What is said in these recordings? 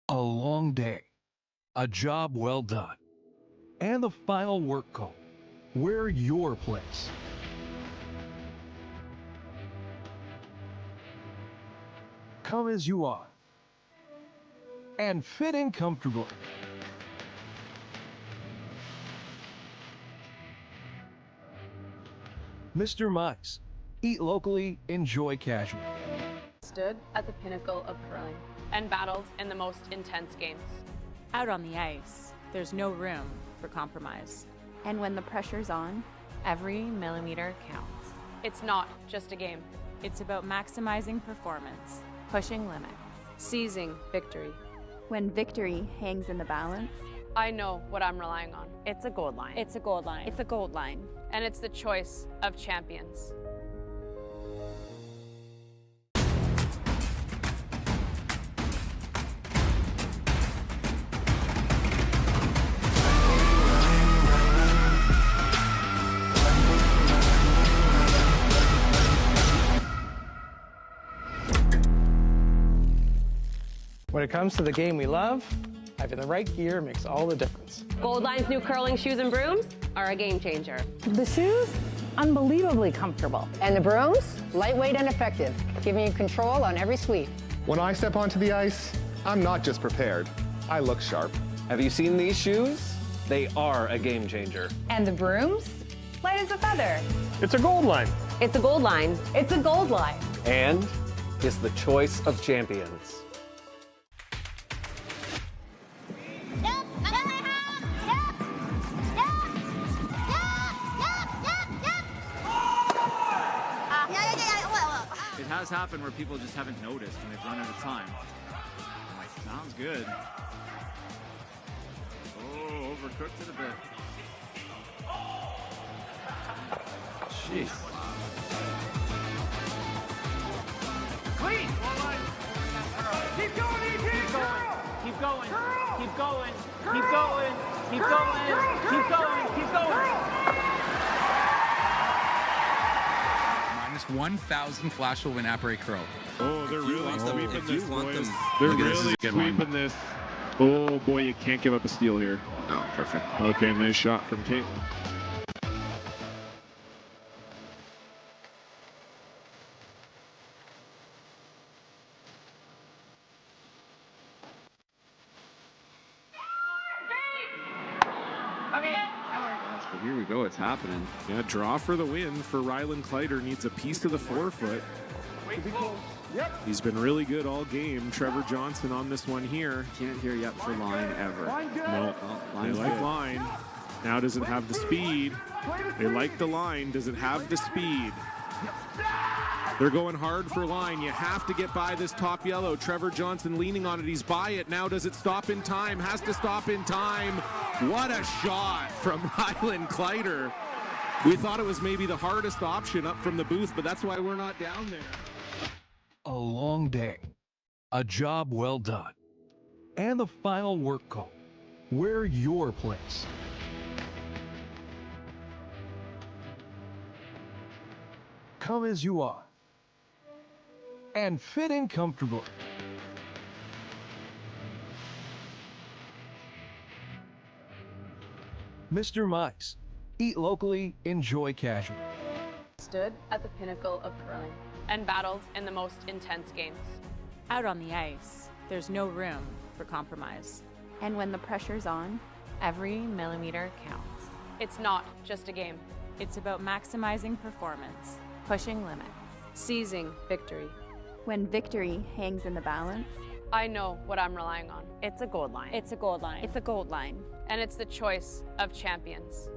A long day, a job well done, and the final work call. Where your place. Come as you are and fit in comfortably. Mr. Mice, eat locally, enjoy casually. Stood at the pinnacle of curling and battled in the most intense games. Out on the ice, there's no room for compromise. And when the pressure's on, every millimeter counts. It's not just a game. It's about maximizing performance, Pushing limits. Seizing victory. When victory hangs in the balance, I know what I'm relying on. it's a gold line. it's a gold line. It's a gold line. And it's the choice of champions. When it comes to the game we love, having the right gear makes all the difference. Gold Line's new curling shoes and brooms are a game changer. The shoes, unbelievably comfortable. And the brooms, lightweight and effective, giving you control on every sweep. When I step onto the ice, I'm not just prepared, I look sharp. Have you seen these shoes? They are a game changer. And the brooms, light as a feather. It's a gold line. It's a Gold Line. It's a gold line. And is the choice of champions. It has happened where people just haven't noticed when they've run out of time. I'm like, sounds good. Oh, overcooked it a bit. Jeez. Clean! Keep going, keep going! Keep going! Keep going! Keep going! Keep going! Keep going! Keep going! -1,000 flash will win apres curl. Oh, they're really sweeping this, boys. They're really sweeping this. Oh, boy, you can't give up a steal here. Oh, perfect. Okay, nice shot from Caitlin. So here we go, it's happening. Yeah, draw for the win for Rylan Kleider. Needs a piece of the forefoot. He's been really good all game. Trevor Johnson on this one here. Can't hear yet for line ever. No, Oh, they line's like good. line. Now does it have the speed? They like the line. Does it have the speed? They're going hard for line. You have to get by this top yellow. Trevor Johnson leaning on it. He's by it. Now does it stop in time? Has to stop in time. What a shot from Rylan Kleider. We thought it was maybe the hardest option up from the booth, but that's why we're not down there. A long day, a job well done, and the final work call. Where your place. Come as you are and fit in comfortably. Mr. Mice, eat locally, enjoy casually. Stood at the pinnacle of curling and battled in the most intense games. Out on the ice, there's no room for compromise. and when the pressure's on, every millimeter counts. It's not just a game. It's about maximizing performance, Pushing limits. Seizing victory. When victory hangs in the balance, I know what I'm relying on. it's a gold line. it's a gold line. It's a gold line. And it's the choice of champions.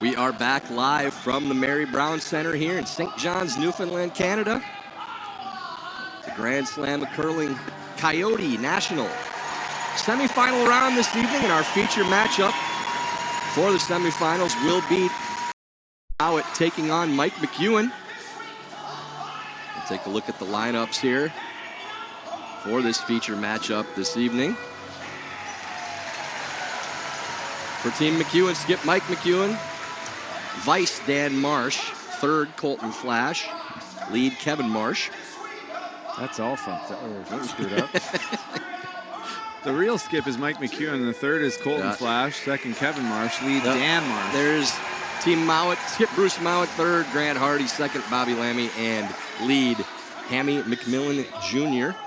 We are back live from the Mary Brown Center here in St. John's, Newfoundland, Canada. The Grand Slam of Curling Coyote National semifinal round this evening, and our feature matchup for the semifinals will be Mouat taking on Mike McEwen. We'll take a look at the lineups here for this feature matchup this evening. For Team McEwen, skip Mike McEwen. Vice Dan Marsh. Third Colton Flash. Lead Kevin Marsh. That's all fucked up. Or screwed up. The real skip is Mike McEwen, and the third is Colton Flash. Second, Kevin Marsh. Lead Dan Marsh. There's Team Mouat. Skip Bruce Mouat. Third, Grant Hardy. Second, Bobby Lammy. And lead Hammy McMillan Jr.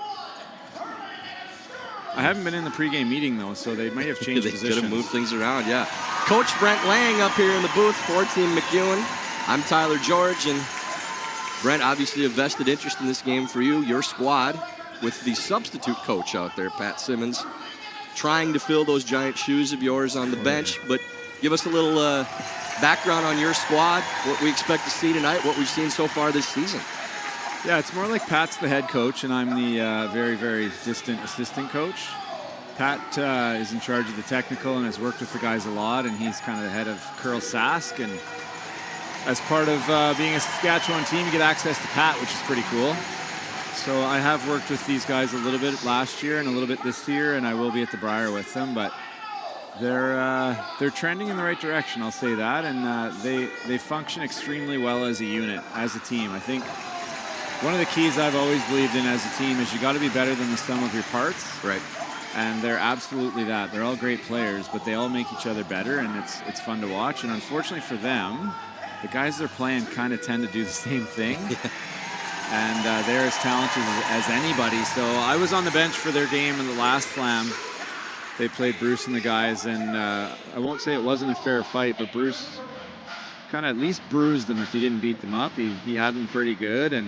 I haven't been in the pregame meeting, though, so they might have changed they positions. Could have moved things around, yeah. Coach Brent Lang up here in the booth for Team McEwen. I'm Tyler George, and Brent, obviously a vested interest in this game for you, your squad, with the substitute coach out there, Pat Simmons, trying to fill those giant shoes of yours on the bench. But give us a little background on your squad, what we expect to see tonight, what we've seen so far this season. Yeah, it's more like Pat's the head coach, and I'm the very, very distant assistant coach. Pat is in charge of the technical and has worked with the guys a lot, and he's kind of the head of Curl Sask. And as part of being a Saskatchewan team, you get access to Pat, which is pretty cool. So I have worked with these guys a little bit last year and a little bit this year, and I will be at the Briar with them. But they're trending in the right direction, I'll say that, and they function extremely well as a unit, as a team. I think one of the keys I've always believed in as a team is you got to be better than the sum of your parts. Right. And they're absolutely that. They're all great players, but they all make each other better, and it's fun to watch. And unfortunately for them, the guys they're playing kind of tend to do the same thing. And they're as talented as anybody. So I was on the bench for their game in the last slam. They played Bruce and the guys, and I won't say it wasn't a fair fight, but Bruce kind of at least bruised them if he didn't beat them up. He had them pretty good,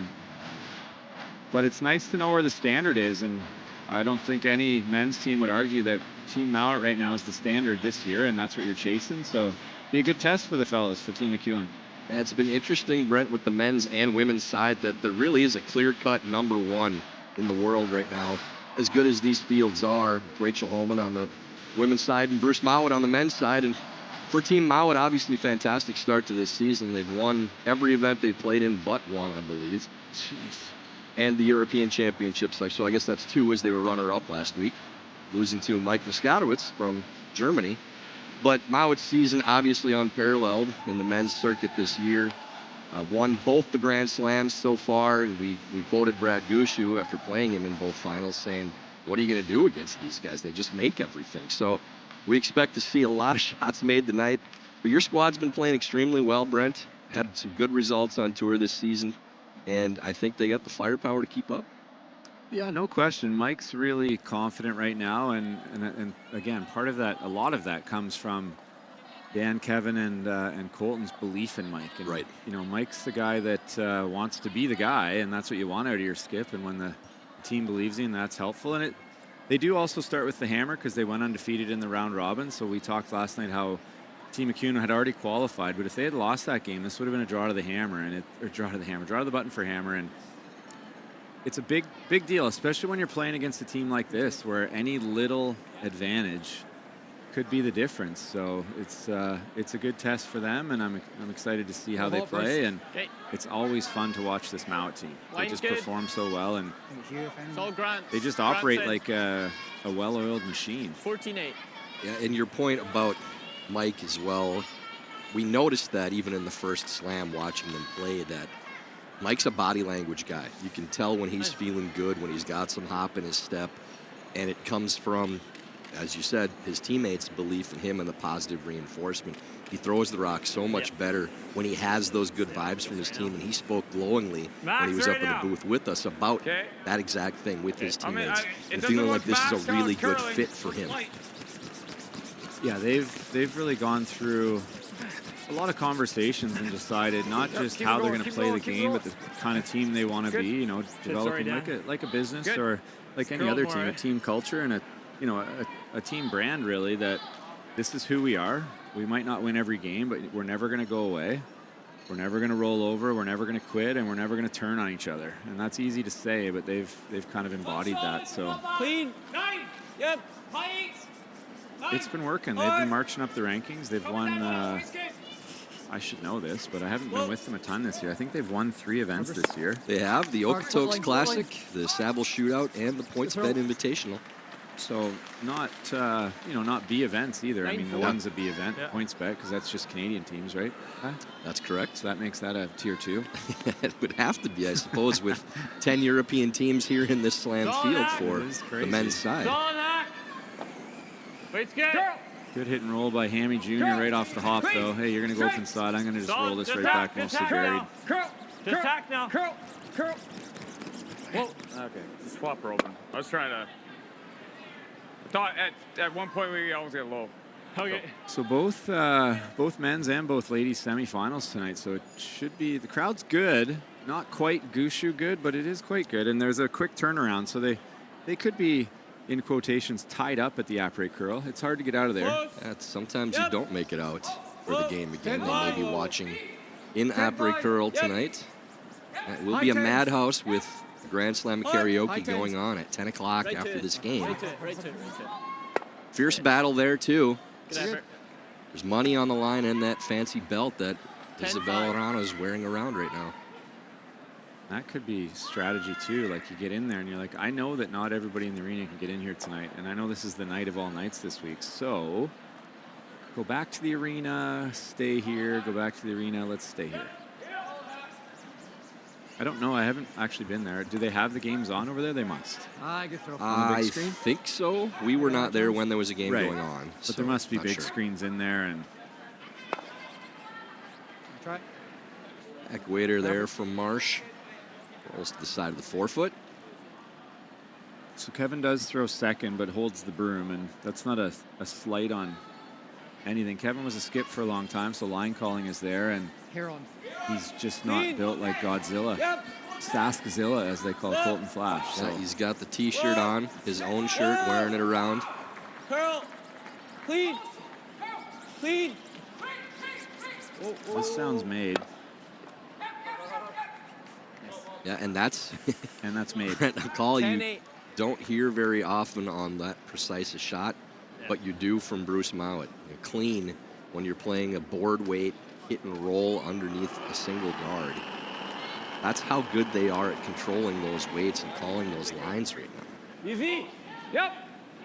but it's nice to know where the standard is, and I don't think any men's team would argue that Team Mouat right now is the standard this year, and that's what you're chasing. So be a good test for the fellas, for Team McEwen. And it's been interesting, Brent, with the men's and women's side, that there really is a clear-cut number one in the world right now. As good as these fields are, Rachel Holman on the women's side and Bruce Mouat on the men's side. And for Team Mouat, obviously fantastic start to this season. They've won every event they've played in but one, I believe. Jeez. And the European Championships. So I guess that's two, as they were runner-up last week, losing to Mike Viskatowicz from Germany. But Mouat's season obviously unparalleled in the men's circuit this year. Won both the Grand Slams so far, and we quoted Brad Gushu after playing him in both finals saying, what are you going to do against these guys? They just make everything. So we expect to see a lot of shots made tonight. But your squad's been playing extremely well, Brent. Had some good results on tour this season, and I think they got the firepower to keep up. Yeah, no question. Mike's really confident right now, and again, part of that, a lot of that comes from Dan, Kevin, and Colton's belief in Mike. And, right. You know, Mike's the guy that wants to be the guy, and that's what you want out of your skip. And when the team believes in, that's helpful. And they do also start with the hammer because they went undefeated in the round robin. So we talked last night how Team McEwen had already qualified, but if they had lost that game, this would have been a draw to the hammer, draw to the button for hammer. And it's a big deal, especially when you're playing against a team like this, where any little advantage could be the difference. So it's a good test for them, and I'm excited to see how they play. And it's always fun to watch this Mouat team. They just perform so well, and they just operate like a well-oiled machine. 14-8. Yeah, and your point about Mike as well, we noticed that even in the first slam watching them play, that Mike's a body language guy. You can tell when he's feeling good, when he's got some hop in his step, and it comes from, as you said, his teammates' belief in him and the positive reinforcement. He throws the rock so much better when he has those good vibes from his team, and he spoke glowingly when he was up in the booth with us about that exact thing with his teammates, and feeling like this is a really good fit for him. Yeah, they've really gone through a lot of conversations and decided not just how they're going to play the game, but the kind of team they want to be. You know, developing like a business or like any other team, a team culture and a team brand, really, that this is who we are. We might not win every game, but we're never going to go away. We're never going to roll over. We're never going to quit, and we're never going to turn on each other. And that's easy to say, but they've kind of embodied that. So Clean. 9. Yep. It's been working. They've been marching up the rankings. They've won. I should know this, but I haven't been with them a ton this year. I think they've won 3 events this year. They have the Okotoks Classic, the Saville Shootout, and the PointsBet Invitational. So not not B events either. I mean, the one's a B event, PointsBet, because that's just Canadian teams, right? That's correct. So that makes that a tier 2. It would have to be, I suppose, with 10 European teams here in this slam field for the men's side. Good hit and roll by Hammy Jr. right off the hop, though. Hey, you're going to go up inside. I'm going to just roll this right back, mostly buried. Just tack now. Curl. Whoa. Okay, just swap her open. I was trying to. I thought at one point we always get low. Okay. So both men's and both ladies semifinals tonight. So it should be, the crowd's good. Not quite Gushu good, but it is quite good. And there's a quick turnaround, so they could be, in quotations, tied up at the après curl. It's hard to get out of there. Sometimes you don't make it out for the game again. They may be watching in après curl tonight. It will be a madhouse with Grand Slam karaoke going on at 10 o'clock after this game. Fierce battle there, too. There's money on the line and that fancy belt that Isabel Arana is wearing around right now. That could be strategy, too. Like, you get in there and you're like, I know that not everybody in the arena can get in here tonight, and I know this is the night of all nights this week. So go back to the arena, stay here, go back to the arena, let's stay here. I don't know. I haven't actually been there. Do they have the games on over there? They must. I think so. We were not there when there was a game going on. But there must be big screens in there. And Back waiter there from Marsh. Rolls to the side of the forefoot. So Kevin does throw second, but holds the broom, and that's not a slight on anything. Kevin was a skip for a long time, so line calling is there, and he's just not built like Godzilla. Saskzilla, as they call Colton Flash. So. Yeah, he's got the T-shirt on, his own shirt, wearing it around. Curl. Clean. Clean. This sounds made. Yeah, and that's made. A call you don't hear very often on that precise a shot, but you do from Bruce Mouat. Clean when you're playing a board weight hit and roll underneath a single guard. That's how good they are at controlling those weights and calling those lines right now. Easy. Yep.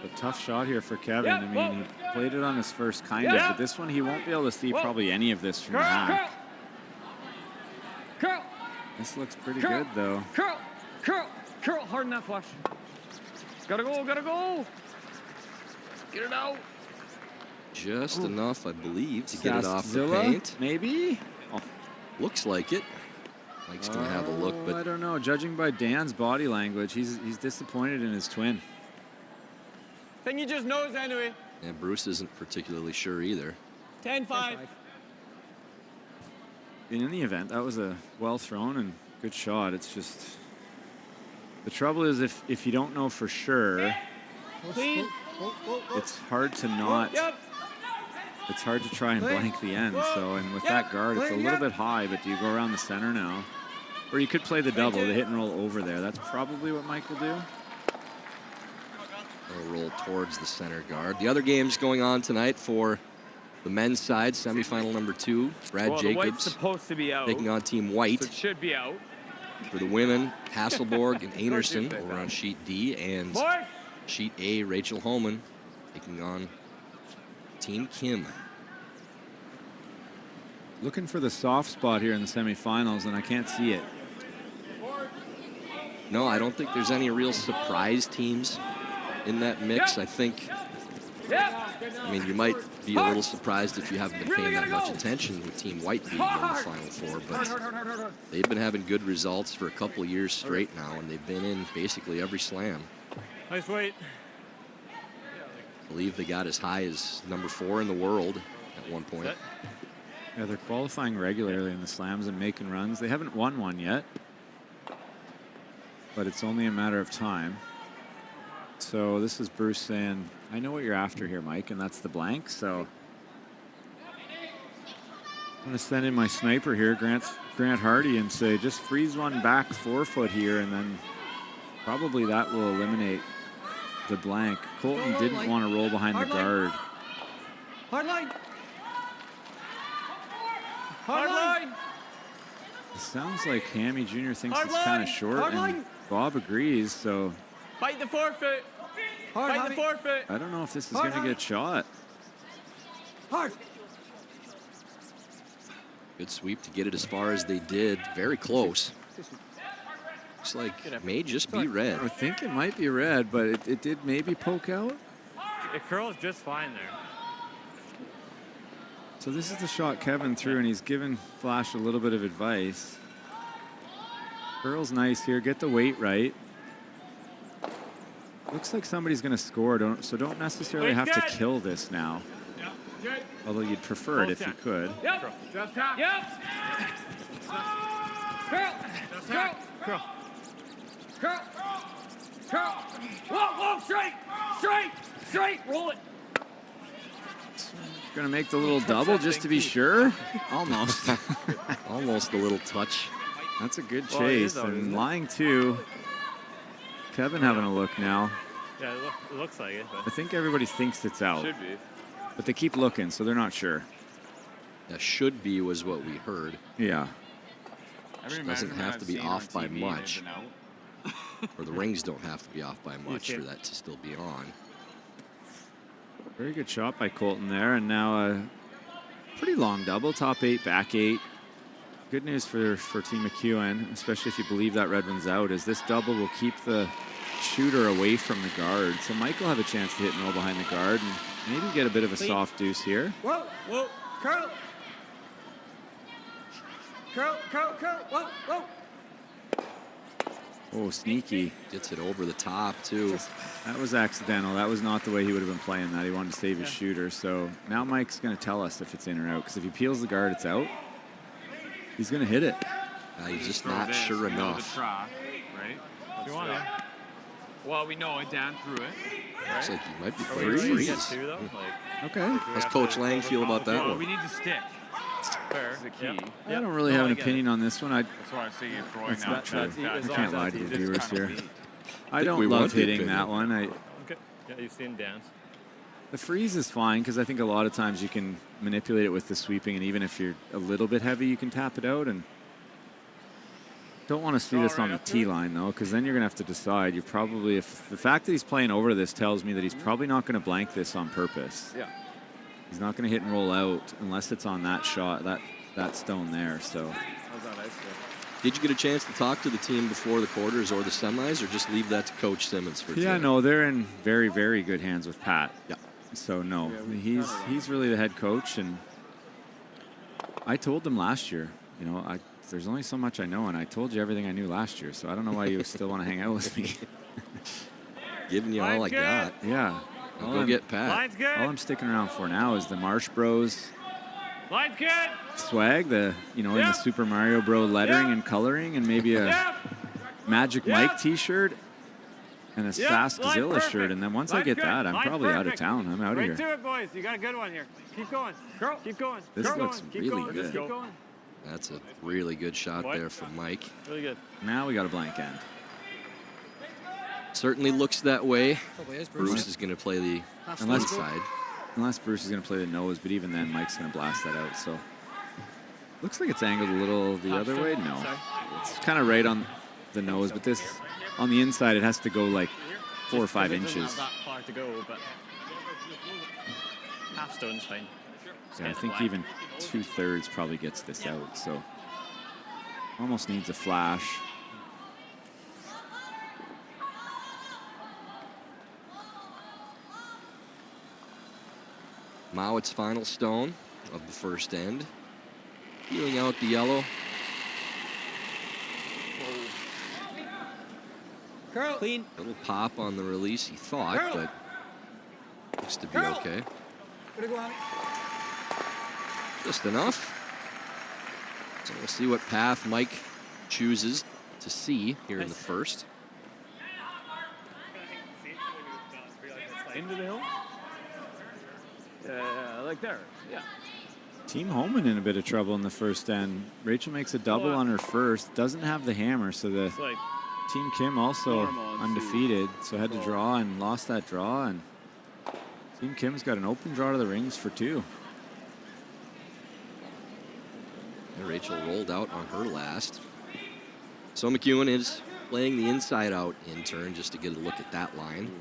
A tough shot here for Kevin. I mean, he played it on his first kind of, but this one he won't be able to see probably any of this from the back. Curl. This looks pretty good, though. Curl. Curl. Curl. Harden that flush. Gotta go. Gotta go. Get it out. Just enough, I believe, to get it off the paint. Maybe? Oh. Looks like it. Mike's going to have a look, but I don't know. Judging by Dan's body language, he's disappointed in his twin. I think he just knows anyway. And Bruce isn't particularly sure either. 10-5. In any event, that was a well thrown and good shot. It's just the trouble is if you don't know for sure, Clean. it's hard to not. It's hard to try and blank the end. So, and with that guard, it's a little bit high. But do you go around the center now, or you could play the double, the hit and roll over there? That's probably what Mike will do. They'll roll towards the center guard. The other games going on tonight for the men's side, semifinal number 2. Brad Jacobs supposed to be out. taking on Team White. So it should be out. For the women, Hasselborg and Anderson over on sheet D, and sheet A, Rachel Holman taking on Team Kim. Looking for the soft spot here in the semifinals, and I can't see it. No, I don't think there's any real surprise teams in that mix. I think, I mean, you might be a little surprised if you haven't been paying that much attention with Team White being in the Final Four, but they've been having good results for a couple of years straight now, and they've been in basically every slam. Nice weight. I believe they got as high as number 4 in the world at one point. Yeah, they're qualifying regularly in the slams and making runs. They haven't won one yet, but it's only a matter of time. So this is Bruce saying, I know what you're after here, Mike, and that's the blank. So I'm going to send in my sniper here, Grant Hardy, and say, just freeze one back 4 foot here, and then probably that will eliminate the blank. Colton didn't want to roll behind the guard. Hard line. Hard line. It sounds like Hammy Jr. thinks it's kind of short, and Bob agrees, so. Fight the forfeit. Fight the forfeit. I don't know if this is going to get shot. Hard. Good sweep to get it as far as they did. Very close. Looks like it may just be red. I think it might be red, but it did maybe poke out. It curls just fine there. So this is the shot Kevin threw, and he's given Flash a little bit of advice. Curl's nice here. Get the weight right. Looks like somebody's going to score, so don't necessarily have to kill this now. Although you'd prefer it if you could. Yep. Just tap. Yep. Curl. Curl. Curl. Curl. Curl. Whoa, straight. Straight. Straight. Roll it. Going to make the little double just to be sure. Almost. Almost a little touch. That's a good chase. And lying 2. Kevin having a look now. Yeah, it looks like it. But I think everybody thinks it's out. Should be. But they keep looking, so they're not sure. That should be was what we heard. Yeah. It doesn't have to be off by much. Or the rings don't have to be off by much for that to still be on. Very good shot by Colton there. And now a pretty long double. Top 8, back 8. Good news for Team McEwen, especially if you believe that red one's out, is this double will keep the shooter away from the guard. So Mike will have a chance to hit and roll behind the guard and maybe get a bit of a soft deuce here. Whoa, whoa, curl. Curl, curl, curl, whoa, whoa. Oh, sneaky. Gets it over the top, too. That was accidental. That was not the way he would have been playing that. He wanted to save his shooter. So now Mike's going to tell us if it's in or out, because if he peels the guard, it's out. He's going to hit it. He's just not sure enough. Right? If you want it. Well, we know it. Dan threw it. Right? Looks like he might be playing freeze. Okay. How's Coach Lang feel about that one? We need to stick. Fair. Is the key. I don't really have an opinion on this one. That's why I say you're throwing That's not true. I can't lie to the It's viewers kinda here. weak. I don't love hitting that one. Okay. Yeah, you've seen Dan's. The freeze is fine because I think a lot of times you can manipulate it with the sweeping, and even if you're a little bit heavy, you can tap it out. And don't want to see this on the tee line though, because then you're gonna have to decide. You're probably, if the fact that he's playing over this tells me that he's probably not going to blank this on purpose. Yeah. He's not going to hit and roll out unless it's on that shot, that stone there. So. Did you get a chance to talk to the team before the quarters or the semis, or just leave that to Coach Simmons for today? Yeah, no, they're in very, very good hands with Pat. Yeah. So no, he's really the head coach, and I told them last year, you know, there's only so much I know, and I told you everything I knew last year, so I don't know why you still want to hang out with me. Giving you all I got. Yeah. Go get Pat. Line's good. All I'm sticking around for now is the Marsh Bros Line's good. swag, in the Super Mario Bro lettering and coloring, and maybe a Magic Mike t-shirt and a Saskzilla shirt. And then once I get that, I'm probably out of town. I'm out of here. Right to it, boys. You got a good one here. Keep going. Girl, keep going. This looks really good. Keep going. That's a really good shot there from Mike. Really good. Now we got a blank end. Certainly looks that way. Bruce is going to play the inside. Unless Bruce is going to play the nose, but even then, Mike's going to blast that out. So looks like it's angled a little the other way. No, it's kind of right on the nose, but this on the inside, it has to go like 4 or 5 inches. Not that far to go, but half stone's fine. Yeah, I think even 2/3 probably gets this out. So almost needs a flash. Mouat's final stone of the first end. Feeling out the yellow. Curl. Clean. Little pop on the release, he thought, but looks to be okay. Just enough. So we'll see what path Mike chooses to see here in the first. Into the hill. Like there. Yeah. Team Holman in a bit of trouble in the first end. Rachel makes a double on her first. Doesn't have the hammer, so the Team Kim also undefeated, so had to draw and lost that draw. And Team Kim's got an open draw to the rings for 2. And Rachel rolled out on her last. So McEwen is playing the inside out in turn just to get a look at that line.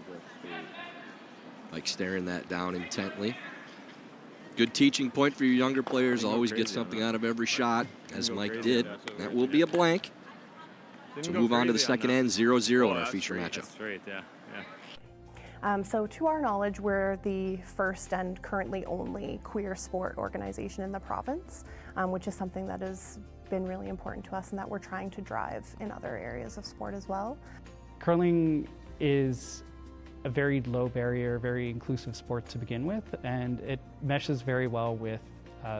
Like staring that down intently. Good teaching point for your younger players. Always get something out of every shot, as Mike did. That will be a blank. To move on to the second end, 0-0 in our feature matchup. So to our knowledge, we're the first and currently only queer sport organization in the province, which is something that has been really important to us and that we're trying to drive in other areas of sport as well. Curling is a very low barrier, very inclusive sport to begin with, and it meshes very well with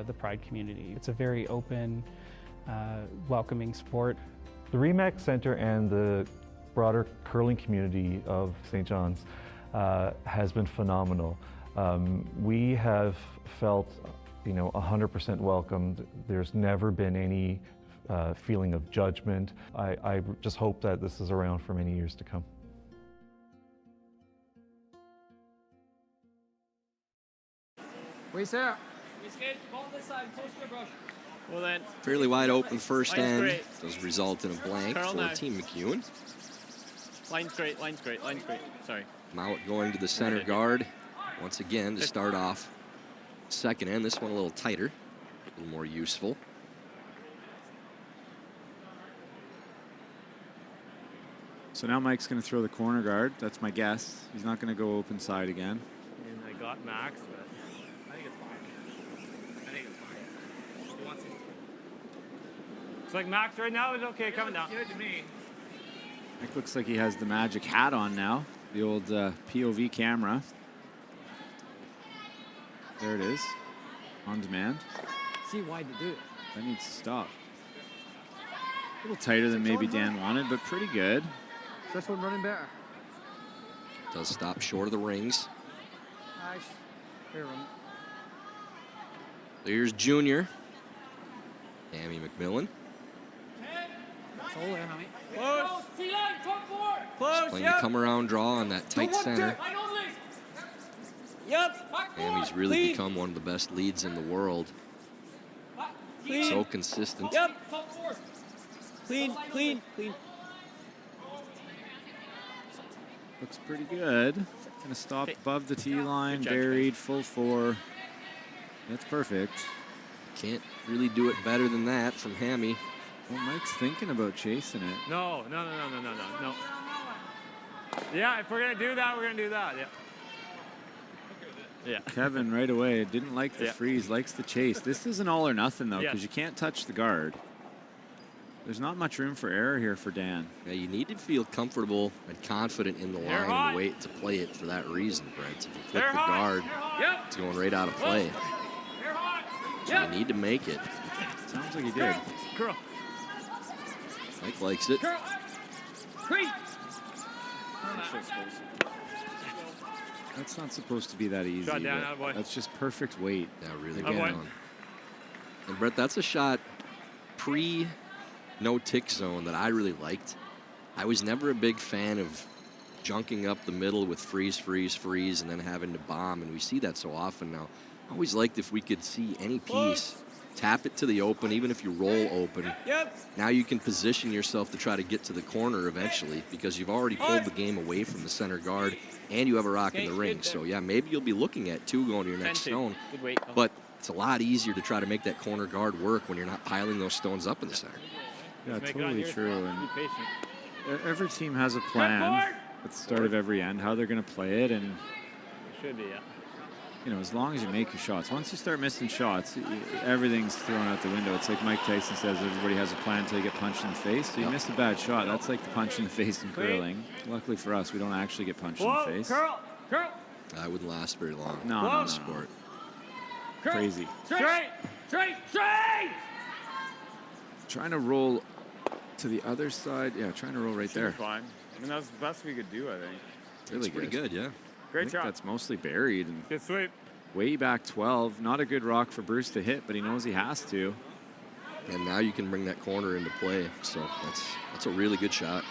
the Pride community. It's a very open, welcoming sport. The REMAX Center and the broader curling community of St. John's has been phenomenal. We have felt, 100% welcomed. There's never been any feeling of judgment. I just hope that this is around for many years to come. We Sarah. We skate on this side, close to the brush. Well then. Fairly wide open first end. Does result in a blank for Team McEwen. Line's great, line's great, line's great. Sorry. Mouat going to the center guard once again to start off second end. This one a little tighter, a little more useful. So now Mike's going to throw the corner guard. That's my guess. He's not going to go open side again. And I got Max, but I think it's fine. I think it's fine. He wants it. It's like Max right now is okay coming down. Give it to me. Mike looks like he has the magic hat on now. The old POV camera. There it is. On demand. See why to do it. That needs to stop. A little tighter than maybe Dan wanted, but pretty good. This one running better. Does stop short of the rings. Nice. Here, Here's Junior. Amy McMillan. Close. Close. Playing the come around draw on that tight center. Yep. Amy's really become one of the best leads in the world. Clean. So consistent. Yep. Clean, clean, clean. Looks pretty good. Gonna stop above the tee line, buried, full 4. That's perfect. Can't really do it better than that from Hammy. Well, Mike's thinking about chasing it. No. Yeah, if we're gonna do that, we're gonna do that. Yeah. Yeah. Kevin right away didn't like the freeze, likes the chase. This is an all or nothing though, because Yes. you can't touch the guard. There's not much room for error here for Dan. Yeah, you need to feel comfortable and confident in the line and wait to play it for that reason, Brent. If you flip the guard, it's going right out of play. So you need to make it. Sounds like he did. Curl. Mike likes it. Curl. Clean. That's not supposed to be that easy. Shot down, out of way. That's just perfect weight. Yeah, really Again. good on. And Brett, that's a shot no tick zone that I really liked. I was never a big fan of junking up the middle with freeze, freeze, freeze, and then having to bomb. And we see that so often now. I always liked if we could see any piece, tap it to the open, even if you roll open. Now you can position yourself to try to get to the corner eventually because you've already pulled the game away from the center guard and you have a rock in the ring. So, yeah, maybe you'll be looking at 2 going to your next stone. But it's a lot easier to try to make that corner guard work when you're not piling those stones up in the center. Yeah, totally true. And every team has a plan at the start of every end, how they're going to play it. And Should be, yeah. you know, as long as you make your shots. Once you start missing shots, everything's thrown out the window. It's like Mike Tyson says, everybody has a plan until you get punched in the face. So you miss a bad shot. That's like the punch in the face in curling. Luckily for us, we don't actually get punched in the face. Curl! That wouldn't last very long. No. Sport. Crazy. Straight! Trying to roll to the other side. Yeah, trying to roll right there. Fine. I mean, that's the best we could do, I think. Really pretty good, yeah. Great job. That's mostly buried. And Good sweep. way back 12. Not a good rock for Bruce to hit, but he knows he has to. And now you can bring that corner into play. So that's a really good shot.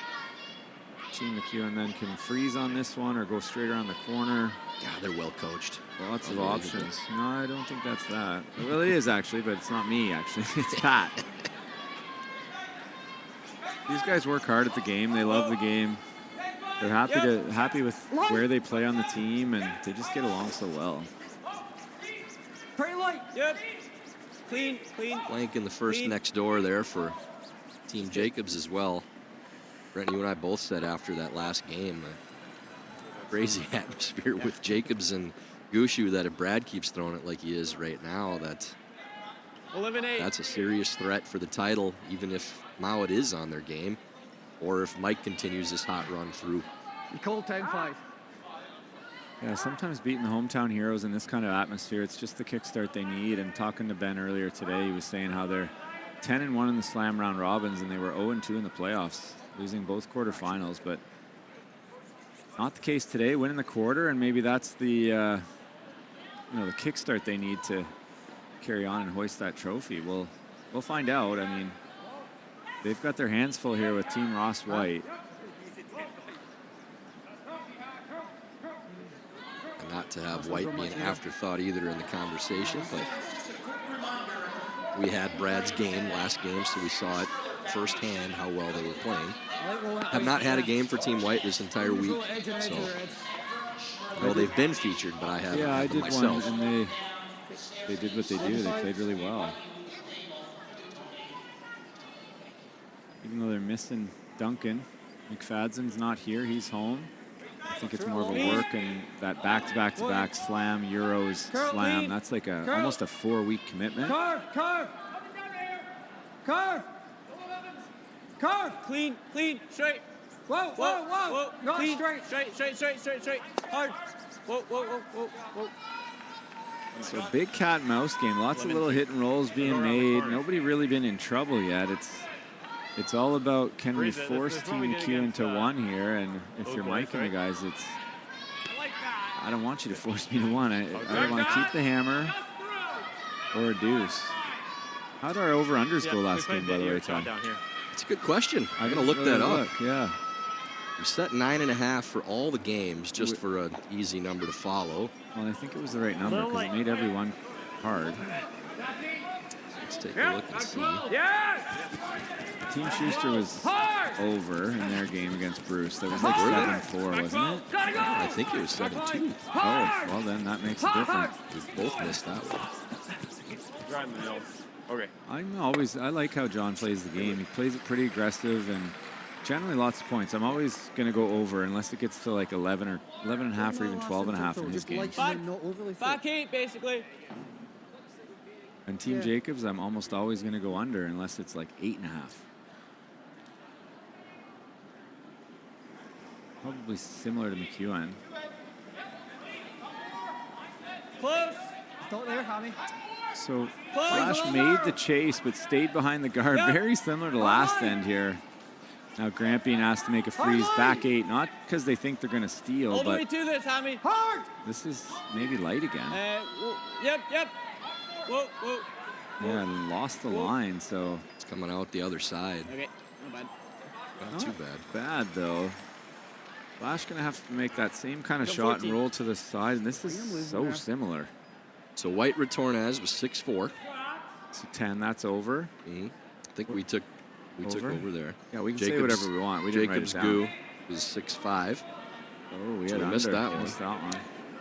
Team McEwen then can freeze on this one or go straight around the corner. God, they're well coached. Lots of options. No, I don't think that's that. Well, it is actually, but it's not me, actually. It's Pat. These guys work hard at the game. They love the game. They're happy with where they play on the team, and they just get along so well. Pretty light. Yep. Clean. Blank in the first next door there for Team Jacobs as well. Brent, you and I both said after that last game, crazy atmosphere with Jacobs and Gushu, that if Brad keeps throwing it like he is right now, that's a serious threat for the title, even if Mouat is on their game, or if Mike continues this hot run through. Nicole 10-5. Yeah, sometimes beating the hometown heroes in this kind of atmosphere, it's just the kickstart they need. And talking to Ben earlier today, he was saying how they're 10-1 in the slam round robins, and they were 0-2 in the playoffs, losing both quarterfinals. But not the case today, winning the quarter, and maybe that's the the kickstart they need to carry on and hoist that trophy. We'll find out. I mean, they've got their hands full here with Team Ross White. And not to have White be an afterthought either in the conversation, but we had Brad's game last game, so we saw it firsthand how well they were playing. Have not had a game for Team White this entire week, so well, they've been featured, but I haven't. Yeah, I did myself. one, and they did what they do. They played really well. Even though they're missing Duncan, McFadzen's not here. He's home. I think it's more of a work, and that back-to-back-to-back slam, Euros slam, that's like almost a 4-week commitment. Curve. Clean, straight. Whoa. No, clean. Straight. Hard. Whoa. So big cat and mouse game. Lots of little hit and rolls being made. Nobody really been in trouble yet. It's all about, can we force Team McEwen to one here? And if you're Mike and the guys, I don't want you to force me to one. I want to keep the hammer or a deuce. How did our over-unders go last game, by the way, Tom? It's a good question. I'm going to look that up. Yeah. We set 9.5 for all the games, just for an easy number to follow. Well, I think it was the right number because it made everyone hard. Let's take a look and see. Team Schuster was over in their game against Bruce. That was like 7-4, wasn't it? I think it was 7-2. Oh, well then that makes a difference. We both missed that one. Okay. I like how John plays the game. He plays it pretty aggressive and generally lots of points. I'm always going to go over unless it gets to like 11 or 11.5 or even 12.5 in his game. Back 8, basically. And Team Jacobs, I'm almost always going to go under unless it's like 8.5. Probably similar to McEwen. Close. Don't there, Tommy. So Flash made the chase but stayed behind the guard. Very similar to last end here. Now Grampian asked to make a freeze back 8, not because they think they're going to steal, All the way but to this, Tommy. Hard. this is maybe light again. Yep. Whoa. Yeah, and lost the line, so it's coming out the other side. Okay, no bad. Not too bad. Bad though. Flash going to have to make that same kind of shot and roll to the side, and this is so similar. So White Retornaz was 6'4". So 10, that's over. I think we took over there. Yeah, we can say whatever we want. We didn't write it down. Goo was 6'5". Oh, we so had missed under. that one. Missed that one.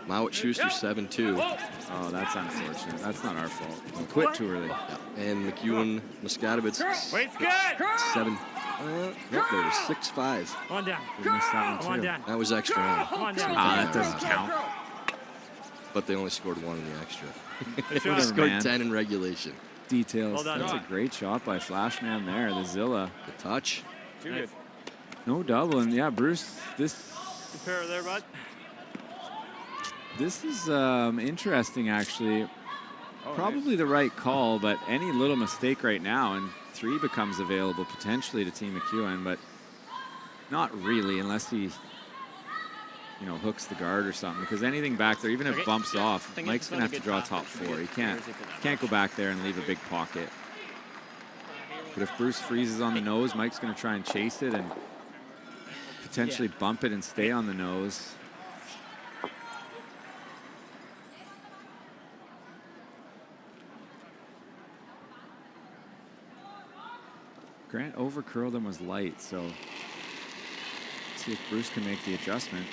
Mouat Schuster 7'2". Oh, that's unfortunate. That's not our fault. We quit too early. Yeah. And McEwen Muscadovitz 7. Nope, there was 6'5". On down. We missed that one too. That was extra round. That doesn't count. But they only scored 1 in the extra. Whatever, They scored man. 10 in regulation. Details. Well done. That's a great shot by Flashman there. The Zilla. The touch. Too good. No double. And yeah, Bruce, this Good pair there, bud. This is interesting, actually. Probably the right call, but any little mistake right now, and 3 becomes available potentially to Team McEwen, but not really unless he, hooks the guard or something. Because anything back there, even if it bumps off, Mike's going to have to draw top 4. He can't go back there and leave a big pocket. But if Bruce freezes on the nose, Mike's going to try and chase it and potentially bump it and stay on the nose. Grant over-curled and was light, so let's see if Bruce can make the adjustment.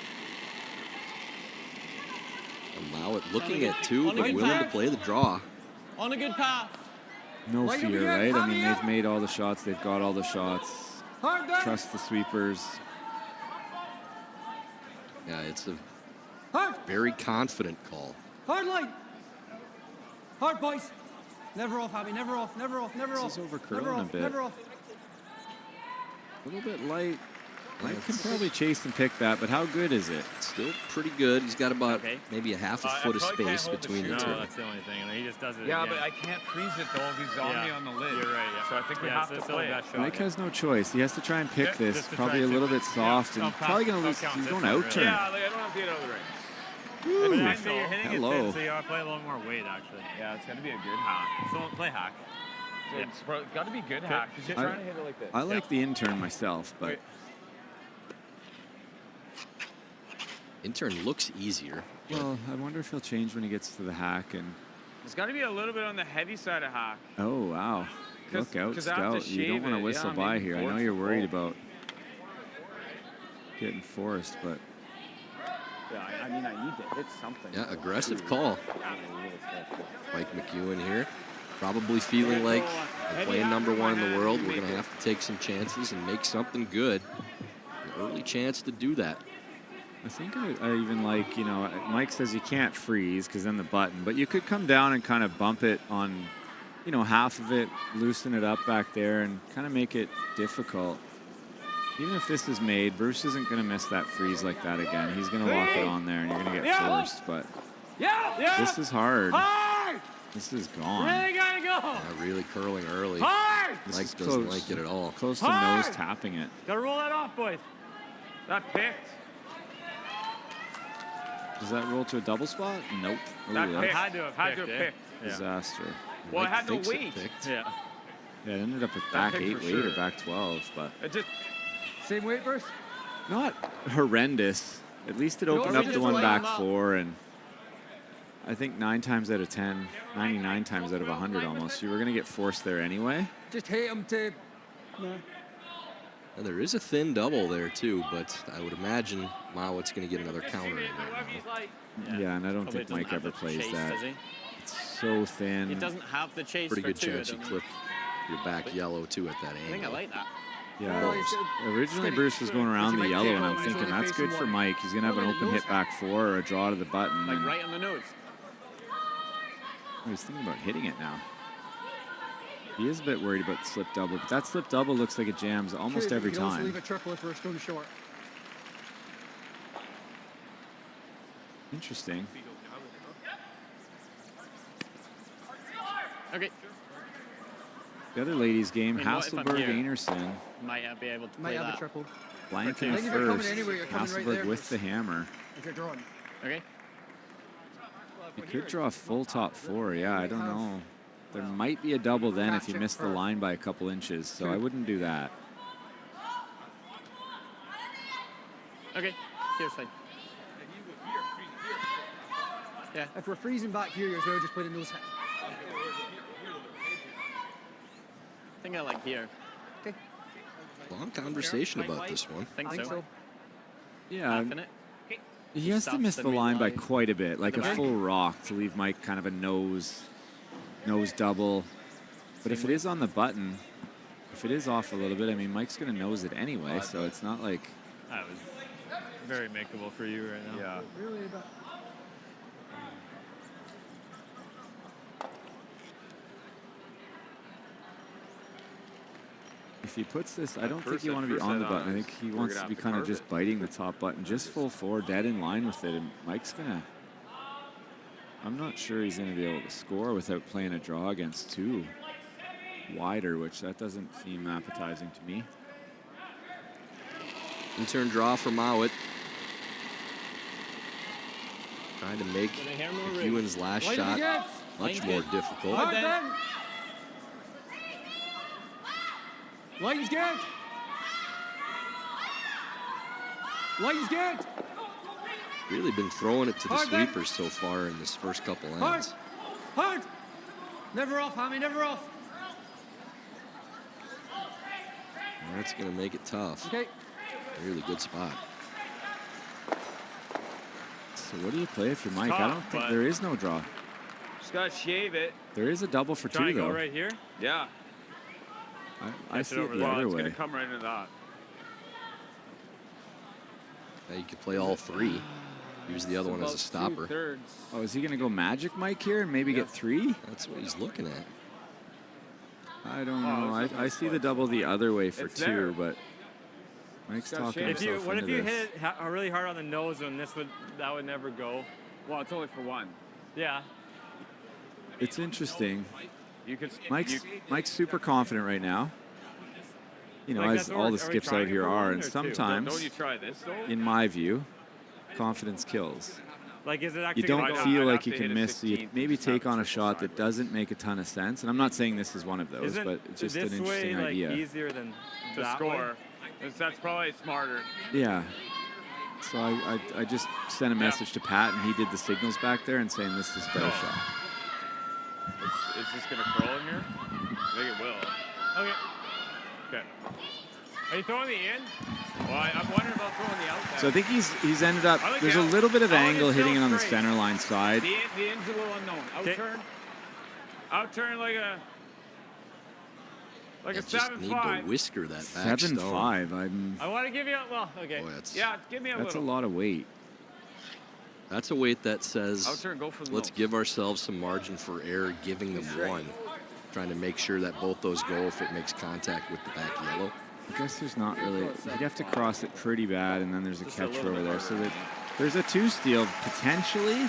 Allow it looking at 2, but willing to play the draw. On a good path. No fear, right? I mean, they've made all the shots. They've got all the shots. Trust the sweepers. Yeah, it's a very confident call. Hard light. Hard, boys. Never off, Abby. Never off. Never off. Never off. This is over-curling never a off, bit. Never off. A little bit light. Mike can probably chase and pick that, but how good is it? Still pretty good. He's got about maybe a half a foot of space between the two. No, that's the only thing. And he just does it Yeah, again. but I can't freeze it though if he's on me on the lid. You're right, yeah. So I think we have to play it. Mike has no choice. He has to try and pick this. just to Probably try a and little pick bit soft and probably going to lose. He's going out turn. Yeah, like, I don't have to get out of the ring. But actually, you're hitting Hello. it thin, so you gotta play a little more weight, actually. Yeah, it's gonna be a good hack. So play hack. So it's got to be good hack because you're trying to hit it like this. I like the intern myself, but intern looks easier. Well, I wonder if he'll change when he gets to the hack. And It's got to be a little bit on the heavy side of hack. oh wow, look out, 'cause I have to Scout! You don't shave want to it. whistle Yeah, by maybe here. I know force you're the worried ball. about getting forced, but Yeah, I mean, I need to hit something. Yeah, aggressive call. Mike McEwen here. Probably feeling like we're playing number 1 in the world. We're going to have to take some chances and make something good. An early chance to do that. I think I even like, Mike says you can't freeze because then the button, but you could come down and kind of bump it on, half of it, loosen it up back there and kind of make it difficult. Even if this is made, Bruce isn't going to miss that freeze like that again. He's going to lock it on there and you're going to get forced, but this is hard. This is gone. Really gotta go. Yeah, really curling early. Hard. Mike doesn't like it at all. Close to nose tapping it. Gotta roll that off, boys. That picked. Does that roll to a double spot? Nope. Ooh, That that's had to have picked. disaster. Well, I Mike had no thinks it weight. picked. Yeah. Yeah, it ended up with That back picked 8 for weight sure. or back 12, but It just same weight verse. not horrendous. At least it opened know, up we to just one lay back them out. 4, and I think 9 times out of 10, 99 times out of 100 almost, you were going to get forced there anyway. Just hit him to. And there is a thin double there too, but I would imagine Mouat's going to get another counter in right now. Yeah, and I don't Probably think Mike doesn't have ever the plays chase, that. does he? It's so thin. He doesn't have the chase Pretty for good 2, chance you doesn't he? clip your back yellow too at that angle. I think I like that. Yeah, originally Bruce was going around the yellow, and I'm thinking that's good for Mike. He's going to have an open hit back 4 or a draw to the button. Like and right on the nose. he's thinking about hitting it now. He is a bit worried about the slip double, but that slip double looks like it jams almost every You can also time. leave a triple for a stone short. Interesting. Okay. The other ladies' game, I mean, what if I'm Hasselberg, here? Anderson, Might not be able to Might play have a that. triple. blanking Thank you for coming first. anyway. You're coming right Hasselberg there. with the hammer. If you're drawing. Okay. You could draw full top 4. Yeah, I don't know. There might be a double then if you miss the line by a couple inches, so I wouldn't do that. Okay. here, Sly. Yeah. If we're freezing back here, you're as well just putting those. I think I like here. Okay. Long conversation about this one. Think so. Yeah. He has to miss the line by quite a bit, like a full rock to leave Mike kind of a nose double. But if it is on the button, if it is off a little bit, I mean, Mike's going to nose it anyway, so it's not like... That was very makeable for you right now. Yeah. Really, but... If he puts this, I don't think you want to be on the button. I think he wants to be kind of just biting the top button, just full forward, dead in line with it. And Mike's going to... I'm not sure he's going to be able to score without playing a draw against two wider, which that doesn't seem appetizing to me. In-turn draw for Mouat. Trying to make McEwen's last shot much more difficult. Line's good. Line's good. Really been throwing it to the sweepers so far in this first couple ends. Hard. Never off, Hammy, never off. That's going to make it tough. Okay. Really good spot. So what do you play if you're Mike? I don't think there is no draw. Just got to shave it. There is a double for two, though. Go right here? Yeah. I see it the other It's way. going to come right into that. Now you could play all three. Use the other one as a stopper. Oh, is he going to go Magic Mike here and maybe get three? That's what he's looking at. I don't know. I see the double the other way for two, but Mike's talking himself What if into you this. hit it really hard on the nose and that would never go? Well, it's only for one. Yeah. It's interesting. You could. Mike's super confident right now. You know, Like as all the skips out here are, and sometimes, don't you try this though? in my view, confidence kills. Like, is it actually You don't gonna go? feel I'd like have you to can hit a miss. You 16 maybe to take on a triple shot side. that doesn't make a ton of sense. And I'm not saying this is one of those, Isn't but it's just an this interesting way, like, idea. easier than to that score. way? That's probably smarter. Yeah. So I just sent a message to Pat, and he did the signals back there and saying this is a better shot. It's just going to curl in here? I think it will. Okay. Okay. Are you throwing the in? Well, I'm wondering about throwing the outside. So I think he's ended up, I like there's the a out. little bit of I like angle it hitting it still on the straight. center line side. The in's a little unknown. Outturn. Outturn like a... Like a Just need to 7-5. whisker that back stone. 7.5. I want to give you a... Well, okay. Boy, that's- Yeah, give me a That's a little. lot of weight. That's a weight that says, Outturn, go for the let's nose. give ourselves some margin for error, giving them one. Trying to make sure that both those go if it makes contact with the back yellow. I guess there's not really, you'd have to cross it pretty bad, and then there's a catcher over there. So that there's a two steal potentially.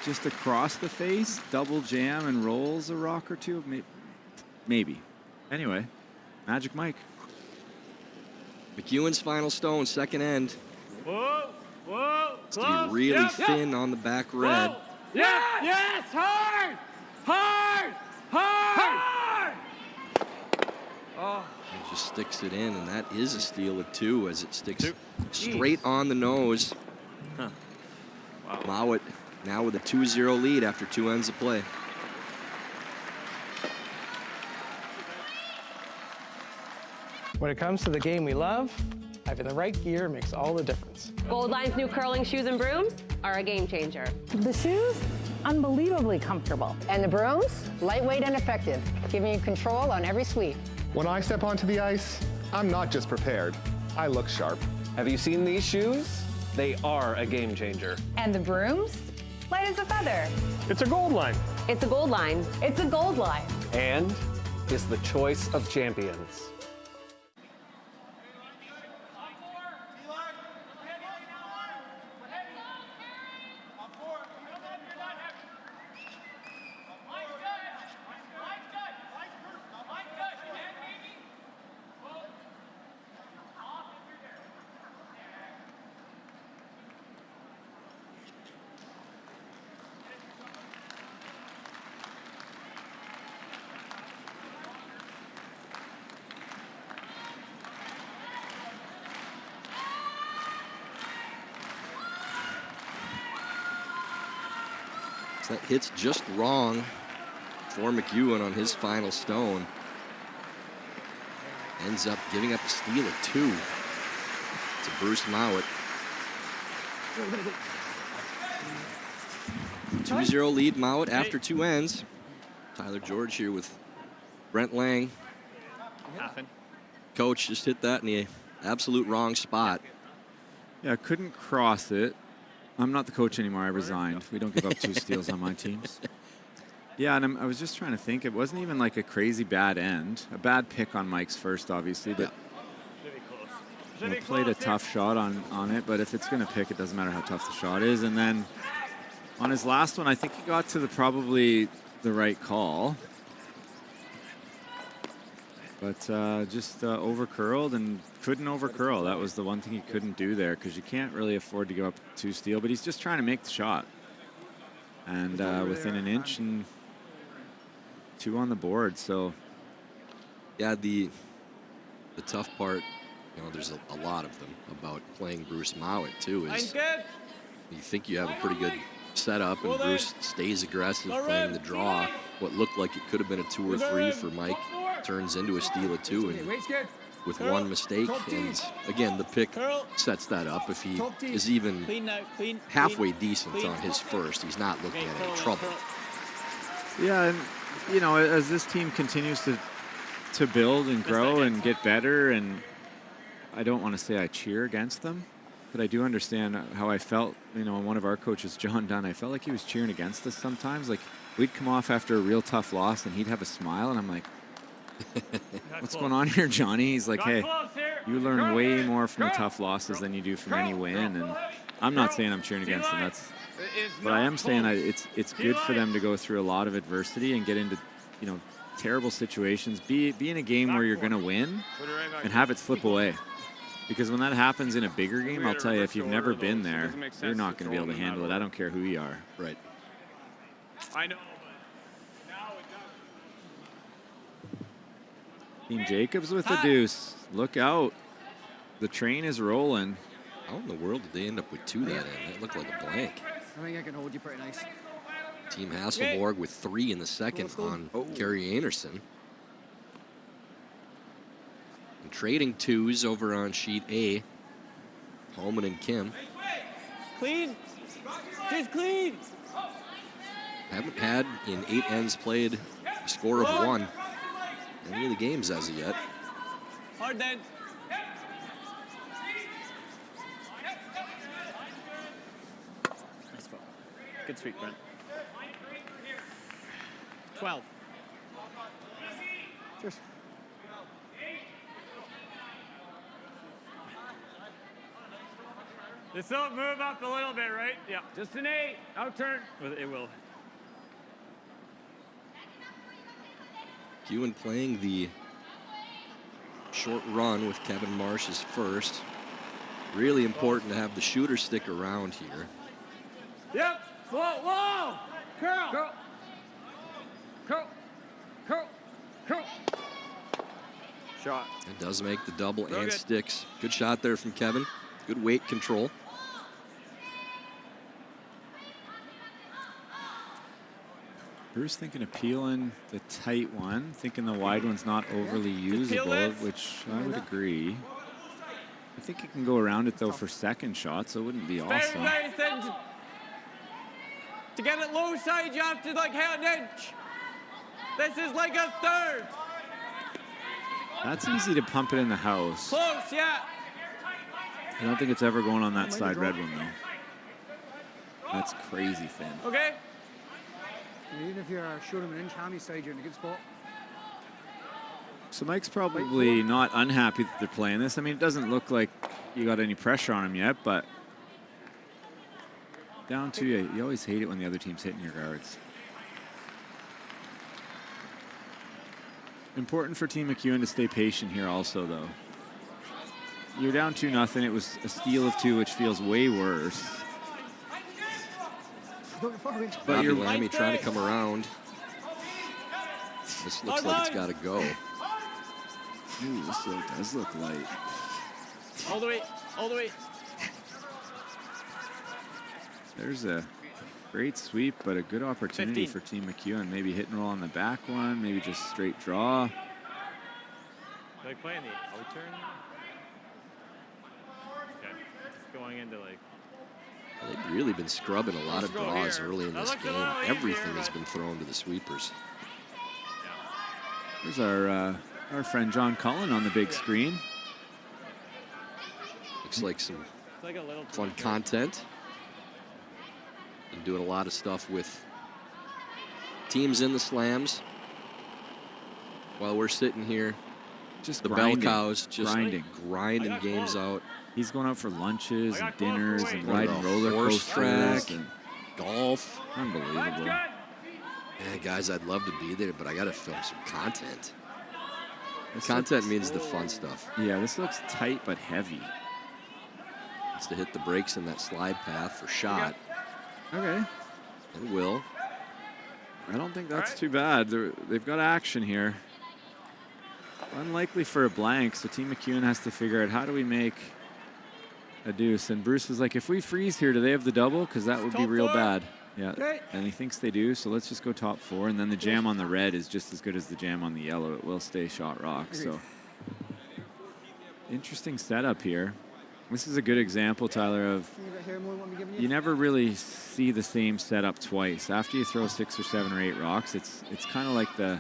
Just across the face, double jam and rolls a rock or two. Maybe. Anyway, Magic Mike. McEwen's final stone, second end. Whoa, whoa, It's to be really thin on the back red. Yeah, yes, hard, hard, hard. Oh. He just sticks it in, and that is a steal of two as it sticks straight on the nose. Huh. Wow. Mouat now with a 2-0 lead after two ends of play. When it comes to the game we love, having the right gear makes all the difference. Gold Line's new curling shoes and brooms are a game changer. The shoes, unbelievably comfortable. And the brooms, lightweight and effective, giving you control on every sweep. When I step onto the ice, I'm not just prepared, I look sharp. Have you seen these shoes? They are a game changer. And the brooms, light as a feather. It's a Gold Line. It's a Gold Line. It's a Gold Line. And is the choice of champions. So that hits just wrong for McEwen on his final stone. Ends up giving up a steal of 2 to Bruce Mouat. 2-0 lead Mouat after 2 ends. Tyler George here with Brent Lang. Coach just hit that in the absolute wrong spot. Yeah, couldn't cross it. I'm not the coach anymore. I resigned. We don't give up 2 steals on my teams. Yeah, and I was just trying to think. It wasn't even like a crazy bad end. A bad pick on Mike's first, obviously, but played a tough shot on it. But if it's going to pick, it doesn't matter how tough the shot is. And then on his last one, I think he got to probably the right call. But just over-curled and couldn't over-curl. That was the one thing he couldn't do there, because you can't really afford to give up 2 steal. But he's just trying to make the shot. And within an inch and 2 on the board. So, yeah, the tough part, you know, there's a lot of them about playing Bruce Mouat too, is you think you have a pretty good setup and Bruce stays aggressive playing the draw. What looked like it could have been a 2 or 3 for Mike turns into a steal of 2, and with one mistake, and again the pick sets that up. If he is even halfway decent on his first, he's not looking at any trouble. Yeah, and you know, as this team continues to build and grow and get better, and I don't want to say I cheer against them, but I do understand how I felt. You know, one of our coaches, John Dunn, I felt like he was cheering against us sometimes. Like, we'd come off after a real tough loss and he'd have a smile, and I'm like, what's going on here, Johnny? He's like, hey, you learn way more from the tough losses than you do from any win. And I'm not saying I'm cheering against them. But I am saying it's good for them to go through a lot of adversity and get into, you know, terrible situations. Be in a game where you're going to win and have it slip away. Because when that happens in a bigger game, I'll tell you, if you've never been there, you're not going to be able to handle it. I don't care who you are. Right. I know. Team Jacobs with the deuce. Look out. The train is rolling. How in the world did they end up with 2 that end? That looked like a blank. I think I can hold you pretty nice. Team Hasselborg with 3 in the second on Gary Anderson. And trading 2s over on sheet A. Holman and Kim. Clean. Just clean. Haven't had in 8 ends played a score of 1 any of the games as of yet. Hard then. Nice ball. Good sweep, Brent. 12. Cheers. This will move up a little bit, right? Yeah. Just an 8. Out turn. It will. McEwen playing the short run with Kevin Marsh as first. Really important to have the shooter stick around here. Yep. Whoa. Curl. Curl. Curl. Curl. Curl. Shot. It does make the double and sticks. Good shot there from Kevin. Good weight control. Bruce thinking of peeling the tight one, thinking the wide one's not overly usable, which I would agree. I think you can go around it, though, for second shot, so it wouldn't be awesome. Very thin. To get it low side, you have to like hit an inch. This is like a third. That's easy to pump it in the house. Close, yeah. I don't think it's ever going on that side red one, though. That's crazy thin. Okay. Even if you're short of an inch hammy side, you're in a good spot. So Mike's probably not unhappy that they're playing this. I mean, it doesn't look like you got any pressure on him yet, but down 2, you always hate it when the other team's hitting your guards. Important for Team McEwen to stay patient here also, though. You're down 2-0. It was a steal of 2, which feels way worse. But you're Lammy trying to come around. This looks like it's got to go. Ooh, this does look light. All the way. There's a Great sweep, but a good opportunity 15. for Team McEwen. Maybe hit and roll on the back one, maybe just straight draw. Like playing the out turn? Okay. Just going into like. They've really been scrubbing a lot of draws early in this game. Everything has been thrown to the sweepers. There's our friend John Cullen on the big screen. Looks like some fun content. Been doing a lot of stuff with teams in the slams. While we're sitting here, just the grinding, bell cows just grinding games out. He's going out for lunches and dinners and riding roller horse coasters track and golf. Unbelievable. Man, guys, I'd love to be there, but I got to film some content. This Content looks- means the fun stuff. Yeah, this looks tight but heavy. It's to hit the brakes in that slide path for shot. Okay. And will. I don't think that's too bad. They've got action here. Unlikely for a blank, so Team McEwen has to figure out how do we make a deuce. And Bruce is like, if we freeze here, do they have the double? Because that would be real bad. Yeah, and he thinks they do, so let's just go top 4. And then the jam on the red is just as good as the jam on the yellow. It will stay shot rock. So interesting setup here. This is a good example, Tyler, of you never really see the same setup twice. After you throw 6 or 7 or 8 rocks, it's kind of like the,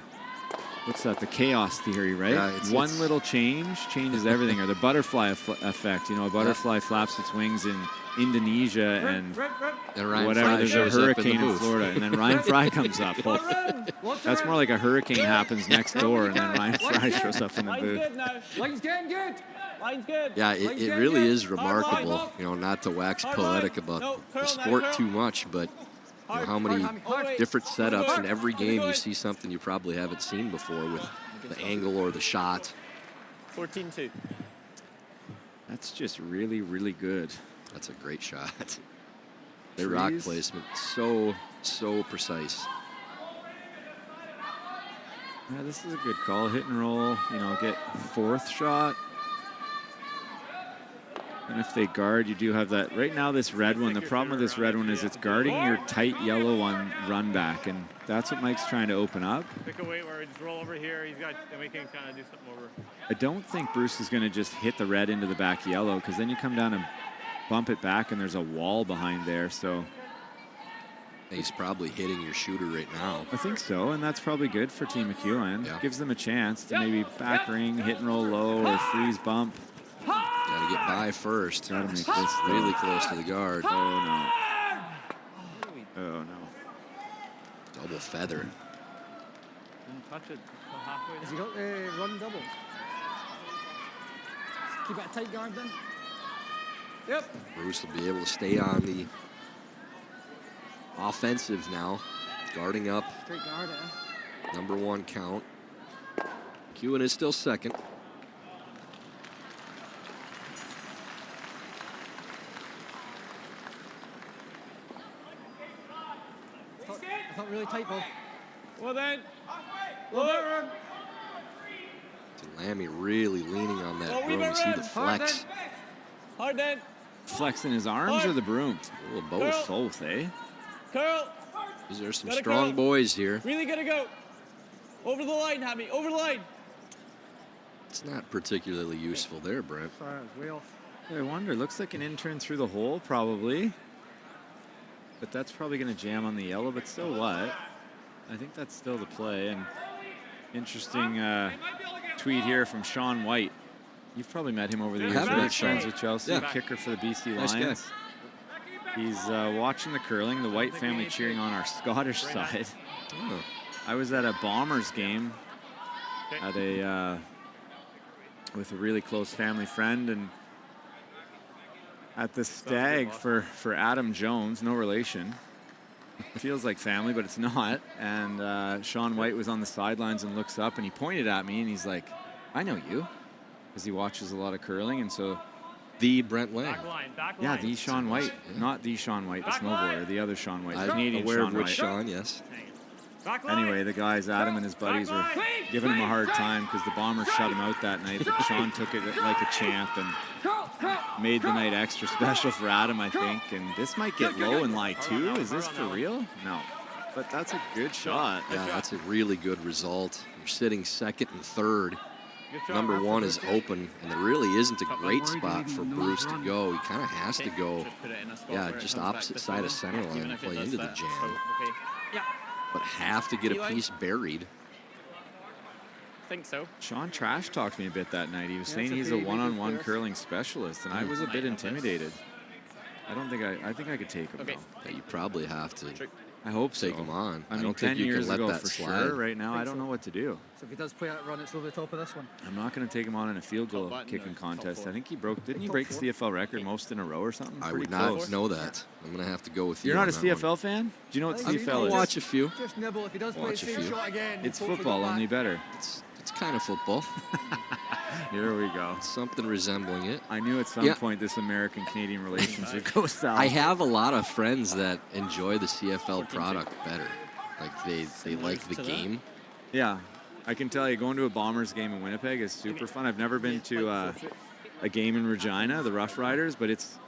what's that, the chaos theory, right? Yeah, One little change changes everything, or the butterfly effect. You know, a butterfly flaps its wings in Indonesia and Ryan whatever, Fry there's a shows up in the hurricane in booth. Florida, and then Ryan Fry comes up. Well, that's more like a hurricane happens next door, and then Ryan Fry shows up in the booth. Line's getting good. Line's good. Yeah, it really is remarkable, you know, not to wax poetic about the sport too much, but you know, how many different setups in every game you see something you probably haven't seen before with the angle or the shot. 14-2. That's just really, really good. That's a great shot. Their rock placement, so precise. Yeah, this is a good call. Hit and roll, you know, get 4th shot. And if they guard, you do have that. Right now, this red one, the problem with this red one is it's guarding your tight yellow one run back, and that's what Mike's trying to open up. Pick a weight where we just roll over here. He's got, and we can kind of do something over. I don't think Bruce is going to just hit the red into the back yellow, because then you come down and bump it back, and there's a wall behind there, so. He's probably hitting your shooter right now. I think so, and that's probably good for Team McEwen. Yeah. Gives them a chance to maybe back ring, hit and roll low, or freeze bump. Got to get by first. Got to make this really close to the guard. Oh, no. Oh, no. Double feather. Didn't touch it until halfway. Has he got run double? Keep it a tight guard then. Yep. Bruce will be able to stay on the offensive now. Guarding up. Straight guard, eh? Number 1 count. McEwen is still second. I thought really tight, Bo. Well then. Lammy really leaning on that broom. You see the flex. Hard then. Flexing his arms or the broom? A little both. Both, eh? Curl. These are some strong boys here. Really gotta go. Over the line, Hammy. Over the line. It's not particularly useful there, Brent. Sorry, I was way off. I wonder. Looks like an intern through the hole, probably. But that's probably going to jam on the yellow, but so what? I think that's still the play. And interesting tweet here from Sean White. You've probably met him over the years. Have met Friends Sean. with Chelsea, Yeah. kicker for the BC Nice guy. Lions. He's watching the curling, the White family cheering on our Scottish side. Oh. I was at a Bombers game at with a really close family friend, and at the stag for Adam Jones, no relation. Feels like family, but it's not. And Sean White was on the sidelines and looks up, and he pointed at me, and he's like, "I know you," because he watches a lot of curling, and so. The Brent Lang. Yeah, the Sean White, not the Sean White, the snowboarder, the other Sean White, the Canadian aware Sean of which White. Sean, yes. Anyway, the guys, Adam and his buddies, were giving him a hard time because the Bombers shut him out that night. But Sean took it like a champ and made the night extra special for Adam, I think. And this might get low in lie 2. Is this for real? No. But that's a good shot. Yeah, that's a really good result. You're sitting second and third. Number 1 is open, and there really isn't a great spot for Bruce to go. He kind of has to go, just opposite side of center line and play into the jam. But have to get a piece buried. I think so. Sean trash talked me a bit that night. He was saying he's a one-on-one curling specialist, and I was a bit intimidated. I think I could take him, though. Yeah, you probably have to. I hope so. Take him on. I mean, don't 10 think you years can let ago that for slide. sure. Right now, I don't know what to do. So if he does play that run, it's over the top of this one. I'm not going to take him on in a field goal kicking contest. I think didn't he break the CFL record most in a row or something? I Pretty would not close. know that. I'm going to have to go with you. You're not a on that CFL one. fan? Do you know what I CFL is? watch a few. Just nibble. If he does play the Watch a same few. shot again, It's hopefully football, go back. only better. It's kind of football. Here we go. Something resembling it. I knew at some point this American-Canadian relations would go south. I have a lot of friends that enjoy the CFL product better. Like they like the game. Yeah, I can tell you, going to a Bombers game in Winnipeg is super fun. I've never been to a game in Regina, the Rough Riders, but it's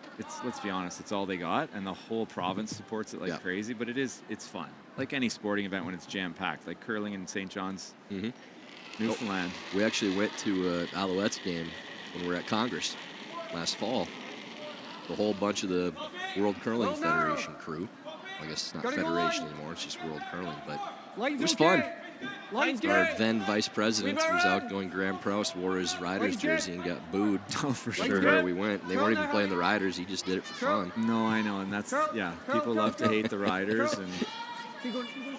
let's be honest, it's all they got, and the whole province supports it like crazy. But it's fun, like any sporting event when it's jam-packed, like curling in St. John's, Newfoundland. We actually went to Alouettes game when we were at Congress last fall. The whole bunch of the World Curling Federation crew. I guess it's not Federation anymore, it's just World Curling, but it was fun. Our then vice president was out going Graham Prouse, wore his Riders jersey and got booed. Oh, for sure. Where we went. They weren't even playing the Riders, he just did it for fun. No, I know, and that's, people love to hate the Riders. And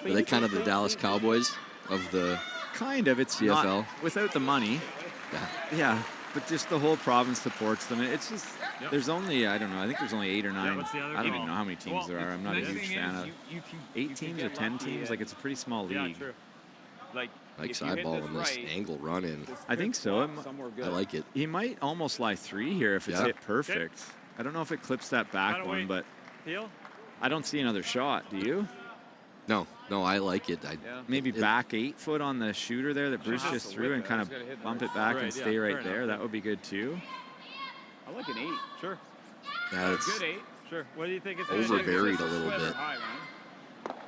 Are they kind of the Dallas Cowboys of the kind of, it's CFL? not, without the money. Yeah, but just the whole province supports them. It's just, there's only, I don't know, I think there's only 8 or 9. I don't even know how many teams there are. I'm not a huge fan of 8 teams or 10 teams. Like, it's a pretty small league. Like eyeballing this angle run in. I think so. I like it. He might almost lie 3 here if it's hit perfect. I don't know if it clips that back one, but I don't see another shot. Do you? No, I like it. Maybe back 8 foot on the shooter there that Bruce just threw and kind of bump it back and stay right there. That would be good too. I like an 8, sure. Yeah, it's good 8, sure. What do you think it's over-buried a little bit. High,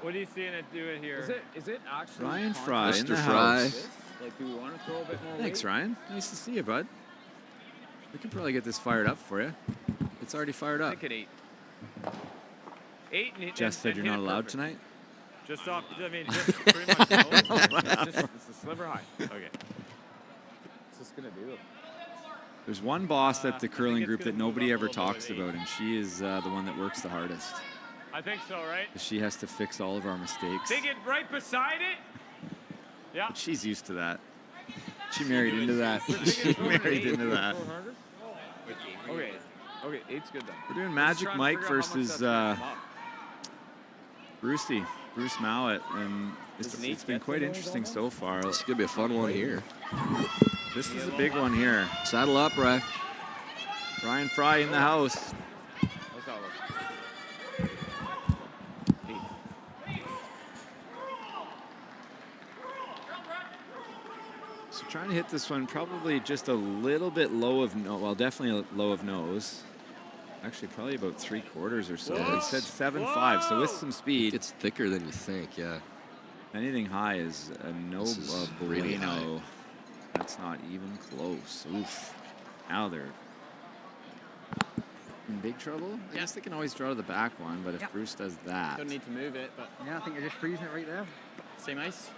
what are you seeing it doing here? Is it actually Ryan Fry in the Mr. Fry. house. Like, do we want to throw a bit more Thanks, weight? Ryan. Nice to see you, bud. We can probably get this fired up for you. It's already fired up. I think at 8. 8. Jess said you're not allowed tonight. Just off. I mean, just pretty much. It's a sliver high. Okay. What's this gonna do? There's one boss at the curling group that nobody ever talks about, and she is the one that works the hardest. I think so, right? She has to fix all of our mistakes. Dig it right beside it. Yeah. But she's used to that. She married into that. She married into that. Okay. Okay, 8's good then. We're doing Magic Mike versus Bruce Mouat, and it's been quite interesting so far. This is going to be a fun one here. This is a big one here. Saddle up, Ryan. Ryan Fry in the house. How's that look? 8. So trying to hit this one probably just a little bit low of definitely low of nose. Actually, probably about 3/4 or so. He said 7.5, so with some speed. It's thicker than you think, yeah. Anything high is a no really high. bueno. That's not even close. Oof. Now they're in big trouble. I guess they can always draw to the back one, but if Bruce does that. Don't need to move it, but. Yeah, I think you're just freezing it right there. Same ice.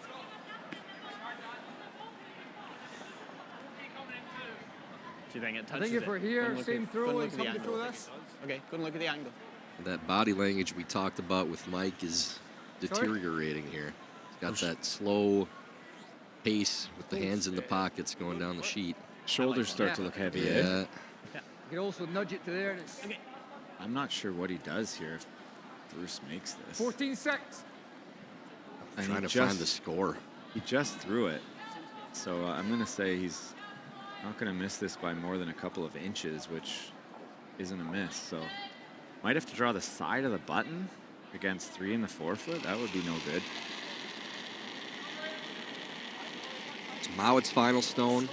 Do you think it touches I think if we're here, same throw, and somebody throw this. Okay, go and look at the angle. That body language we talked about with Mike is deteriorating here. He's got that slow pace with the hands in the pockets going down the sheet. Shoulders start to look heavy. Yeah. You can also nudge it to there, and it's. Okay. I'm not sure what he does here if Bruce makes this. 14-6. I'm trying to find the score. He just threw it. So I'm going to say he's not going to miss this by more than a couple of inches, which isn't a miss. So might have to draw the side of the button against 3 in the 4 foot. That would be no good. It's Mouat's final stone.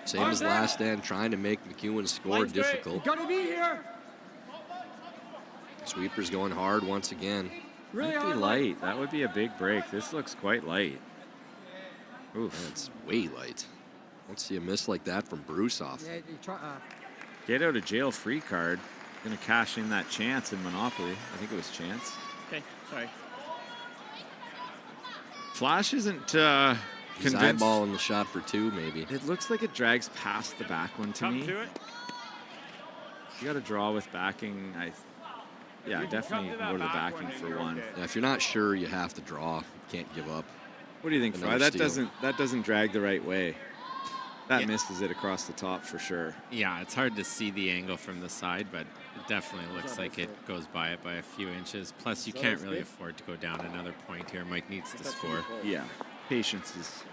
Same as last end, trying to make McEwen's score difficult. Gotta be here. Sweeper's going hard once again. Might be light. That would be a big break. This looks quite light. Oof. That's way light. Don't see a miss like that from Brusoff. Yeah, you try, Get out of jail free card. Gonna cash in that chance in Monopoly. I think it was chance. Okay, sorry. Flash isn't He's convinced. eyeballing the shot for 2, maybe. It looks like it drags past the back one to me. To it. You got to draw with backing. Yeah, definitely go to the backing for 1. Yeah, if you're not sure, you have to draw. You can't give up. What do you think, Fry? Another That steal. doesn't drag the right way. That misses it across the top for sure. Yeah, it's hard to see the angle from the side, but it definitely looks like it goes by it by a few inches. Plus, you can't really afford to go down another point here. Mike needs to score. Yeah, patience is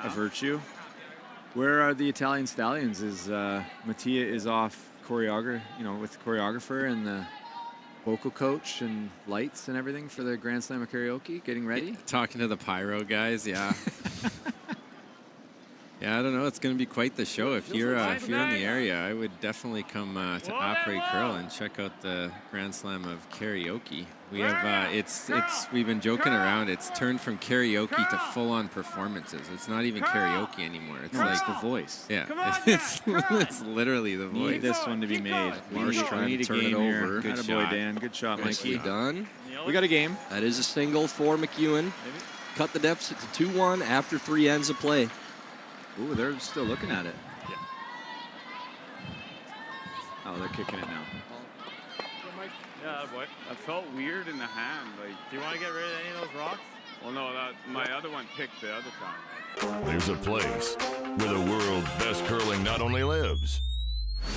a virtue. Where are the Italian Stallions? Is Mattia is off choreographer, with the choreographer and the vocal coach and lights and everything for the Grand Slam of Karaoke, getting ready? Talking to the pyro guys, yeah. Yeah, I don't know. It's going to be quite the show. If you're in the area, I would definitely come to Opry Curl and check out the Grand Slam of Karaoke. We have we've been joking around. It's turned from karaoke to full-on performances. It's not even karaoke anymore. It's It's the voice. Yeah, it's literally the We voice. need this one to be made. Marsh trying we need to a turn it game here. over. Good shot. boy, Dan. Good shot, Nicely Mikey. done. We got a game. That is a single for McEwen. Cut the deficit to 2-1 after 3 ends of play. Ooh, they're still looking at it. Yeah. Oh, they're kicking it now. Yeah, boy. That felt weird in the hand. Like, do you want to get rid of any of those rocks? Well, no, my other one picked the other time. There's a place where the world's best curling not only lives,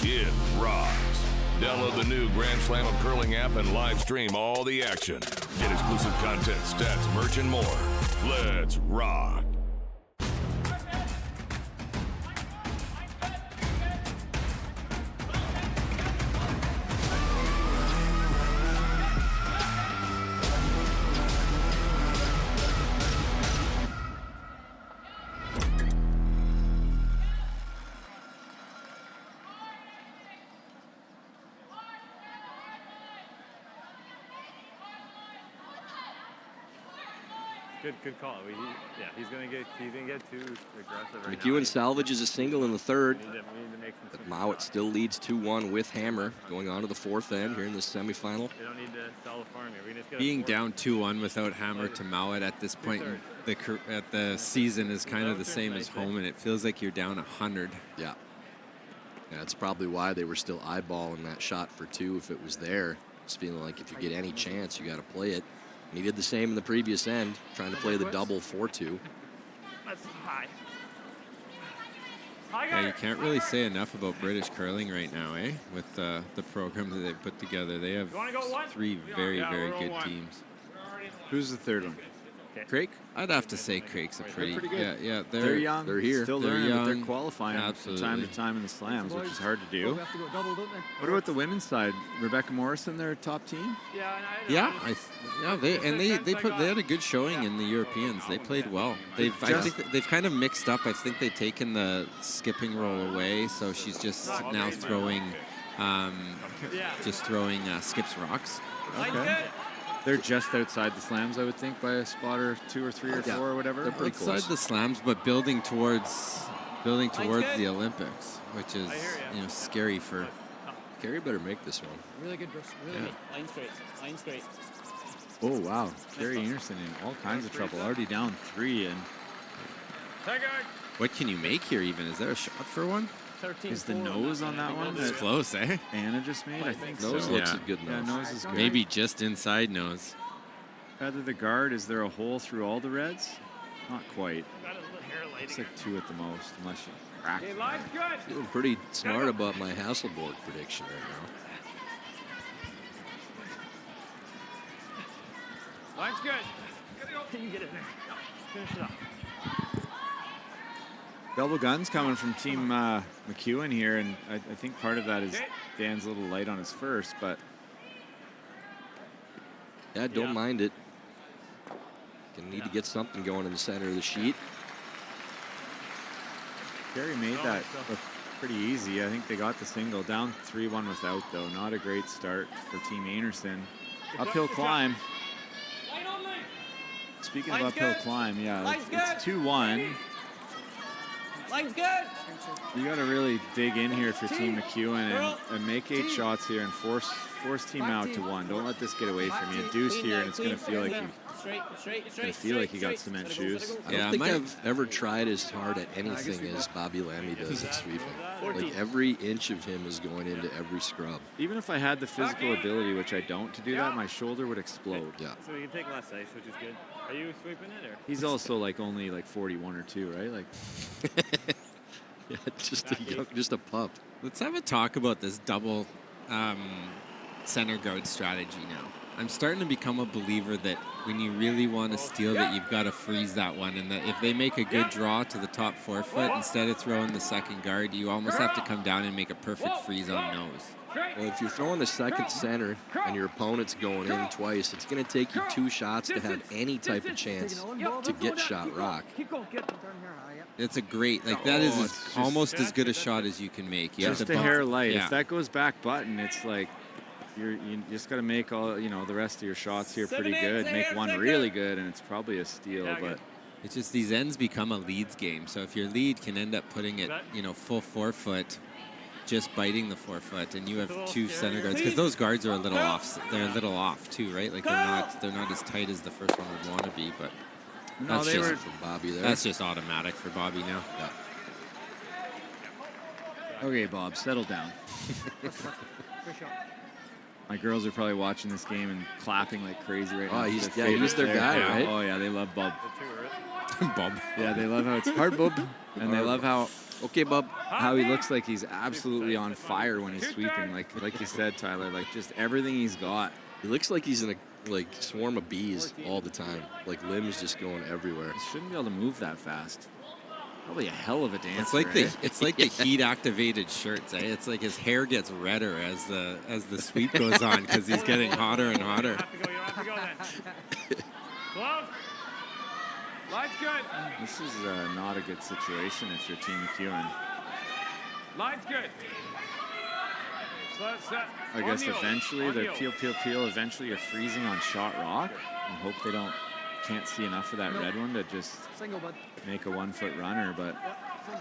it rocks. Download the new Grand Slam of Curling app and live stream all the action. Get exclusive content, stats, merch, and more. Let's rock. Good call. He's gonna get too aggressive right McEwen salvages a single in the third. We need to make some But Mouat still leads 2-1 with Hammer going on to the 4th end here in this semifinal. We don't need to sell the farm here. We just gotta Being down 2-1 without Hammer to Mouat at this point at the season is kind of the same as home, and it feels like you're down 100. Yeah. That's probably why they were still eyeballing that shot for 2 if it was there. Just feeling like if you get any chance, you got to play it. And he did the same in the previous end, trying to play the double 4-2. That's high. Yeah, you can't really say enough about British curling right now, eh? With the program that they've put together. They have 3 very, very good teams. Who's the third one? Craig? I'd have to say Craig's a pretty good. Yeah, They're young. They're here. Still They're learning, but they're young. qualifying from time to time in the slams, which is hard to do. Both have to go double, don't they? What about the women's side? Rebecca Morrison, their top team? they had a good showing in the Europeans. They played well. I think they've kind of mixed up. I think they've taken the skipping roll away, so she's just now throwing skips rocks. Okay. They're just outside the slams, I would think, by a spot or 2 or 3 or 4 or whatever. They're pretty Outside close. the slams, but building towards the Olympics, which is scary for. Kerry better make this one. Really good, Bruce. Really good. Line straight. Line straight. Oh, wow. Kerry Anderson in all kinds of trouble. Already down 3. And What can you make here even? Is there a shot for one? is the nose on that one? It's close, eh? Anna just made, I think Nose so. looks Yeah. good enough. Yeah, nose is good. Maybe just inside nose. Rather the guard, is there a hole through all the reds? Not quite. Looks like 2 at the most, unless you crack. Okay, line's good. Feeling pretty smart about my Hasselborg prediction right now. Line's good. You get it there. Finish it up. Double guns coming from Team McEwen here, and I think part of that is Dan's a little light on his first, but Yeah, don't mind it. Gonna need to get something going in the center of the sheet. Kerry made that look pretty easy. I think they got the single. Down 3-1 without, though. Not a great start for Team Anderson. Uphill climb. Speaking of uphill climb, yeah, it's 2-1. Line's good. You got to really dig in here for Team McEwen and make 8 shots here and force Team out to 1. Don't let this get away from you. A deuce here, and it's going to feel like you got cement shoes. I don't think I've ever tried as hard at anything as Bobby Lammy does at sweeping. Like every inch of him is going into every scrub. Even if I had the physical ability, which I don't, to do that, my shoulder would explode. Yeah. So you can take less ice, which is good. Are you sweeping it, or? He's also like only like 41 or 2, right? Like. Yeah, just a pup. Let's have a talk about this double center guard strategy now. I'm starting to become a believer that when you really want to steal, that you've got to freeze that one, and that if they make a good draw to the top 4 foot, instead of throwing the second guard, you almost have to come down and make a perfect freeze on nose. Well, if you're throwing the second center and your opponent's going in twice, it's going to take you 2 shots to have any type of chance to get shot rock. It's a great, like that is almost as good a shot as you can make. You just a hair light. Yeah. If that goes back button, it's like you just got to make all the rest of your shots here pretty good. Make one really good, and it's probably a steal. But it's just these ends become a leads game. So if your lead can end up putting it, full 4 foot, just biting the 4 foot, and you have 2 center guards, because those guards are a little off. They're a little off too, right? Like they're not as tight as the first one would want to be, but. No, they were from Bobby there. That's just automatic for Bobby now. Yeah. Okay, Bob, settle down. My girls are probably watching this game and clapping like crazy right now. Oh, he's their guy, right? Oh, yeah, they love Bob. Bob. Yeah, they love how it's hard, Bob. And they love how, okay, Bob, how he looks like he's absolutely on fire when he's sweeping. Like you said, Tyler, like just everything he's got. He looks like he's in a swarm of bees all the time. Like limbs just going everywhere. He shouldn't be able to move that fast. Probably a hell of a dancer. It's like the heat activated shirts. Eh? It's like his hair gets redder as the sweep goes on because he's getting hotter and hotter. You have to go then. Close. Line's good. This is not a good situation if you're Team McEwen. Line's good. I guess eventually they're peel. Eventually you're freezing on shot rock and hope they can't see enough of that red one to just make a 1 foot runner. But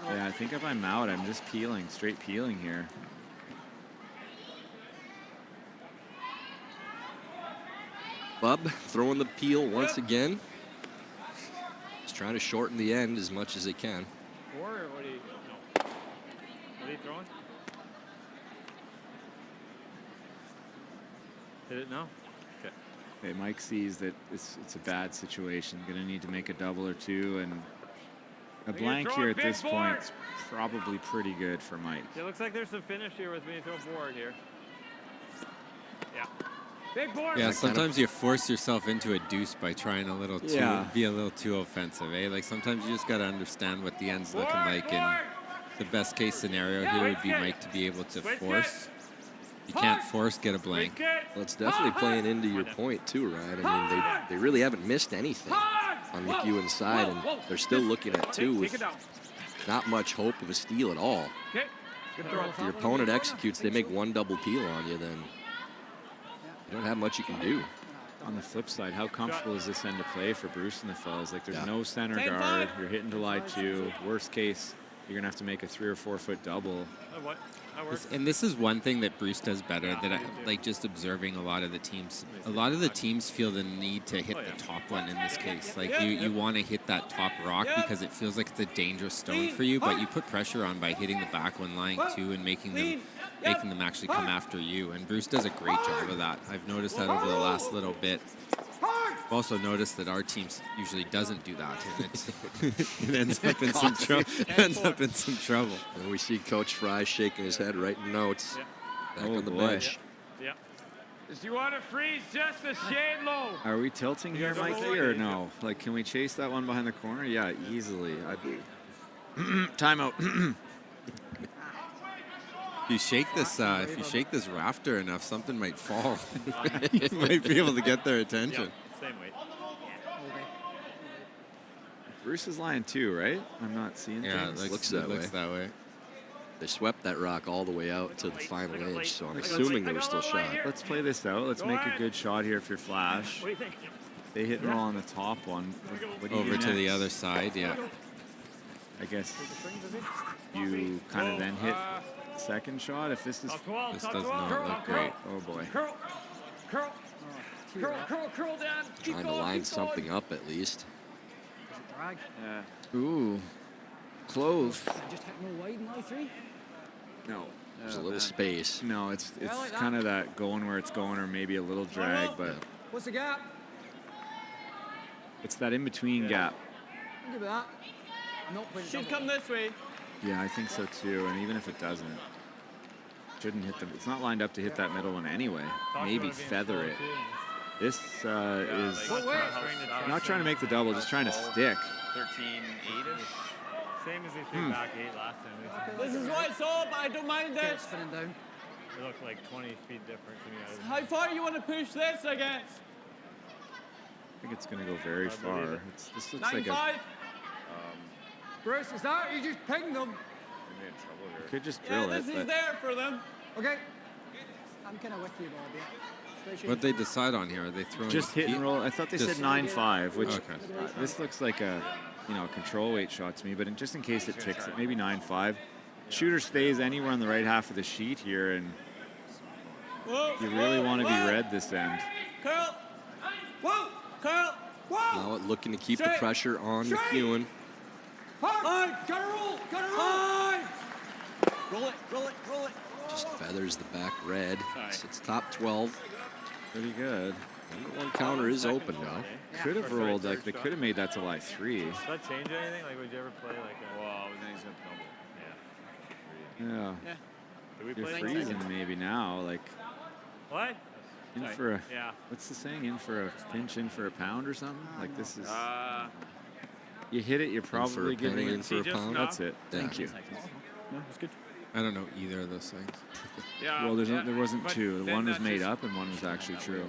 yeah, I think if I'm out, I'm just straight peeling here. Bub throwing the peel once again. He's trying to shorten the end as much as he can. Or what are you? No. What are you throwing? Hit it now? Okay. Okay, Mike sees that it's a bad situation. Going to need to make a double or 2, and a blank here at this point is probably pretty good for Mike. It looks like there's some finish here with me throwing forward here. Yeah. Big board. Yeah, sometimes you force yourself into a deuce by trying be a little too offensive, eh? Like sometimes you just got to understand what the end's looking like, and the best case scenario here would be Mike to be able to force. You can't force, get a blank. Well, it's definitely playing into your point too, Ryan. I mean, they really haven't missed anything on McEwen's side, and they're still looking at 2 with not much hope of a steal at all. If your opponent executes, they make 1 double peel on you, then you don't have much you can do. On the flip side, how comfortable is this end to play for Bruce and the fellas? Like there's no center guard, you're hitting to lie 2. Worst case, you're gonna have to make a 3 or 4 foot double. And this is one thing that Bruce does better, that I like just observing a lot of the teams. A lot of the teams feel the need to hit the top one in this case. Like you want to hit that top rock because it feels like it's a dangerous stone for you, but you put pressure on by hitting the back one, lying 2, and making them actually come after you. And Bruce does a great job of that. I've noticed that over the last little bit. I've also noticed that our team usually doesn't do that, and it ends up in some trouble. And we see Coach Fry shaking his head, writing notes back on the bench. Yeah. Do you want to freeze just a shade low? Are we tilting here, Mikey, or no? Like, can we chase that one behind the corner? Yeah, easily. Timeout. If you shake this rafter enough, something might fall. You might be able to get their attention. Same weight. Bruce is lying too, right? I'm not seeing Yeah, things. it looks that way. They swept that rock all the way out to the final edge, so I'm assuming they were still shot. Let's play this out. Let's make a good shot here if you're Flash. What do you think? They hit and roll on the top one. What do you Over do to the next? other side, yeah. I guess you kind of then hit second shot if this is... This does not look great. Oh boy. Curl. Curl. Curl, curl, curl down. Keep Trying to going, line keep going. something up at least. Drag. Ooh. Close. Just hit no wide in I3. No. There's a little space. No, it's like that. kind of that going where it's going or maybe a little drag, but What's the gap? it's that in-between gap. I'll give it that. I'm not playing Should double. come this way. Yeah, I think so too. And even if it doesn't, shouldn't hit them. It's not lined up to hit that middle one anyway. Maybe feather it. This is not trying to make the double, just trying to stick. 13-8-ish. Same as they threw back 8 last time. This is what it's all about. I don't mind Okay, this. spinning down. It looked like 20 feet different to me. How far you want to push this, I guess? I think it's going to go very far. This looks like 9-5. Bruce, is that? You just ping them. could just Yeah, drill this it. is But there for them. Okay. I'm kind of with you, Bob. Yeah. What they decide on here? Are they throwing? just hit and roll. I thought they said Just- 9-5, which Okay. this looks like a control weight shot to me. But just in case it ticks it, maybe 9-5. Shooter stays anywhere on the right half of the sheet here, and Whoa, you really whoa, want to be whoa. red this end. Curl. Whoa. Curl. Whoa. Now looking to keep the Straight. pressure on Straight. McEwen. Hard. Gotta roll. Gotta roll. Roll it. Roll it. Roll it. Just feathers the back red. It's top 12. Pretty good. Number one counter is open now. Could have rolled, like, they could have made that to like 3. Does that change anything? Like, would you ever play like a... Well, then he's going to double. Yeah. Yeah. Did we You're play freezing maybe now. Like, What? in for a, Yeah. what's the saying? In for a pinch, in for a pound or something? Like, this is, you hit it, you're for a probably penny, giving in it. for a pound. That's it. Thank you. No, it's good. I don't know either of those things. Yeah. Well, there wasn't but two. then One was that made just- up and one was actually true.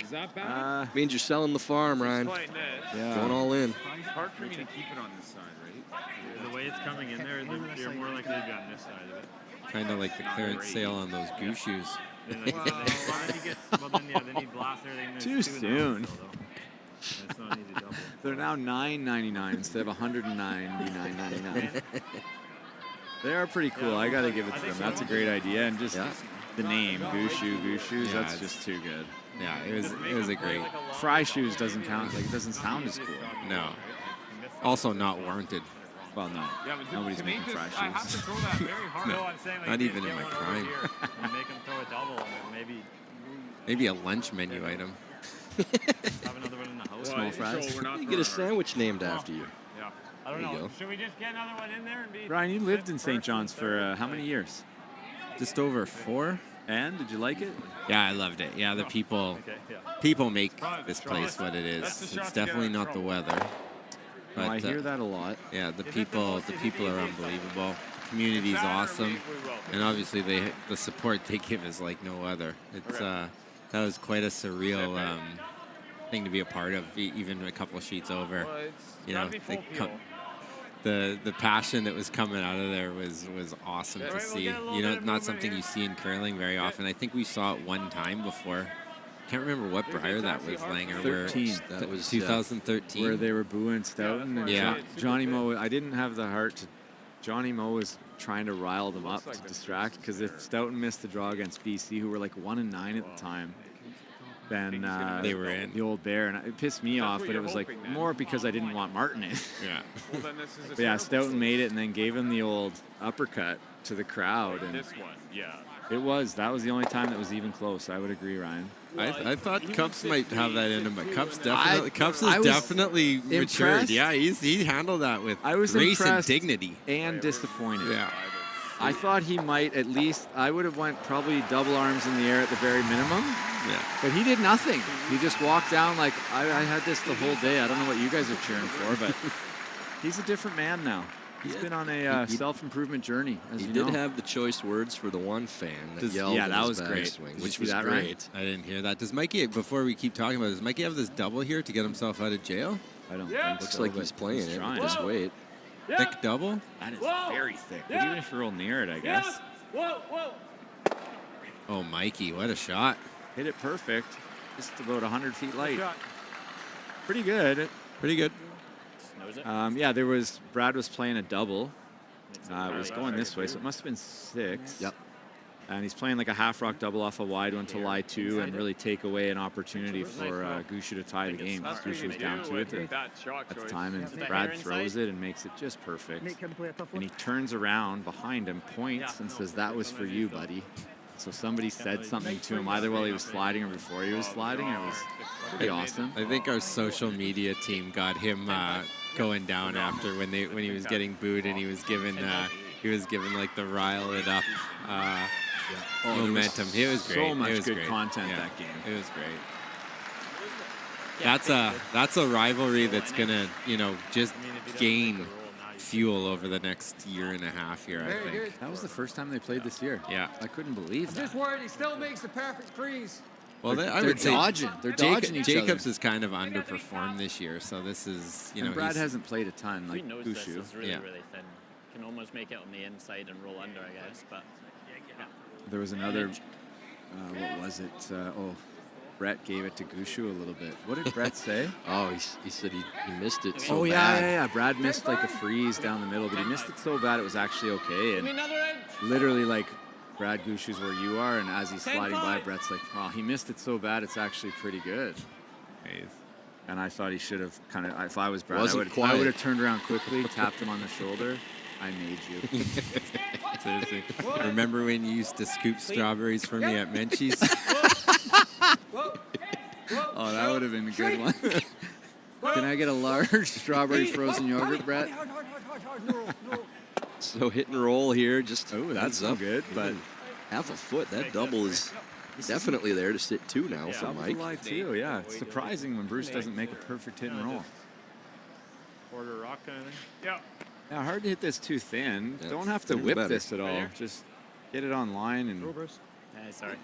Is that bad? Means you're selling the farm, Ryan. Playing this. Yeah. Going all in. It's hard for me to keep it on this side, right? The way it's coming in there, you're more likely to be on this side of it. Kind of like the clearance sale on those goose shoes. Then, like, then he blasts everything. Too soon. It's not an easy double. They're now $9.99 instead of $199.99. They are pretty cool. I got to give it to them. That's a great idea. And just the name, Goose Shoes, Yeah, that's just too good. Yeah, it was a great. Fry Shoes doesn't count. Like, it doesn't sound as cool. No. Also not warranted. Well, no. Yeah, but Nobody's to me, making Fry just, I have to Shoes. throw that very hard. No, I'm saying, like, not get even in my one over prime. here and make him throw a double, and then Maybe a lunch menu item. have another one in the house. Small fries. You get a sandwich named after you. Yeah. I don't There you know. go. Should we just get another one in there and be... Ryan, you lived in St. John's for how many years? Just over 4. And did you like it? Yeah, I loved it. Yeah, the people make this place what it is. It's definitely not the weather. No, I But, hear that a lot. Yeah, the people are unbelievable. Community's awesome, and obviously the support they give is like no other. It's that was quite a surreal thing to be a part of. Even a couple of sheets over, you know, the passion that was coming out of there was awesome to see. You know, not something you see in curling very often. I think we saw it one time before. Can't remember what Briar that was, Langer. 13. That was 2013. Where they were booing Stoughton. And Yeah. Johnny Moe, I didn't have the heart to... Johnny Moe was trying to rile them up to distract, because if Stoughton missed the draw against BC, who were like 1-9 at the time, then they were in. The Old Bear, and it pissed me off, but it was like more because I didn't want Martin in. Yeah. But yeah, Stoughton made it and then gave him the old uppercut to the crowd. And This one, yeah. that was the only time that was even close. I would agree, Ryan. I thought Cups might have that in him, but Cups is I was definitely matured. impressed. Yeah, he handled that with I was grace and impressed dignity. and disappointed. Yeah. I thought he might at least, I would have went probably double arms in the air at the very minimum. Yeah. But he did nothing. He just walked down like, I had this the whole day. I don't know what you guys are cheering for, but he's a different man now. He's been on a self-improvement journey, as He you did know. have the choice words for the one fan that yelled Yeah, in that his was bag great. swing, Did you which see was that, great. Ryan? I didn't hear that. Does Mikey, before we keep talking about it, does Mikey have this double here to get himself out of jail? I don't think Looks so, like but he's playing he's it trying. with this weight. Thick double? That is very thick. But even if you roll near it, I guess. Oh, Mikey, what a shot. Hit it perfect. Just about 100 feet light. Pretty good. Pretty good. Yeah, Brad was playing a double. It was going this way, so it must have been 6. Yep. And he's playing like a half rock double off a wide one to lie 2 and really take away an opportunity for Gushu to tie the game. Gushu was down 2 at the time, and Brad throws it and makes it just perfect. And he turns around behind him, points, and says, "That was for you, buddy." So somebody said something to him either while he was sliding or before he was sliding. It was pretty awesome. I think our social media team got him going down after when he was getting booed and he was given like the rile it up momentum. It was great. So much it was good great. content Yeah, that game. It was great. That's a rivalry that's gonna just gain fuel over the next year and a half here. I think that was the first time they played this year. Yeah, I couldn't believe I'm that. just worried he still makes the perfect freeze. Well, They're I would say dodging. They're dodging each Jacobs other. has kind of underperformed this year, so this is And Brad hasn't played a ton like knows this Gushu. is really, really thin. Can almost make it on the inside and roll under, I guess. But There was another. What was it? Brett gave it to Gushu a little bit. What did Brett say? Oh, he said he missed it so Oh yeah, bad. yeah. Brad missed like a freeze down the middle, but he missed it so bad it was actually okay. And literally, like, Brad Gushu's where you are, and as he's sliding by, Brett's like, "Wow, he missed it so bad, it's actually pretty good." And I thought he should have kind of. If I was Brad, I would have turned around quickly, tapped him on the shoulder. I made you. Seriously. Remember when you used to scoop strawberries for me at Menchie's? Oh, that would have been a good one. Can I get a large strawberry frozen yogurt, Brett? So hit and roll here, just that's up. good, but half a foot. That double is definitely there to sit 2 now for Double Mike. lie too, yeah. It's surprising when Bruce doesn't make a perfect hit and roll. Quarter rock kind of thing. Yeah. Yeah, hard to hit this too thin. Yeah. Don't have to Thinner whip better. this at all. Right here. Just get it online and sorry.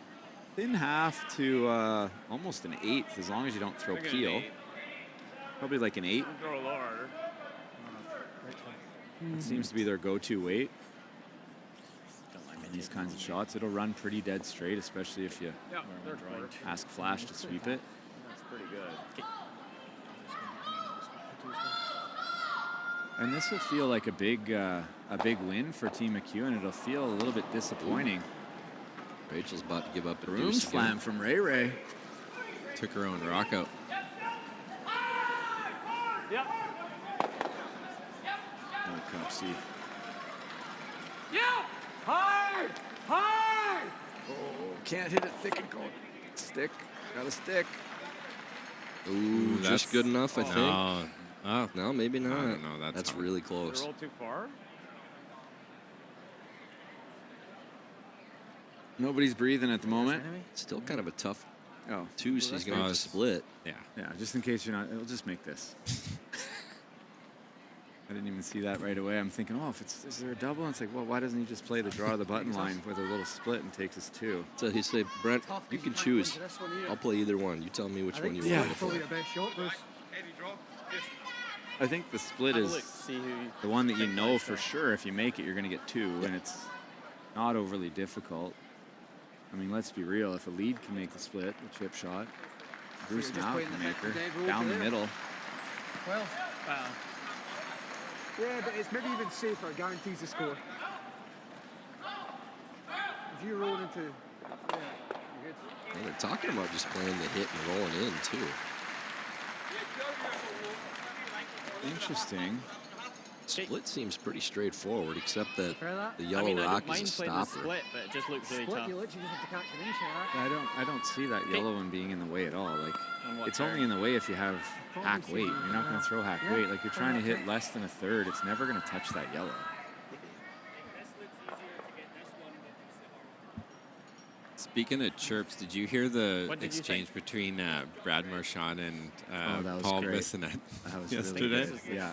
thin half to almost an 1/8, as long as you don't throw Like an peel. 8. Probably like an 8. Throw a little harder. It seems to be their go-to weight. In these kinds of shots, it'll run pretty dead straight, especially if you Yeah, they're quarter. ask Flash to sweep it. That's pretty good. And this will feel like a big win for Team McEwen. It'll feel a little bit disappointing. Rachel's about to give up a Broom deuce slam again. from Ray Ray. Took her own rock out. Yeah. Oh, Cupsy. Yeah. Hard. Hard. Oh, can't hit it thick and going. Stick. Got a stick. Ooh, that's just good enough, I think. No. Oh, No, maybe not. don't know, that's not- really Did close. it roll too far? Nobody's breathing at the moment. Still kind of a tough Oh, 2, so he's going to have to split. Yeah. yeah. Just in case you're not, it'll just make this. I didn't even see that right away. I'm thinking, oh, is there a double? And it's like, well, why doesn't he just play the draw of the button line with a little split and takes us 2? So he say, Brent, you can choose. I'll play either one. You tell me which one you yeah. want to play. Probably your best shot, Bruce. I think the split is the one that you know for sure. If you make it, you're going to get 2, and it's not overly difficult. I mean, let's be real. If a lead can make the split, the chip shot, Bruce now can make her down the middle. 12. Wow. Yeah, but it's maybe even safer. Guarantees the score. If you roll into, yeah, you're good. Well, they're talking about just playing the hit and rolling in, too. Interesting. Split seems pretty straightforward, except that the I yellow mean, I rock don't mind is a playing the stopper. split, but it just looks really Split, tough. you literally just have to catch an inch of that. I don't see that yellow one being in the way at all. Like, On what it's turn? only in the way if you have hack weight. You're not going to throw hack Yeah. weight. Like, you're trying to hit less than a third. It's never going to touch that yellow. Speaking of chirps, did you hear the What did you exchange between Brad Marchand and Oh, that was Paul great. Bissonnette That was yesterday? really good. Yeah.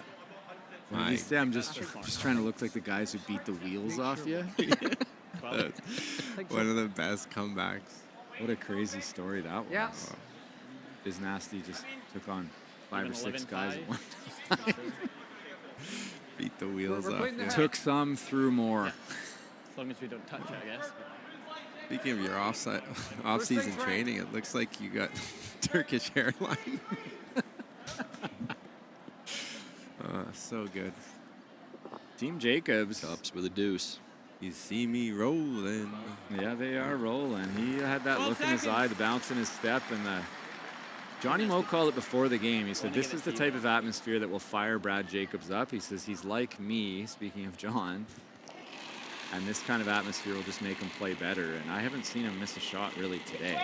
When you say I'm just trying to look like the guys who beat the wheels off you. One of the best comebacks. What a crazy story that was. Yeah. Biz Nasty just took on 5 or Even 6 guys at 11-5. one time. Beat the wheels off. putting Yeah. Took some through more. As long as we don't touch it, I guess. Speaking of your off-season training, it looks like you got Turkish hairline. So good. Team Jacobs. Cups with a deuce. You see me rolling. Yeah, they are rolling. He had that look in his eye, the bounce in his step, and the... Johnny Moe called it before the game. He said, this is the type of atmosphere that will fire Brad Jacobs up. He says he's like me, speaking of John, and this kind of atmosphere will just make him play better. And I haven't seen him miss a shot really today.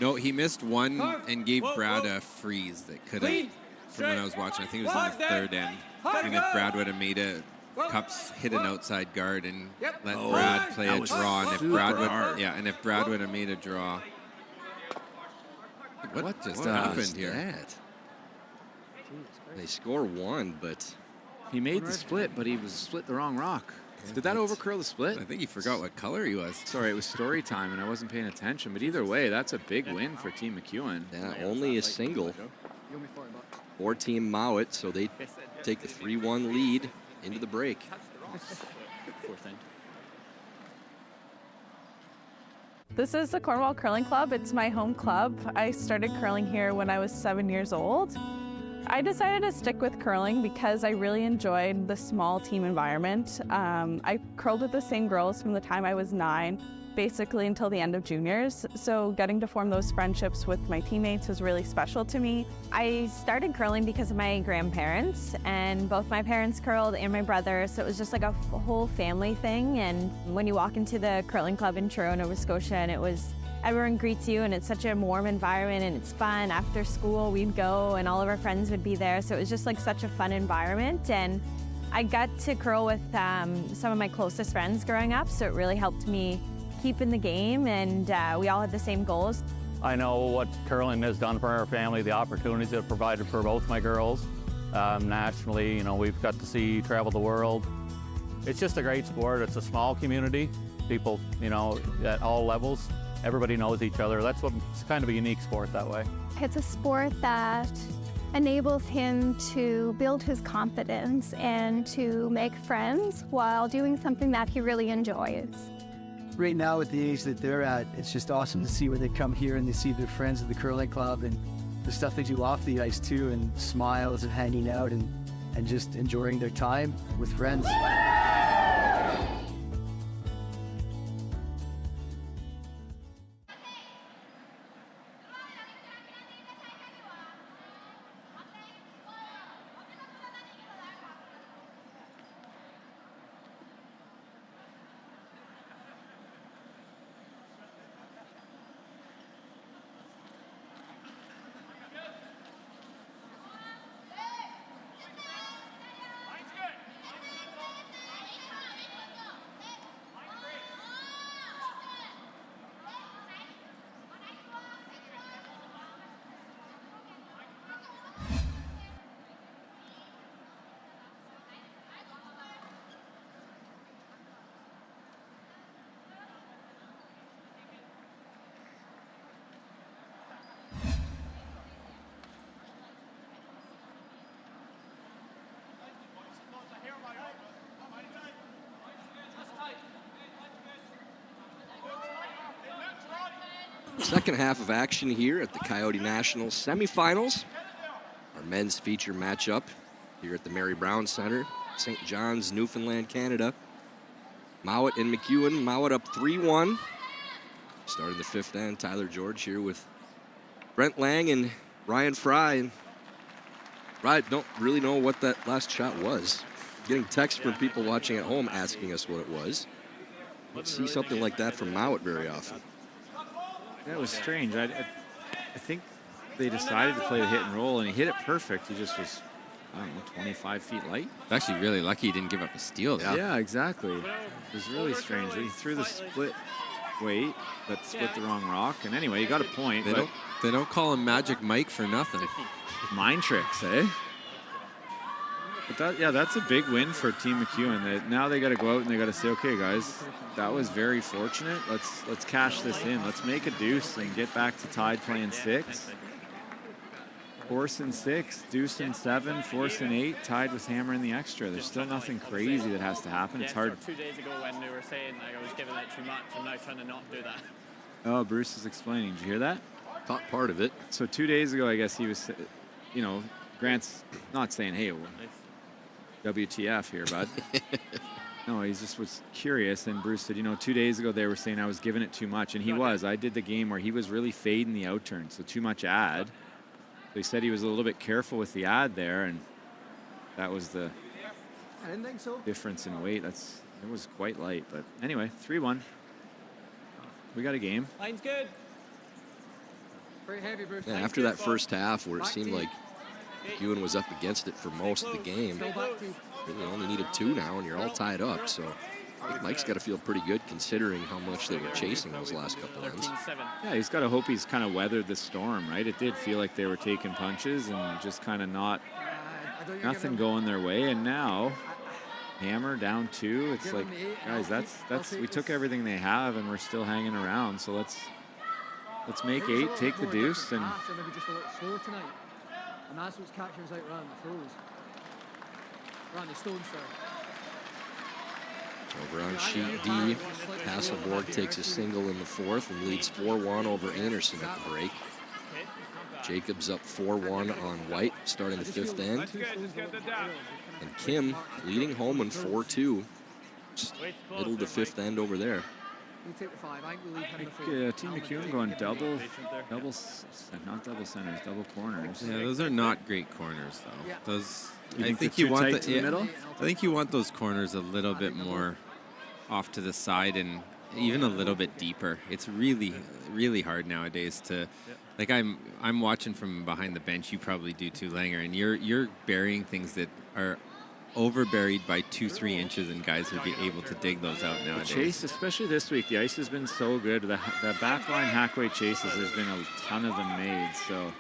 No, he missed one and gave Brad a freeze that could have, from when I was watching, I think it was in the third end. I think if Brad would have made a Cups hit an outside guard and let Brad play a draw, and if Brad would, and if Brad would have made a draw. What just happened here? They score one, but he made the split, but he was split the wrong rock. Did that overcurl the split? I think he forgot what color he was. Sorry, it was story time, and I wasn't paying attention. But either way, that's a big win for Team McEwen. Yeah, only a single for Team Mouat, so they take the 3-1 lead into the break. This is the Cornwall Curling Club. It's my home club. I started curling here when I was 7 years old. I decided to stick with curling because I really enjoyed the small team environment. I curled with the same girls from the time I was 9, basically until the end of juniors. So getting to form those friendships with my teammates was really special to me. I started curling because of my grandparents, and both my parents curled and my brother, so it was just like a whole family thing. And when you walk into the curling club in Truro, Nova Scotia, and everyone greets you, and it's such a warm environment, and it's fun. After school, we'd go, and all of our friends would be there, so it was just like such a fun environment. And I got to curl with some of my closest friends growing up, so it really helped me keep in the game, and we all had the same goals. I know what curling has done for our family, the opportunities it provided for both my girls. Nationally, we've got to see travel the world. It's just a great sport. It's a small community. People, at all levels, everybody knows each other. It's kind of a unique sport that way. It's a sport that enables him to build his confidence and to make friends while doing something that he really enjoys. Right now, at the age that they're at, it's just awesome to see when they come here and they see their friends at the curling club and the stuff they do off the ice too, and smiles and hanging out and just enjoying their time with friends. Second half of action here at the Coyote National Semifinals. Our men's feature matchup here at the Mary Brown Center, St. John's, Newfoundland, Canada. Mouat and McEwen. Mouat up 3-1. Starting the fifth end, Tyler George here with Brent Lang and Ryan Fry. And Fry, don't really know what that last shot was. Getting texts from people watching at home asking us what it was. Don't see something like that from Mouat very often. That was strange. I think they decided to play the hit and roll, and he hit it perfect. He just was, 25 feet light. Actually really lucky he didn't give up a steal. Yeah, exactly. It was really strange. He threw the split weight, but split the wrong rock. And anyway, he got a point. They don't call him Magic Mike for nothing. Mind tricks, eh? But that's a big win for Team McEwen. Now they got to go out and they got to say, okay, guys, that was very fortunate. Let's cash this in. Let's make a deuce and get back to tied playing 6. Force in 6, deuce in 7, force in 8, tied with hammer in the extra. There's still nothing crazy that has to happen. It's hard. 2 days ago when they were saying like I was giving it too much, I'm now trying to not do that. Oh, Bruce is explaining. Did you hear that? Caught part of it. So 2 days ago, I guess he was, Grant's not saying, hey, WTF here, bud. No, he just was curious, and Bruce said, 2 days ago they were saying I was giving it too much, and he was. I did the game where he was really fading the out turn, so too much ad. They said he was a little bit careful with the ad there, and that was the difference in weight. It was quite light, but anyway, 3-1. We got a game. Line's good. Very heavy, Bruce. Yeah, after that first half where it seemed like McEwen was up against it for most of the game, really only needed 2 now, and you're all tied up. So I think Mike's got to feel pretty good considering how much they were chasing those last couple ends. Yeah, he's got to hope he's kind of weathered the storm, right? It did feel like they were taking punches and just kind of nothing going their way. And now, hammer down 2. It's like, guys, that's we took everything they have and we're still hanging around. So let's make 8, take the deuce, and maybe just a little slow tonight. And that's what's catching us out around the throws. Around the stones, sorry. Over on sheet D, Hasselborg takes a single in the 4th and leads 4-1 over Anderson at the break. Jacobs up 4-1 on White starting the 5th end. And Kim leading Holman 4-2. Middle to 5th end over there. Team McEwen going not double centers, double corners. Yeah, those are not great corners though. Those I think you want the middle. I think you want those corners a little bit more off to the side and even a little bit deeper. It's really, really hard nowadays to, like I'm watching from behind the bench. You probably do too, Langer, and you're burying things that are over buried by 2-3 inches, and guys would be able to dig those out nowadays. Chase, especially this week, the ice has been so good. The backline hackway chases, there's been a ton of them made. So,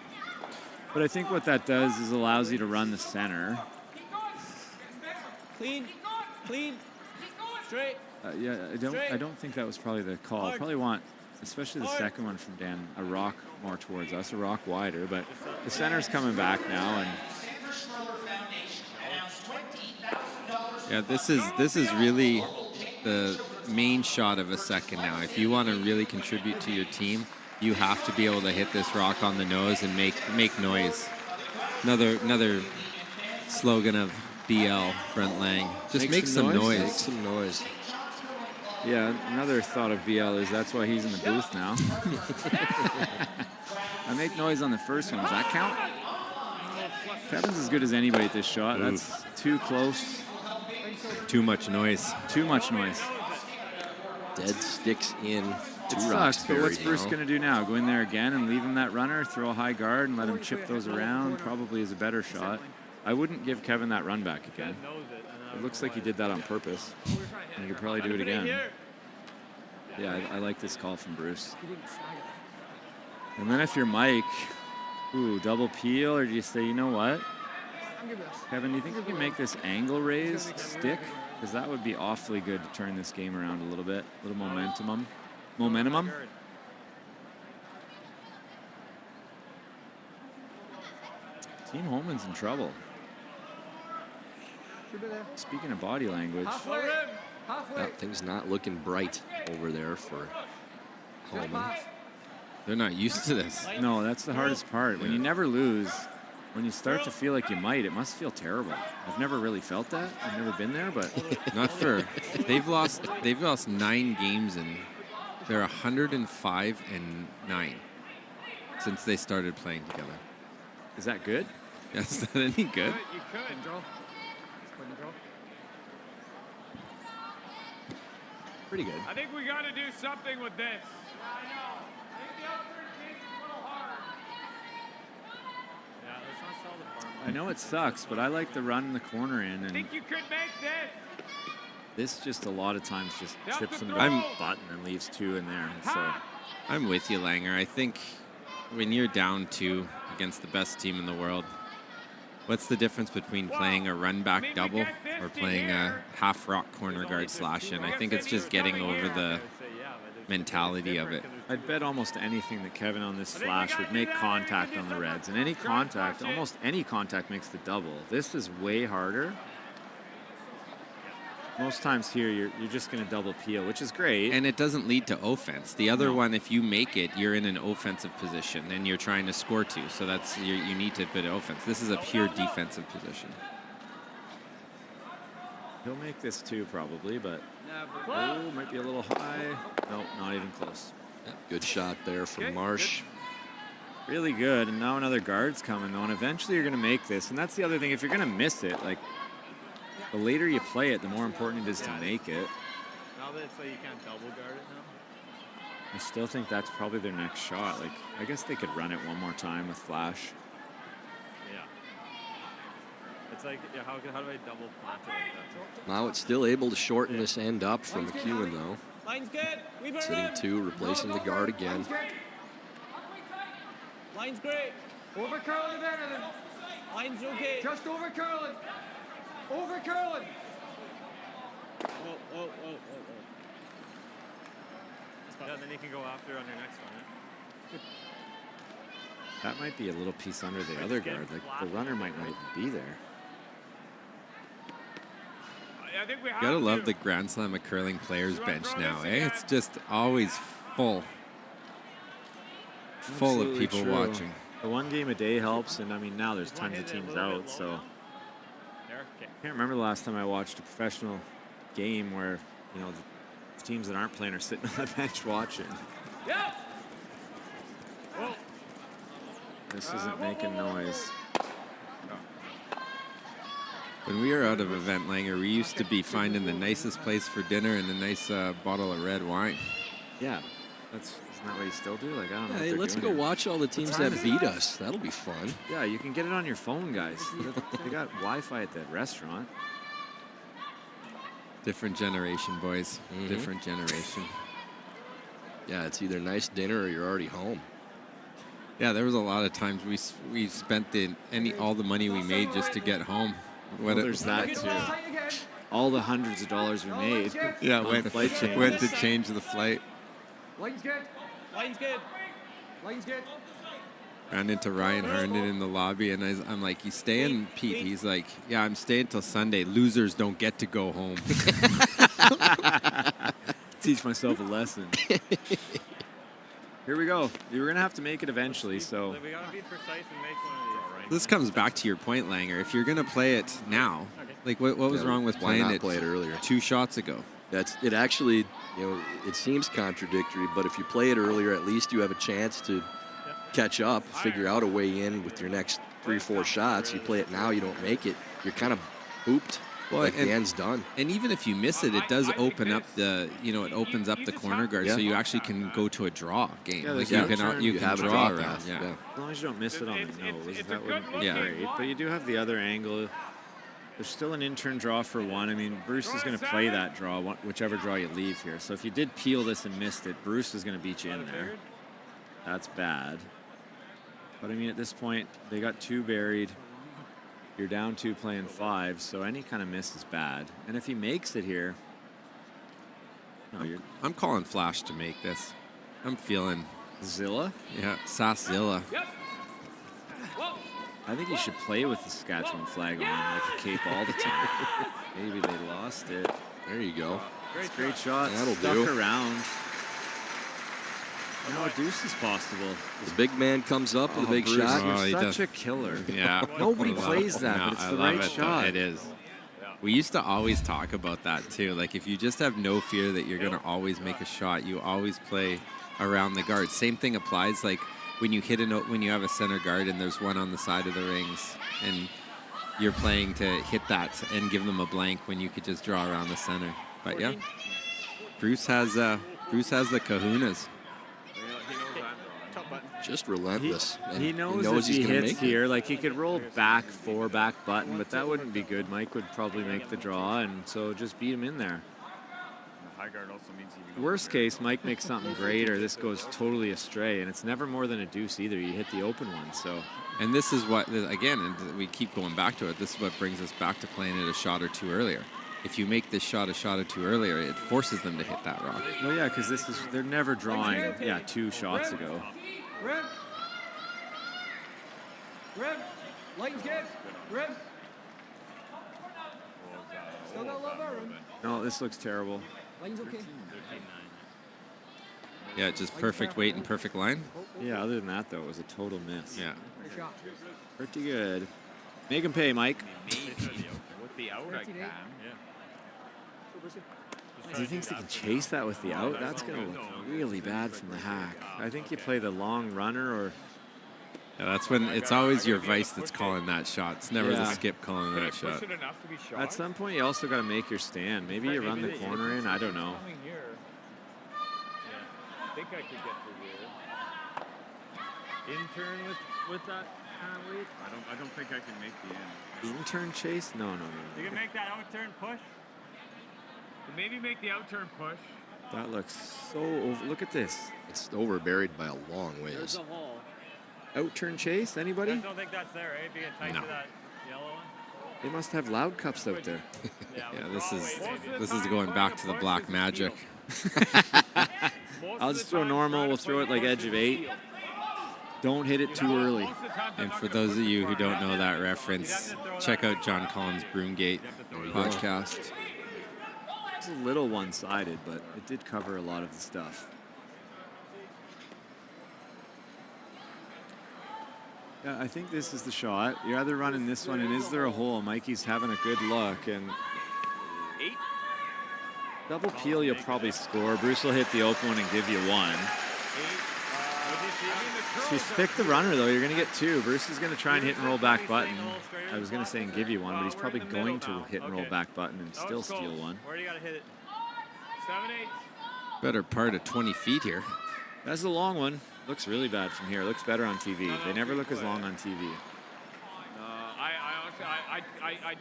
but I think what that does is allows you to run the center. Clean, straight. I don't think that was probably the call. Probably want, especially the second one from Dan, a rock more towards us, a rock wider. But the center's coming back now, and yeah, this is really the main shot of a second now. If you want to really contribute to your team, you have to be able to hit this rock on the nose and make noise. Another slogan of BL, Brent Lang. Just make some noise. Make some noise. Yeah, another thought of BL is that's why he's in the booth now. I make noise on the first one. Does that count? Kevin's as good as anybody at this shot. Oof. That's too close. Too much noise. Too much noise. Dead sticks in. It sucks, but what's Bruce going to do now? Go in there again and leave him that runner, throw a high guard, and let him chip those around? Probably is a better shot. I wouldn't give Kevin that run back again. It looks like he did that on purpose. And he could probably do it again. Yeah, I like this call from Bruce. And then if you're Mike, double peel, or do you say, you know what? Kevin, do you think you can make this angle raise stick? Because that would be awfully good to turn this game around a little bit. A little momentum. Team Holman's in trouble. Speaking of body language. Things not looking bright over there for Holman. They're not used to this. No, that's the hardest part. When you never lose, when you start to feel like you might, it must feel terrible. I've never really felt that. I've never been there, but not for. They've lost 9 games and they're 105-9 since they started playing together. Is that good? Yeah, is that any good? You could. Pretty good. I think we got to do something with this. I know. I think the outfield case is a little hard. Yeah, let's not sell the farm. I know it sucks, but I like the run in the corner in. And I think you could make this. This just a lot of times just chips him to the button and leaves 2 in there. So I'm with you, Langer. I think when you're down 2 against the best team in the world, What's the difference between playing a run back double or playing a half rock corner guard slash in? I think it's just getting over the mentality of it. I'd bet almost anything that Kevin on this slash would make contact on the Reds. And any contact, almost any contact makes the double. This is way harder. Most times here, you're just going to double peel, which is great. And it doesn't lead to offense. The other one, if you make it, you're in an offensive position and you're trying to score two. So that's you need to put offense. This is a pure defensive position. He'll make this too, probably, but might be a little high. No, not even close. Yeah, good shot there from Marsh. Really good. And now another guard's coming, though, and eventually you're going to make this. And that's the other thing. If you're going to miss it, like, the later you play it, the more important it is to make it. Now that it's like you can't double guard it now. I still think that's probably their next shot. Like, I guess they could run it one more time with flash. Yeah. It's like, yeah, how do I double plant it like that? Mouat still able to shorten this end up from McEwen, though. Line's good. Sitting two, replacing the guard again. Line's great. Over curling better than. Line's okay. Just over curling. Over curling. Oh. Yeah, then you can go after on your next one. Eh? That might be a little piece under the other guard. Like, the runner might not even be there. I think we have Gotta love the Grand Slam of curling players bench now, eh? It's just always full. Full of people watching. The one game a day helps, and I mean, now there's tons of teams out, so. I can't remember the last time I watched a professional game where, you know, the teams that aren't playing are sitting on the bench watching. Yeah. This isn't making noise. When we were out of Event Langer, we used to be finding the nicest place for dinner and a nice bottle of red wine. Yeah, isn't that what you still do? Like, I don't know. Hey, let's go watch all the teams that beat us. That'll be fun. Yeah, you can get it on your phone, guys. They got Wi-Fi at the restaurant. Different generation, boys. Different generation. Yeah, it's either nice dinner or you're already home. Yeah, there was a lot of times we spent all the money we made just to get home. Well, there's that too. All the hundreds of dollars we made. Yeah, went to change the flight. Line's good. Line's good. Line's good. Ran into Ryan Harnden in the lobby, and I'm like, "You staying, Pete?" He's like, "Yeah, I'm staying till Sunday. Losers don't get to go home." Teach myself a lesson. Here we go. You're gonna have to make it eventually, so. We gotta be precise and make one of these. Right? This comes back to your point, Langer. If you're gonna play it now, like what was wrong with playing it? Play it earlier? 2 shots ago. It actually, it seems contradictory, but if you play it earlier, at least you have a chance to catch up, figure out a way in with your next 3-4 shots. You play it now, you don't make it, you're kind of pooped. Well, like the end's done. And even if you miss it, it does open up the, it opens up the corner guard, so you actually can go to a draw game. Yeah, like you can have draw a around. path, Yeah. As long as you don't miss it on the nose, that wouldn't be great. But you do have the other angle. There's still an intern draw for one. I mean, Bruce is going to play that draw, whichever draw you leave here. So if you did peel this and missed it, Bruce is going to beat you in there. That's bad. But I mean, at this point, they got 2 buried. You're down 2 playing 5, so any kind of miss is bad. And if he makes it here, I'm calling Flash to make this. I'm feeling Zilla. Yeah, Sass Zilla. I think you should play with the Saskatchewan flag on like a cape all the time. Maybe they lost it. There you go. Great shot. That'll Stuck do. around. A deuce is possible. This big man comes up with a big Bruce, shot. You're such a killer. Yeah. Nobody plays that, but it's the right shot. It is. We used to always talk about that too. Like if you just have no fear that you're going to always make a shot, you always play around the guard. Same thing applies like when you when you have a center guard and there's one on the side of the rings and you're playing to hit that and give them a blank when you could just draw around the center. But yeah, Bruce has the kahunas. Just relentless. He knows if he hits here, like he could roll back 4 back button, but that wouldn't be good. Mike would probably make the draw, and so just beat him in there. high guard also means you can go Worst from there. case, Mike makes something great, or this goes totally astray, and it's never more than a deuce either. You hit the open one, so. And this is what, again, and we keep going back to it, this is what brings us back to playing it a shot or two earlier. If you make this shot a shot or two earlier, it forces them to hit that rock. Well, yeah, because they're never drawing, 2 shots ago. Rib. Rib. Lighten's good. Rib. Still got a little bit of room. No, this looks terrible. Lighten's okay. Yeah, just perfect weight and perfect line. Yeah, other than that, though, it was a total miss. Yeah. Good shot. Pretty good. Make him pay, Mike. With the out, I can. Yeah. Do you think he can chase that with the out? That's going to look really bad from the hack. I think you play the long runner or... Yeah, that's when it's always your vice that's calling that shot. It's never the skip calling that shot. At some point, you also got to make your stand. Maybe you run the corner in. I don't know. I think I could get through here. Intern with that kind of weight? I don't think I can make the end. In-turn chase? No. You can make that out-turn push? Maybe make the out-turn push. That looks so over. Look at this. It's overburied by a long ways. There's a hole. Out-turn chase? Anybody? I don't think that's there, right? If you get tight to that yellow one. They must have loud cups out there. Yeah, this is going back to the black magic. I'll just throw normal. We'll throw it like edge of 8. Don't hit it too early. And for those of you who don't know that reference, check out John Collins' Broomgate podcast. It's a little one-sided, but it did cover a lot of the stuff. Yeah, I think this is the shot. You're either running this one, and is there a hole? Mikey's having a good look, and double peel, you'll probably score. Bruce will hit the open one and give you 1. If you stick the runner, though, you're going to get 2. Bruce is going to try and hit and roll back button. I was going to say and give you 1, but he's probably going to hit and roll back button and still steal 1. Where do you got to hit it? 7-8. Better part of 20 feet here. That's the long one. Looks really bad from here. Looks better on TV. They never look as long on TV. I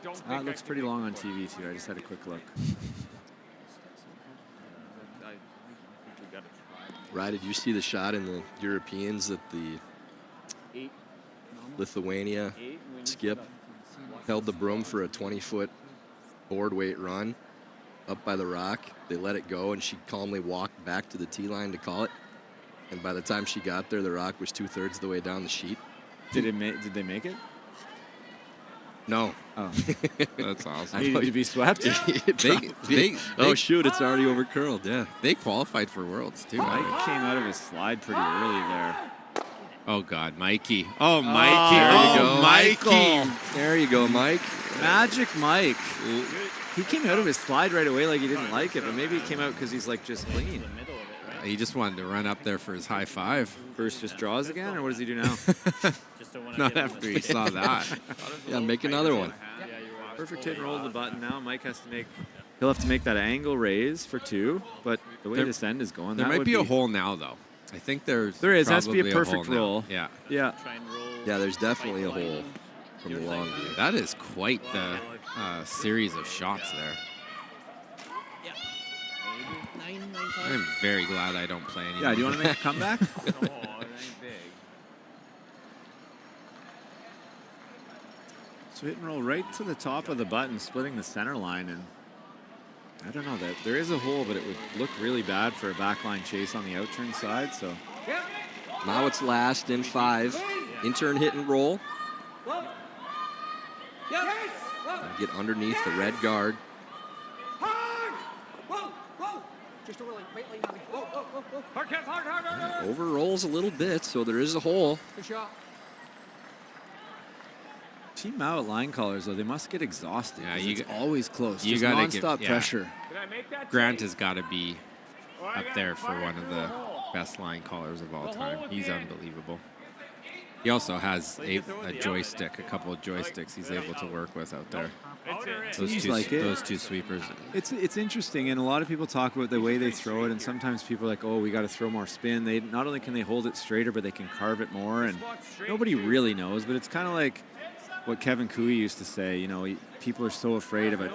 don't think It looks pretty long on TV, too. I just had a quick look. Ryan, did you see the shot in the Europeans that the Lithuania skip held the broom for a 20-foot board weight run up by the rock? They let it go, and she calmly walked back to the tee line to call it. And by the time she got there, the rock was 2/3 of the way down the sheet. Did they make it? No. Oh, that's awesome. Needed to be swept. Oh shoot! It's already over curled. Yeah, they qualified for Worlds too. Mike came out of his slide pretty early there. Oh God, Mikey! Oh Mikey! There you go, Michael! There you go, Mike. Magic Mike. He came out of his slide right away like he didn't like it, but maybe he came out because he's like just clean. He just wanted to run up there for his high 5. Bruce just draws again, or what does he do now? Not after he saw that. Yeah, make another one. Perfect hit and roll the button now. Mike has to make. He'll have to make that angle raise for 2, but the way this end is going, there might be a hole now though. I think there is. Has to be a perfect roll. Yeah. Yeah. Yeah, there's definitely a hole from the long view. That is quite the series of shots there. I'm very glad I don't play anymore. Yeah, do you want to make a comeback? No, it ain't big. So hit and roll right to the top of the button, splitting the center line, and I don't know that there is a hole, but it would look really bad for a backline chase on the out-turn side. So Mouat's last in 5. Intern hit and roll. Get underneath the red guard. Just a really wait, hard. Over rolls a little bit, so there is a hole. Good shot. Team Mouat line callers, though, they must get exhausted. Yeah, it's always close. You Just gotta nonstop pressure. Grant has got to be up there for one of the best line callers of all time. He's unbelievable. He also has a joystick, a couple of joysticks he's able to work with out there. Those two sweepers. It's interesting, and a lot of people talk about the way they throw it, and sometimes people are like, oh, we got to throw more spin. They not only can they hold it straighter, but they can carve it more, and nobody really knows, but it's kind of like what Kevin Cooey used to say, you know, people are so afraid of it,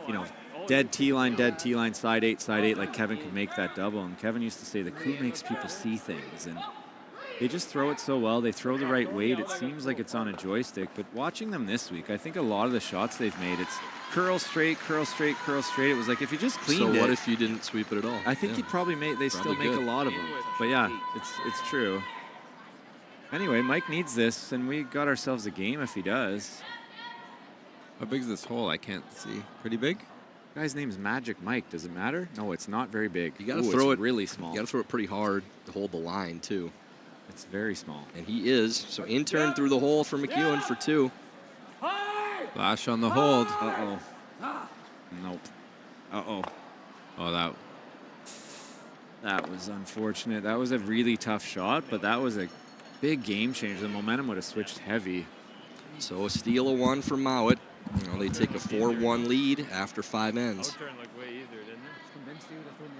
you know, dead T-line, side eight, like Kevin could make that double. And Kevin used to say the coup makes people see things. And they just throw it so well. They throw the right weight. It seems like it's on a joystick. But watching them this week, I think a lot of the shots they've made, it's curl straight, curl straight, curl straight. It was like if you just cleaned it. So what if you didn't sweep it at all? I think you'd probably still make a lot of them. But yeah, it's true. Anyway, Mike needs this, and we got ourselves a game if he does. How big is this hole? I can't see. Pretty big? Guy's name's Magic Mike. Does it matter? No, it's not very big. You got to throw it really small. You got to throw it pretty hard to hold the line too. It's very small. And he is. So in turn through the hole for McEwen for 2. Flash on the hold. Uh-oh. Nope. Uh-oh. Oh, that was unfortunate. That was a really tough shot, but that was a big game changer. The momentum would have switched heavy. So a steal of 1 for Mouat. Well, they take a 4-1 lead after 5 ends. Outurn looked way easier, didn't it? Convinced you would have thrown me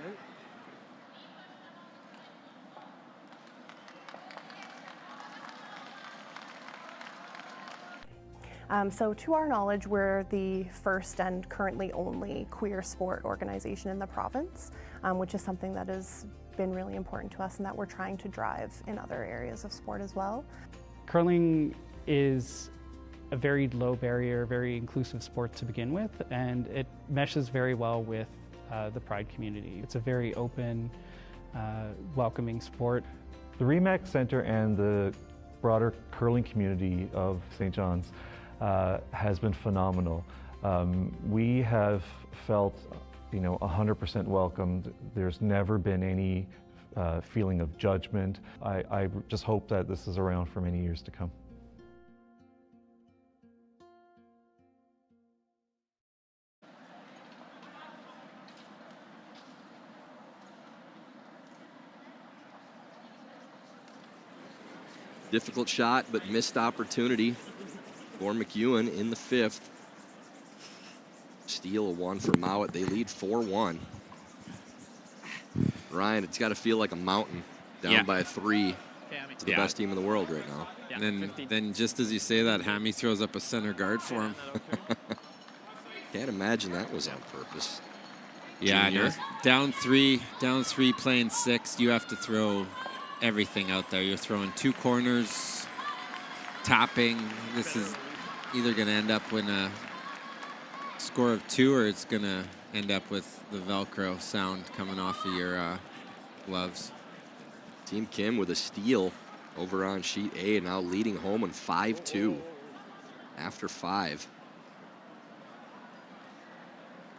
out. So to our knowledge, we're the first and currently only queer sport organization in the province, which is something that has been really important to us and that we're trying to drive in other areas of sport as well. Curling is a very low barrier, very inclusive sport to begin with, and it meshes very well with the Pride community. It's a very open, welcoming sport. The REMAC Center and the broader curling community of St. John's has been phenomenal. We have felt 100% welcomed. There's never been any feeling of judgment. I just hope that this is around for many years to come. Difficult shot, but missed opportunity for McEwen in the 5th. Steal of 1 for Mouat. They lead 4-1. Ryan, it's got to feel like a mountain down by 3. It's the best team in the world right now. And then just as you say that, Hammy throws up a center guard for him. Can't imagine that was on purpose. Yeah, Junior. no, down three, playing 6, you have to throw everything out there. You're throwing 2 corners, tapping. This is either going to end up with a score of 2 or it's going to end up with the Velcro sound coming off of your gloves. Team Kim with a steal over on sheet A, now leading Holman 5-2 after 5.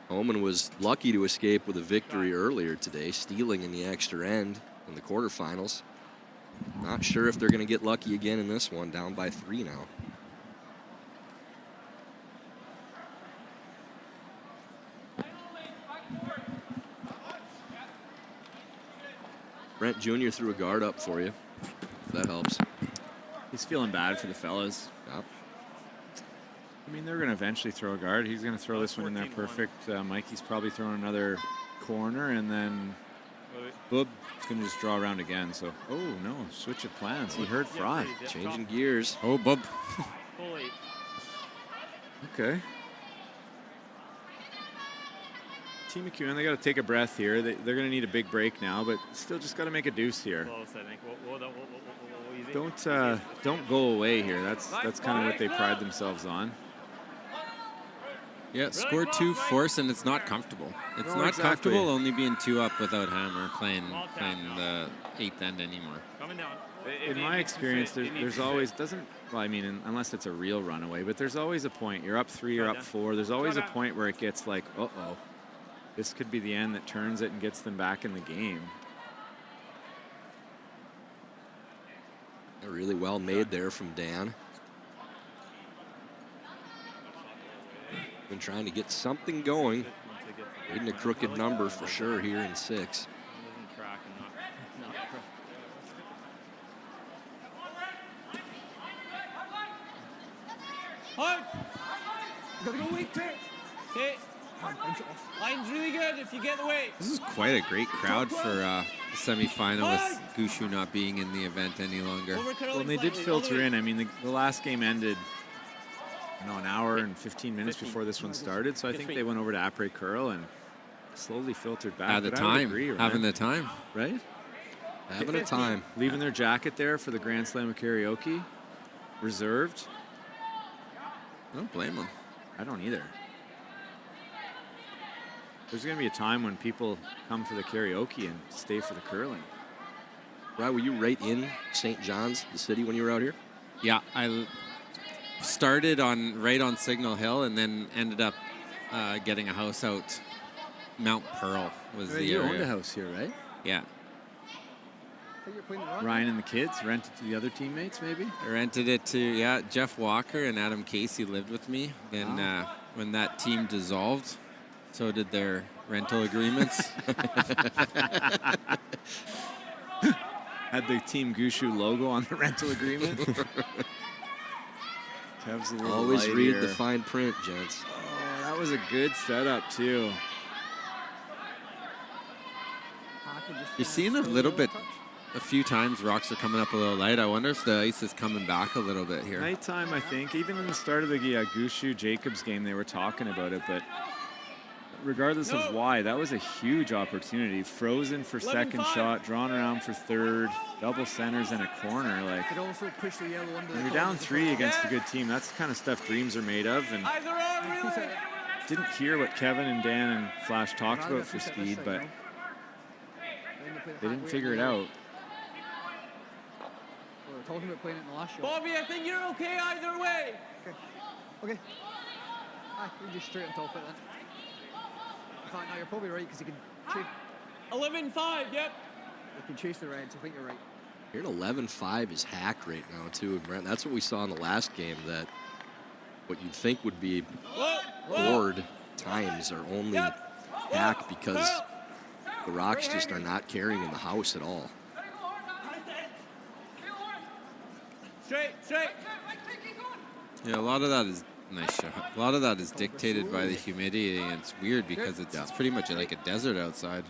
Holman was lucky to escape with a victory earlier today, stealing in the extra end in the quarterfinals. Not sure if they're going to get lucky again in this one, down by 3 now. Brent Jr. threw a guard up for you, if that helps. He's feeling bad for the fellas. Yep. I mean, they're going to eventually throw a guard. He's going to throw this one in there perfect. Mikey's probably throwing another corner, and then Bub is going to just draw around again. So, oh, no, switch of plans. He heard Fry. Changing gears. Oh, Bub. Okay. Team McEwen, they got to take a breath here. They're going to need a big break now, but still just got to make a deuce here. Close, I think. Don't go away here. That's kind of what they pride themselves on. Yeah, score 2 force, and it's not comfortable. It's not comfortable only being 2 up without Hammer playing the 8th end anymore. In my experience, there's always unless it's a real runaway, but there's always a point. You're up 3, you're up 4. There's always a point where it gets like, uh-oh, this could be the end that turns it and gets them back in the game. Really well made there from Dan. Been trying to get something going. Reading a crooked number for sure here in 6. Gotta go wait, okay. Line's really good if you get away. This is quite a great crowd for the semifinal with Gushu not being in the event any longer. Well, and they did filter in. I mean, the last game ended an hour and 15 minutes before this one started. So I think they went over to Après Curl and slowly filtered back. At the But I would time, agree, having the time. right? Having a time. Leaving their jacket there for the Grand Slam of Karaoke, reserved. I don't blame them. I don't either. There's going to be a time when people come for the karaoke and stay for the curling. Right, were you right in St. John's, the city, when you were out here? Yeah, I started right on Signal Hill and then ended up getting a house out Mount Pearl was the You area. owned a house here, right? Yeah. Ryan and the kids rented to the other teammates, maybe? I rented it to, Jeff Walker and Adam Casey lived with me. And when that team dissolved, so did their rental agreements. Had the Team Gushu logo on the rental agreement. Kev's a little Always light read here. the fine print, gents. Oh, that was a good setup, too. You're seeing a few times rocks are coming up a little light. I wonder if the ice is coming back a little bit here. Nighttime, I think. Even in the start of the Gushu Jacobs game, they were talking about it, but regardless of why, that was a huge opportunity. Frozen for second shot, drawn around for third, double centers in a corner. Like, Could also push the yellow under when the you're down 3 against a good team, that's the kind of stuff dreams are made of. And didn't hear what Kevin and Dan and Flash talked about for speed, but they didn't figure it out. We were talking about playing it in the last shot. Bobby, I think you're okay either way. Okay. You're just straight on top of it then. In fact, no, you're probably right because you can chase. 11-5, yep. You can chase the Reds. I think you're right. You're at 11-5 is hack right now, too, Brent. That's what we saw in the last game, that what you'd think would be board times are only hack because the Rocks just are not carrying in the house at all. Straight. Yeah, a lot of that is nice shot. A lot of that is dictated by the humidity, and it's weird because it's pretty much like a desert outside.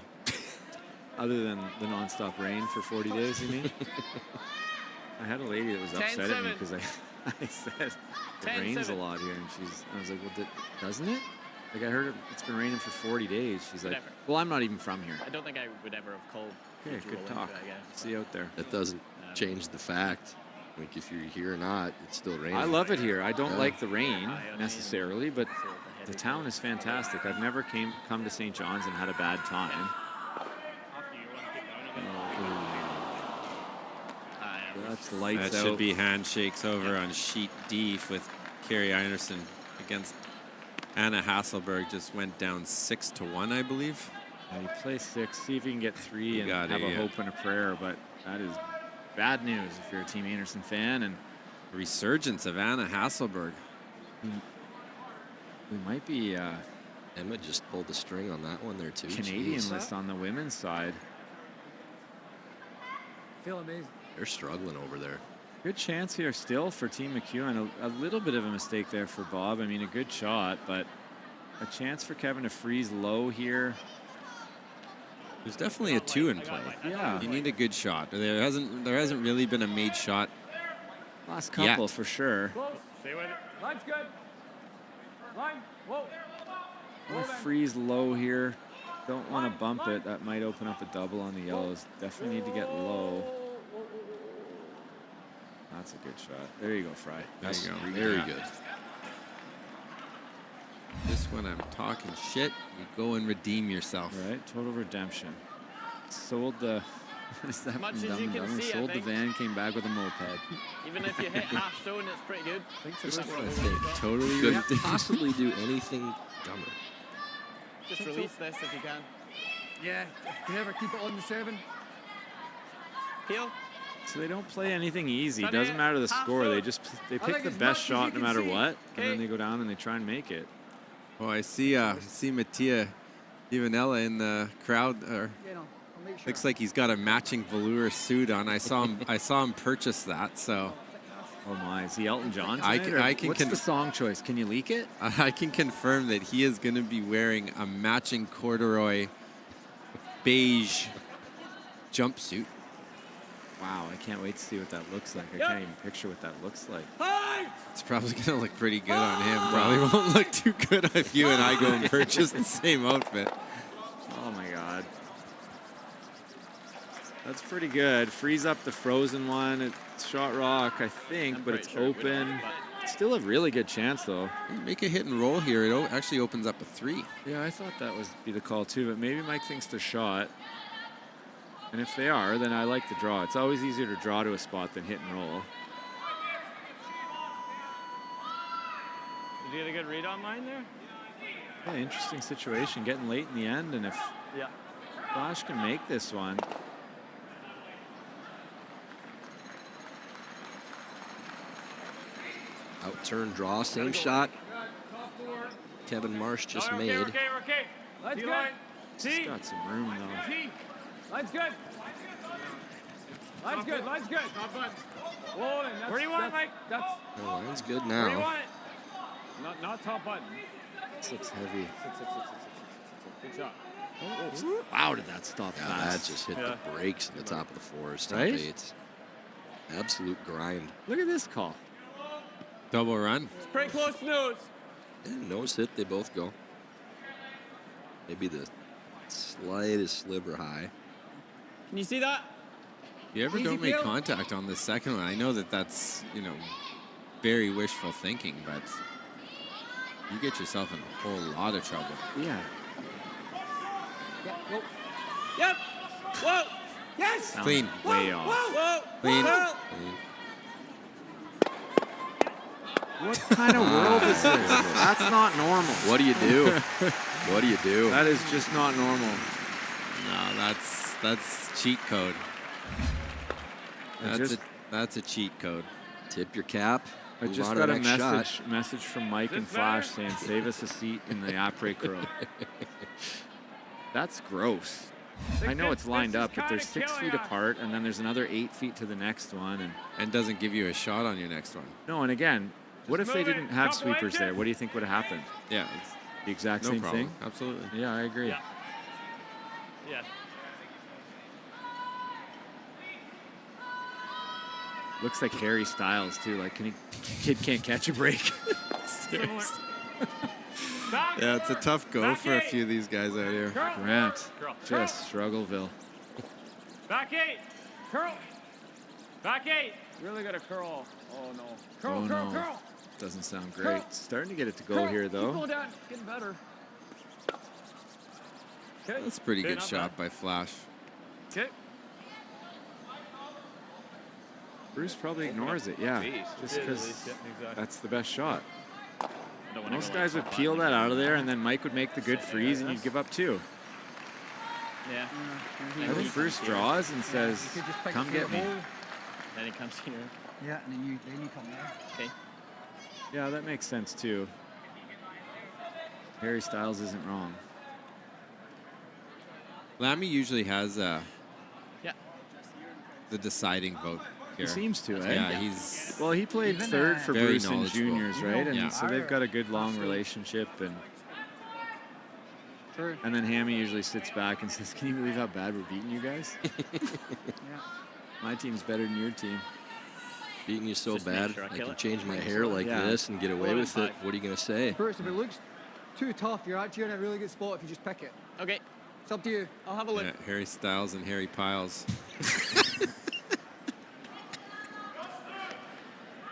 Other than the nonstop rain for 40 days, you mean? I had a lady that was upset at me because I said it rains a lot here, and I was like, well, doesn't it? Like, I heard it's been raining for 40 days. She's like, well, I'm not even from here. I don't think I would ever have called. Okay, good talk. See you out there. That doesn't change the fact. Like, if you're here or not, it's still raining. I love it here. I don't like the rain necessarily, but the town is fantastic. I've never come to St. John's and had a bad time. That's lights out. That should be handshakes over on sheet D with Carrie Einerson against Anna Hasselberg. Just went down 6-1, I believe. Yeah, you play 6, see if you can get 3 and got have it, a hope and a prayer, but that is bad news if you're a Team Anderson fan. And resurgence of Anna Hasselberg. We might be Emma just pulled the string on that one there too. Canadian Jeez. list on the women's side. Feel amazing. They're struggling over there. Good chance here still for Team McEwen. A little bit of a mistake there for Bob. I mean, a good shot, but a chance for Kevin to freeze low here. There's definitely a 2 in play. Yeah. You need a good shot. There hasn't really been a made shot. Last couple yet. for sure. Stay with it. Line's good. Line. Whoa. I'm gonna freeze low here. Don't want to bump it. That might open up a double on the yellows. Definitely need to get low. That's a good shot. There you go, Fry. There you go. Very Yeah. good. This when I'm talking shit, you go and redeem yourself. Right, total redemption. Sold the. What is that? Much as Dumb you can Dumb? see, I Sold the think. van, came back with a moped. Even if you hit half stone, it's pretty good. Totally Couldn't possibly do anything dumber. Just release this if you can. Yeah, if you never keep it on the 7. Peel. So they don't play anything easy. Sunny, Doesn't matter the half score. foot. They I pick think the as best much as shot you no can matter see. what, and Okay. then they go down and they try and make it. Oh, I see Mattia Ivanella in the crowd. I'll make sure. Looks like he's got a matching velour suit on. I saw him purchase that. So Oh my, is he Elton John I tonight, can- or I can what's con- the song choice? Can you leak it? I can confirm that he is going to be wearing a matching corduroy beige jumpsuit. Wow, I can't wait to see what that looks like. I can't even picture what that looks like. It's probably going to look pretty good on him. Probably won't look too good if you and I go and purchase the same outfit. Oh my God. That's pretty good. Freeze up the frozen one. It's shot rock, I think, but it's open. Still a really good chance, though. Make a hit and roll here. It actually opens up a 3. Yeah, I thought that would be the call, too, but maybe Mike thinks they're shot. And if they are, then I like the draw. It's always easier to draw to a spot than hit and roll. Did you get a good read on mine there? Yeah, interesting situation. Getting late in the end, and if Flash can make this one. Out-turn draw, same shot Kevin Marsh just made. Okay. Let's go. He's got some room, though. Line's good. Line's good. Rolling. Where do you want it, Mike? The line's good Where do you now. want it? Not top button. This looks heavy. Good shot. Wow, did that stop Yeah, fast? that just hit the brakes at the top of the 4s, top Right? 8s. Absolute grind. Look at this call. Double run. It's pretty close to nose. And nose hit, they both go. Maybe the slightest sliver high. Can you see that? You ever Easy don't make peel. contact on the second one? I know that that's, very wishful thinking, but you get yourself in a whole lot of trouble. Yeah. Yep. Whoa. Yes. Clean. Way off. Whoa. Clean. What kind of world is this? That's not normal. What do you do? What do you do? That is just not normal. No, that's cheat code. That's a cheat code. Tip your cap. I move just on to got the a next shot. message from Mike and Flash saying, save us a seat in the après curl. That's gross. I know it's lined up, but they're 6 feet apart, and then there's another 8 feet to the next one. And doesn't give you a shot on your next one. No, and again, what if they move it. didn't have Couple sweepers there? inches. What do you think would have happened? Yeah, it's The exact no same problem. thing? Absolutely. Yeah, I agree. Yeah. Yes. Looks like Harry Styles, too. Like, kid can't catch a break. Similar. Back. Yeah, it's a tough go Back for a eight. few of these guys out here. Curl. Grant, Curl. just Struggleville. Back 8. Curl. Back 8. Really got to curl. Oh no. Curl. Oh, Curl. no. Curl. Doesn't sound Curl. great. Starting to get it to go Curl. here, Keep though. going down. Getting better. Okay. That's a pretty Okay, good not shot by Flash. Okay. Bruce probably ignores it, yeah. Just because that's the best shot. Most guys would peel that out of there, and then Mike would make the good freeze, and you'd give up 2. Yeah. I think Bruce draws and says, come get me. Then he comes here. Yeah, and then you come there. Okay. Yeah, that makes sense, too. Harry Styles isn't wrong. Lammy usually has Yeah. the deciding vote here. He seems to, eh? Yeah, he's... Well, he played third for very Bruce in knowledgeable. juniors, right? And Yeah. so they've got a good long relationship. And then Hammy usually sits back and says, can you believe how bad we're beating you guys? My team's better than your team. Beating you so Just make bad, sure I I kill can it. change my hair like Yeah. this and get away Hold it with it. five. What are you going to say? First, if it looks too tough, you're actually in a really good spot if you just pick it. Okay. It's up to you. I'll have a look. Yeah, Harry Styles and Harry Piles.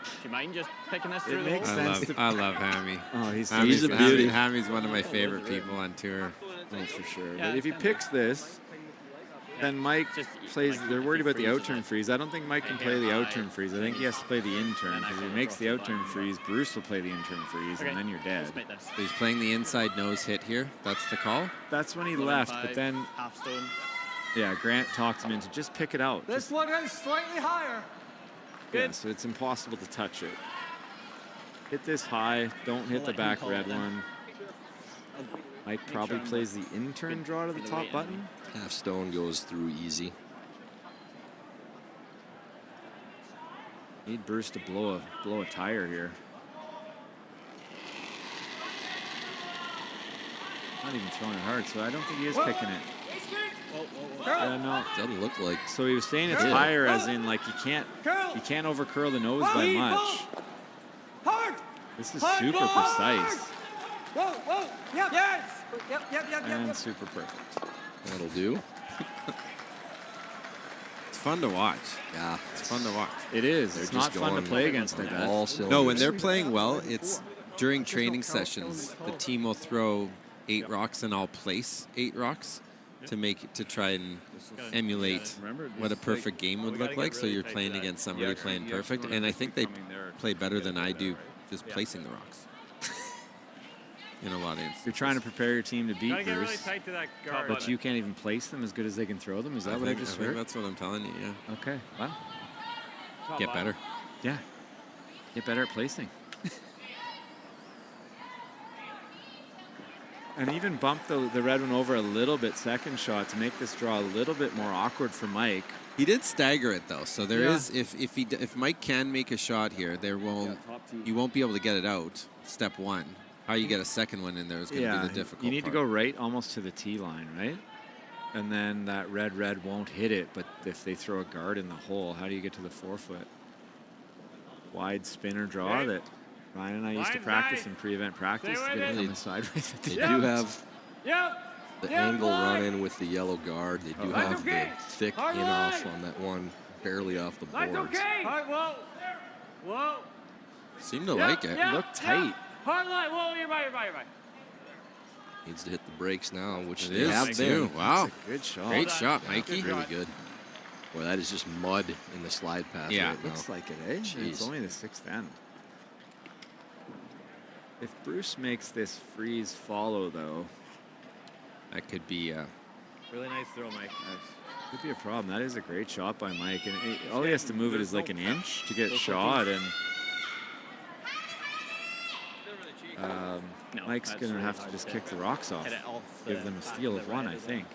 Do you mind just picking this It through the makes hole? sense. I love Hammy. Oh, he's a beauty. Hammy's one of my favorite people on tour. Oh, for sure. Yeah, But if he picks this, then Mike plays. They're worried about the out-turn freeze. I don't think Mike can play the out-turn freeze. I think he has to play the in-turn. Because if he makes the out-turn freeze, Bruce will play the in-turn freeze, and then you're dead. Just make this. So he's playing the inside nose hit here. That's the call. That's when he Low left, five, but then, half stone. yeah, Grant talked him into just pick it out. This one is slightly higher. Yeah, so it's impossible to touch it. Hit this high. Don't hit the back red one. Mike probably plays the in-turn draw to the top button. Half stone goes through easy. Need Bruce to blow a tire here. Not even throwing it hard, so I don't think he is picking it. Yeah, no. Doesn't look like. So he was saying it's higher, as in like you can't overcurl the nose by much. This is super precise Whoa, whoa, yep. Yes. Yep. and super perfect. That'll do. It's fun to watch. Yeah, it's fun to watch. It is. They're It's just not fun to going play against like that. all cylinders. No, when they're playing well, it's during training sessions. The team will throw 8 rocks, and I'll place 8 rocks to try and emulate what a perfect game would look like. So you're playing against somebody playing perfect, and I think they play better than I do just placing the rocks. In a lot of instances. You're trying to prepare your team to beat Gotta get Bruce, really tight to that guard. but you can't even place them as good as they can throw them. Is that what I just think heard? that's what I'm telling you, yeah. Okay, wow. Get better. Yeah, get better at placing. And even bump the red one over a little bit second shot to make this draw a little bit more awkward for Mike. He did stagger it though, so there is if Mike can make a shot here, you won't be able to get it out. Step 1. How you get a second one in there is going to be the difficult You need part. to go right almost to the tee line, right? And then that red won't hit it, but if they throw a guard in the hole, how do you get to the 4-foot? Wide spinner draw that Ryan and I used to practice in pre-event practice to get it coming sideways. They do have the angle run in with the yellow guard. They do have the thick in off on that one, barely off the boards. Whoa. Seem to like it. Look tight. Hard line. Whoa, you're right. Needs to hit the brakes now, which It they is, have too. been. Wow. That's a good shot. Great shot, Mikey. Really good. Boy, that is just mud in the slide path Yeah. right now. Looks like it, eh? Jeez. It's only the 6th end. If Bruce makes this freeze follow, though, that could be Really nice throw, Mike. could be a problem. That is a great shot by Mike, and all he has to move it is like an inch to get shot, and Mike's gonna have to just kick the rocks off, give them a steal of 1, I think.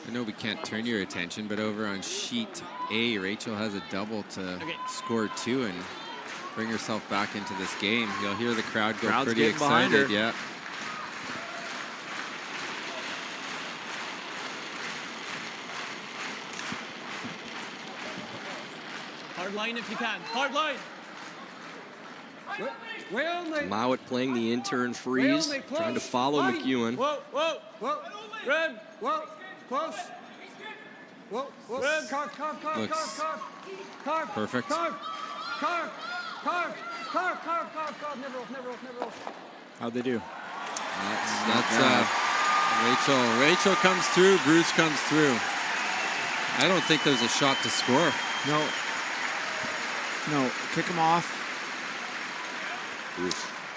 I know we can't turn your attention, but over on sheet A, Rachel has a double to score 2 and bring herself back into this game. You'll hear the crowd go Crowd's pretty getting behind excited. her. Yeah. Hard line if you can. Hard line. Mouat playing the intern freeze, trying to follow McEwen. Whoa. Red. Whoa. Close. Whoa. Red. Carve. Perfect. Carve. Never off. How'd they do? That's Rachel comes through. Bruce comes through. I don't think there's a shot to score. No, kick him off.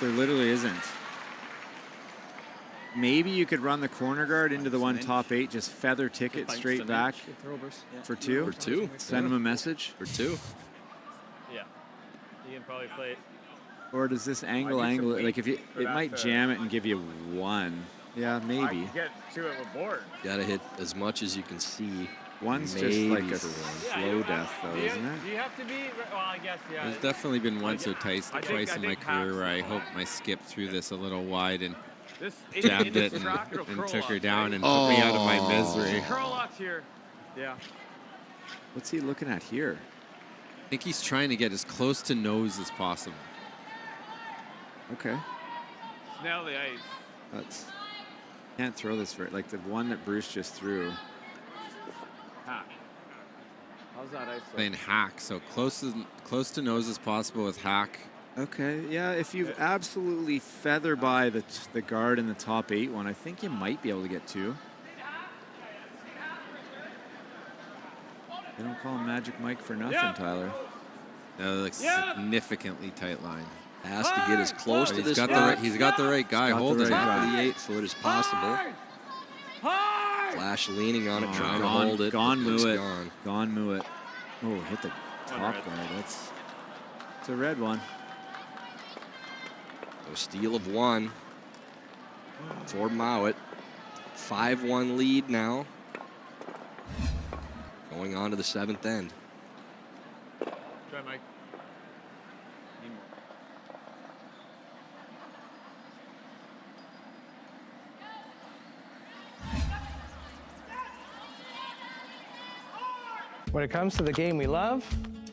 There literally isn't. Maybe you could run the corner guard into the one top 8, just feather ticket straight back for 2. For 2. Send him a message. For 2. Yeah. You can probably play it. Or does this angle like if you it might jam it and give you 1. Yeah, maybe. Get to it with board. Got to hit as much as you can see. 1's just Maybe like a for 1. slow death, though, isn't it? Do you have to be? Well, I guess, yeah. There's definitely been once or twice in my career where I hope I skipped through this a little wide and jabbed it and took her down and took me out of my misery. Curl locks here. Yeah. What's he looking at here? I think he's trying to get as close to nose as possible. Okay. Snail the ice. Can't throw this for like the one that Bruce just threw. Hack. How's that ice? Playing hack, so close to nose as possible with hack. Okay, yeah, if you absolutely feather by the guard in the top 8 one, I think you might be able to get 2. They don't call him Magic Mike for nothing, Tyler. No, like significantly tight line. Has to get as close to this. He's got the right guy holding top of the 8-foot as possible. Flash leaning on it, trying to hold it. Gone Mouat. Gone Mouat. Oh, hit the top guard. It's a red one. So steal of 1 for Mouat. 5-1 lead now. Going on to the 7th end. Try, Mike. When it comes to the game we love,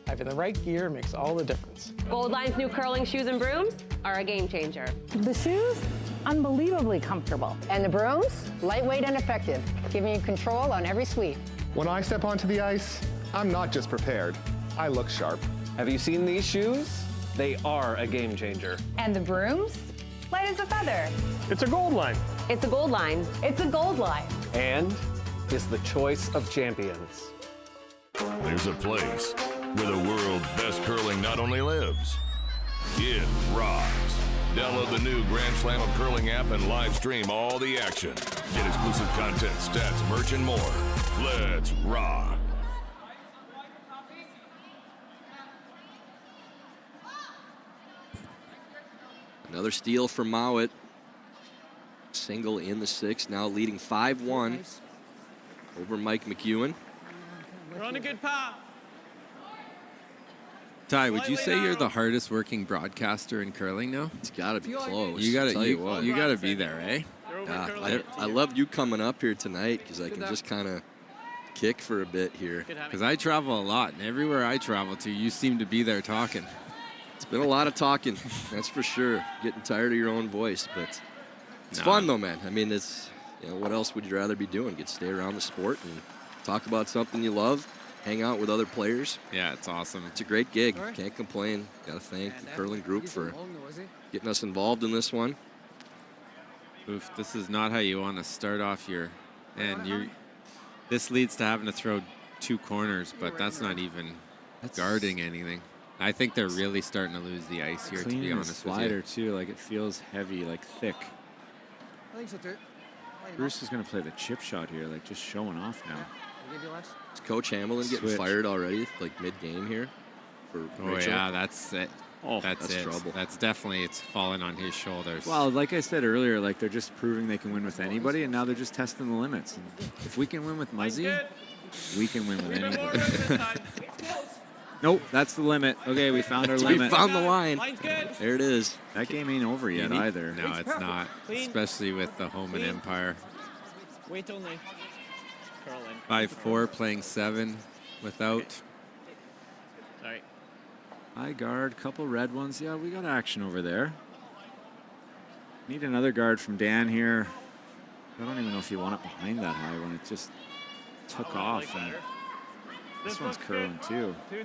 having the right gear makes all the difference. Gold Line's new curling shoes and brooms are a game changer. The shoes, unbelievably comfortable. And the brooms, lightweight and effective, giving you control on every sweep. When I step onto the ice, I'm not just prepared, I look sharp. Have you seen these shoes? They are a game changer. And the brooms, light as a feather. It's a Gold Line. It's a Gold Line. It's a Gold Line. And is the choice of champions. There's a place where the world's best curling not only lives, it rocks. Download the new Grand Slam of Curling app and live stream all the action. Get exclusive content, stats, merch, and more. Let's rock. Another steal for Mouat. Single in the sixth, now leading 5-1 over Mike McEwen. We're on a good path. Ty, would you say you're the hardest working broadcaster in curling now? It's got to be close. You got Tell to you got to be there, eh? I love you coming up here tonight because I can just kind of kick for a bit here. Because I travel a lot, and everywhere I travel to, you seem to be there talking. It's been a lot of talking, that's for sure. Getting tired of your own voice, but it's fun though, man. I mean, it's, you know, what else would you rather be doing? Get to stay around the sport and talk about something you love, hang out with other players. Yeah, it's awesome. It's a great gig. Can't complain. Got to thank the curling group for getting us involved in this one. Oof, this is not how you want to start off your, and this leads to having to throw 2 corners, but that's not even guarding anything. I think they're really starting to lose the ice here, to be honest with you. Slider too, like it feels heavy, like thick. I think so too. Bruce is going to play the chip shot here, like just showing off now. Is Coach Hamilton getting fired already, like mid-game here? For Rachel? Yeah, that's it. Oh, that's trouble. That's definitely, it's falling on his shoulders. Well, like I said earlier, like they're just proving they can win with anybody, and now they're just testing the limits. And if we can win with Muzzy, we can win with anybody. Nope, that's the limit. Okay, we found our limit. We found the line. There it is. That game ain't over yet either. No, it's not, especially with the home and Empire. Wait only. Curling. 5-4 playing 7 without. Sorry. High guard, couple red ones. Yeah, we got action over there. Need another guard from Dan here. I don't even know if you want it behind that high when it just took off. And this one's curling too. 2/3.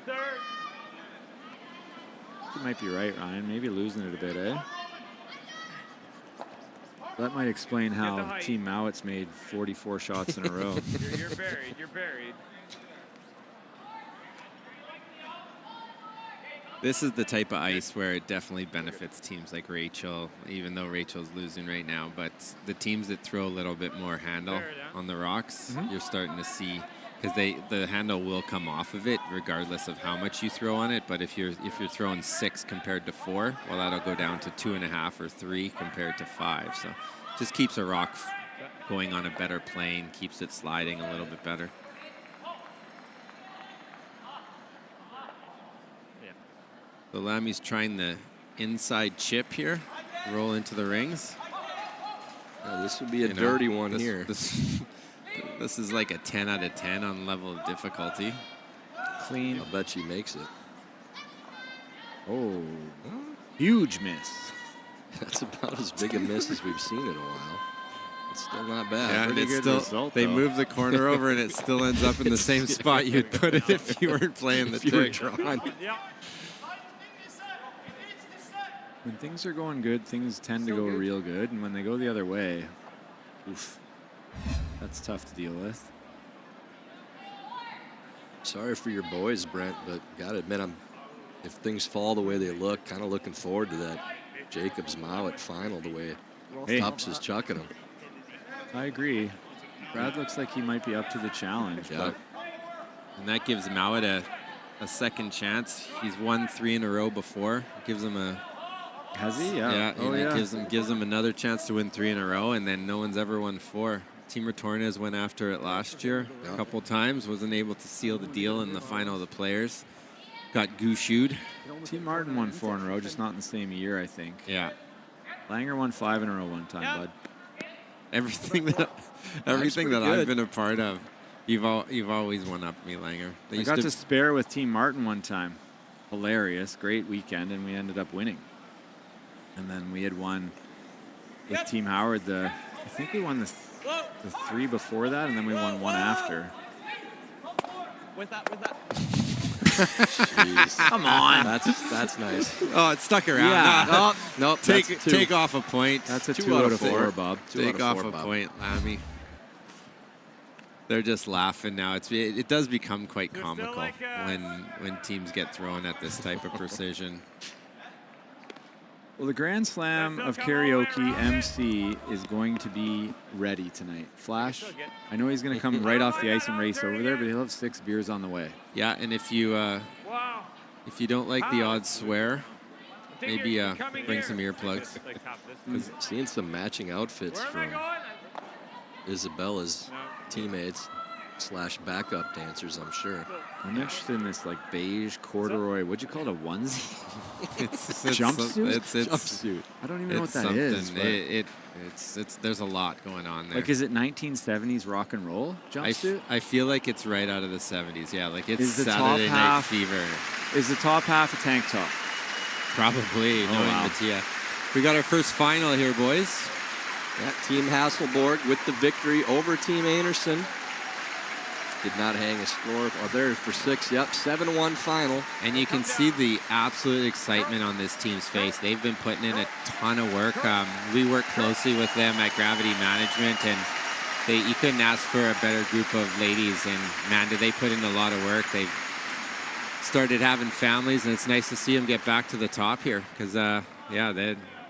You might be right, Ryan. Maybe losing it a bit, eh? That might explain how Team Mouat's made 44 shots in a row. You're buried. You're buried. This is the type of ice where it definitely benefits teams like Rachel, even though Rachel's losing right now. But the teams that throw a little bit more handle on the rocks, you're starting to see, because the handle will come off of it regardless of how much you throw on it. But if you're throwing 6 compared to 4, well, that'll go down to 2.5 or 3 compared to 5. So just keeps a rock going on a better plane, keeps it sliding a little bit better. So Lammy's trying the inside chip here, roll into the rings. Oh, this would be a dirty one here. This is like a 10 out of 10 on level of difficulty. Clean. I'll bet she makes it. Oh, huge miss. That's about as big a miss as we've seen in a while. It's still not bad. Yeah, and it's still, they move the corner over and it still ends up in the same spot you'd put it if you weren't playing the trick. When things are going good, things tend to go real good. And when they go the other way, oof, that's tough to deal with. Sorry for your boys, Brent, but got to admit, if things fall the way they look, kind of looking forward to that Jacobs Mouat final, the way Tubbs is chucking them. I agree. Brad looks like he might be up to the challenge. Yeah. And that gives Mouat a second chance. He's won 3 in a row before. Gives him a... Has he? Yeah. Yeah, oh, and yeah. It gives him another chance to win 3 in a row, and then no one's ever won 4. Team Retornes went after it last year a couple times, wasn't able to seal the deal in the final of the players. Got gooshed. Team Martin won 4 in a row, just not in the same year, I think. Yeah. Langer won 5 in a row one time, bud. Everything that I've been a part of, You've always one up me, Langer. I got to spare with Team Martin one time. Hilarious, great weekend, and we ended up winning. And then we had won with Team Howard. I think we won the 3 before that, and then we won 1 after. With that. Jeez. Come on. That's nice. Oh, it stuck around. Yeah. Nope. Take off a point. That's a 2 out of 4, Bob. Take off a point, Lammy. They're just laughing now. It does become quite comical when teams get thrown at this type of precision. Well, the Grand Slam of Karaoke MC is going to be ready tonight. Flash, I know he's going to come right off the ice and race over there, but he'll have 6 beers on the way. Yeah, and if you don't like the odd swear, maybe bring some earplugs. I'm seeing some matching outfits from Isabella's teammates / backup dancers, I'm sure. I'm interested in this like beige corduroy, what'd you call it, a onesie? It's jumpsuit? It's jumpsuit. I don't even know what that is. There's a lot going on there. Like, is it 1970s rock and roll jumpsuit? I feel like it's right out of the 70s. Yeah, like it's Is the Saturday top Night half- Fever. Is the top half a tank top? Probably, knowing wow. Mattia. We got our first final here, boys. Yeah, Team Hasselborg with the victory over Team Anderson. Did not hang a score. Oh, there for 6. Yep, 7-1 final. And you can see the absolute excitement on this team's face. They've been putting in a ton of work. We work closely with them at Gravity Management, and you couldn't ask for a better group of ladies. And man, did they put in a lot of work. They've started having families, and it's nice to see them get back to the top here because,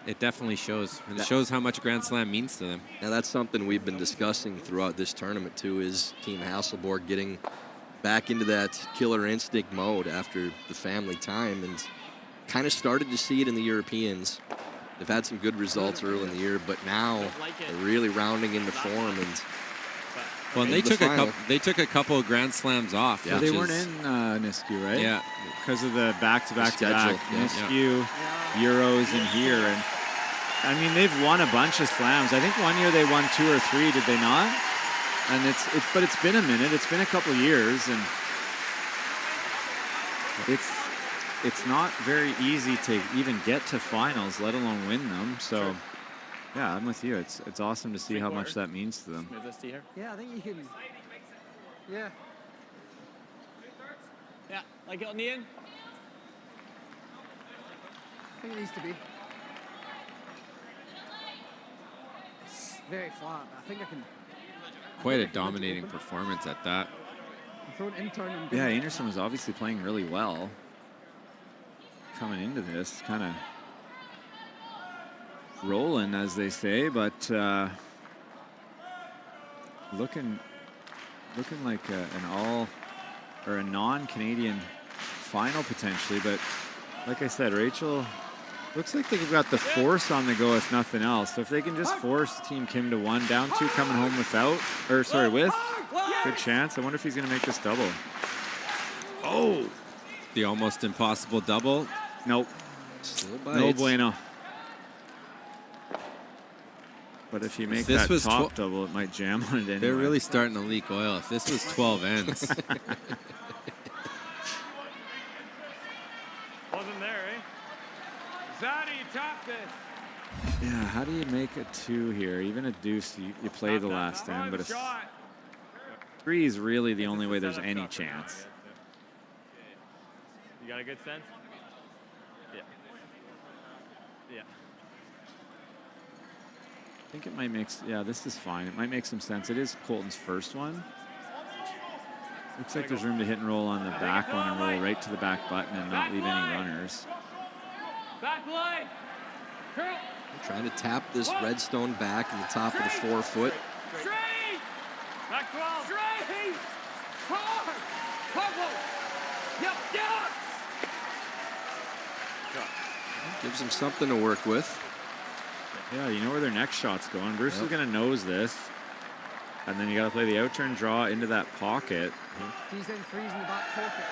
it definitely shows. And it shows how much Grand Slam means to them. Now, that's something we've been discussing throughout this tournament, too, is Team Hasselborg getting back into that killer instinct mode after the family time, and kind of started to see it in the Europeans. They've had some good results early in the year, but now they're really rounding into form. And well, and they took a couple of Grand Slams off. Yeah, they weren't in Nisku, right? Yeah, because of the back-to-back-to-back Nisku, Euros, and here. And I mean, they've won a bunch of slams. I think one year they won 2 or 3, did they not? And but it's been a minute. It's been a couple years, and it's not very easy to even get to finals, let alone win them. So, yeah, I'm with you. It's awesome to see how much that means to them. Yeah, I think you can. Yeah. Yeah, like it on the end. I think it needs to be. It's very flat, but I think I can. Quite a dominating performance at that. Yeah, Anderson was obviously playing really well coming into this, kind of rolling, as they say, but looking like a non-Canadian final potentially. But like I said, Rachel looks like they've got the force on the go, if nothing else. So if they can just force Team Kim to 1, down 2, coming home with, good chance. I wonder if he's going to make this double. Oh, the almost impossible double. Nope. No bueno. But if you make that top double, it might jam on it anyway. They're really starting to leak oil. If this was 12 ends. Wasn't there, eh? Zaddy, top this. Yeah, how do you make a 2 here? Even a deuce, you play the last end, but a 3 is really the only way there's any chance. You got a good sense? Yeah. Yeah. I think it might make, this is fine. It might make some sense. It is Colton's first one. Looks like there's room to hit and roll on the back one and roll right to the back button and not leave any runners. Back line. Curl. Trying to tap this redstone back in the top of the 4-foot. Straight. Back 12. Straight. Hard. Pump. Yep. Yes. Gives them something to work with. Yeah, you know where their next shot's going. Bruce is going to nose this. And then you got to play the out turn draw into that pocket. He's then freezing the back pocket.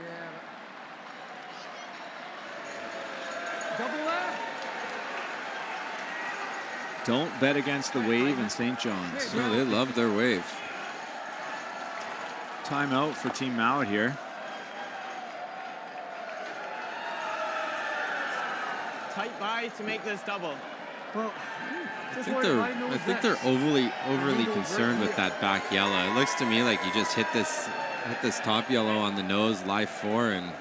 Yeah. Double there. Don't bet against the wave in St. John's. No, they love their wave. Timeout for Team Mouat here. Tight by to make this double. Well, I think they're overly concerned with that back yellow. It looks to me like you just hit this top yellow on the nose, live 4, and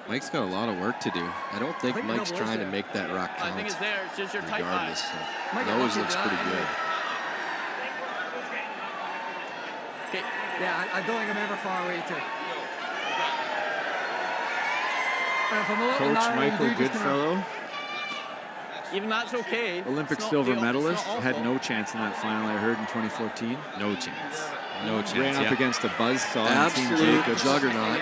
Mike's got a lot of work to do. I don't think Mike's trying to make that rock count. I think it's there. It's just your tight by. Regardless, nose looks pretty good. Okay. Yeah, I don't think I'm ever far away too. Coach Michael Goodfellow, even that's okay. Olympic silver medalist, had no chance in that final, I heard, in 2014. No chance. No chance. Ran up against a buzzsaw. Absolute juggernaut.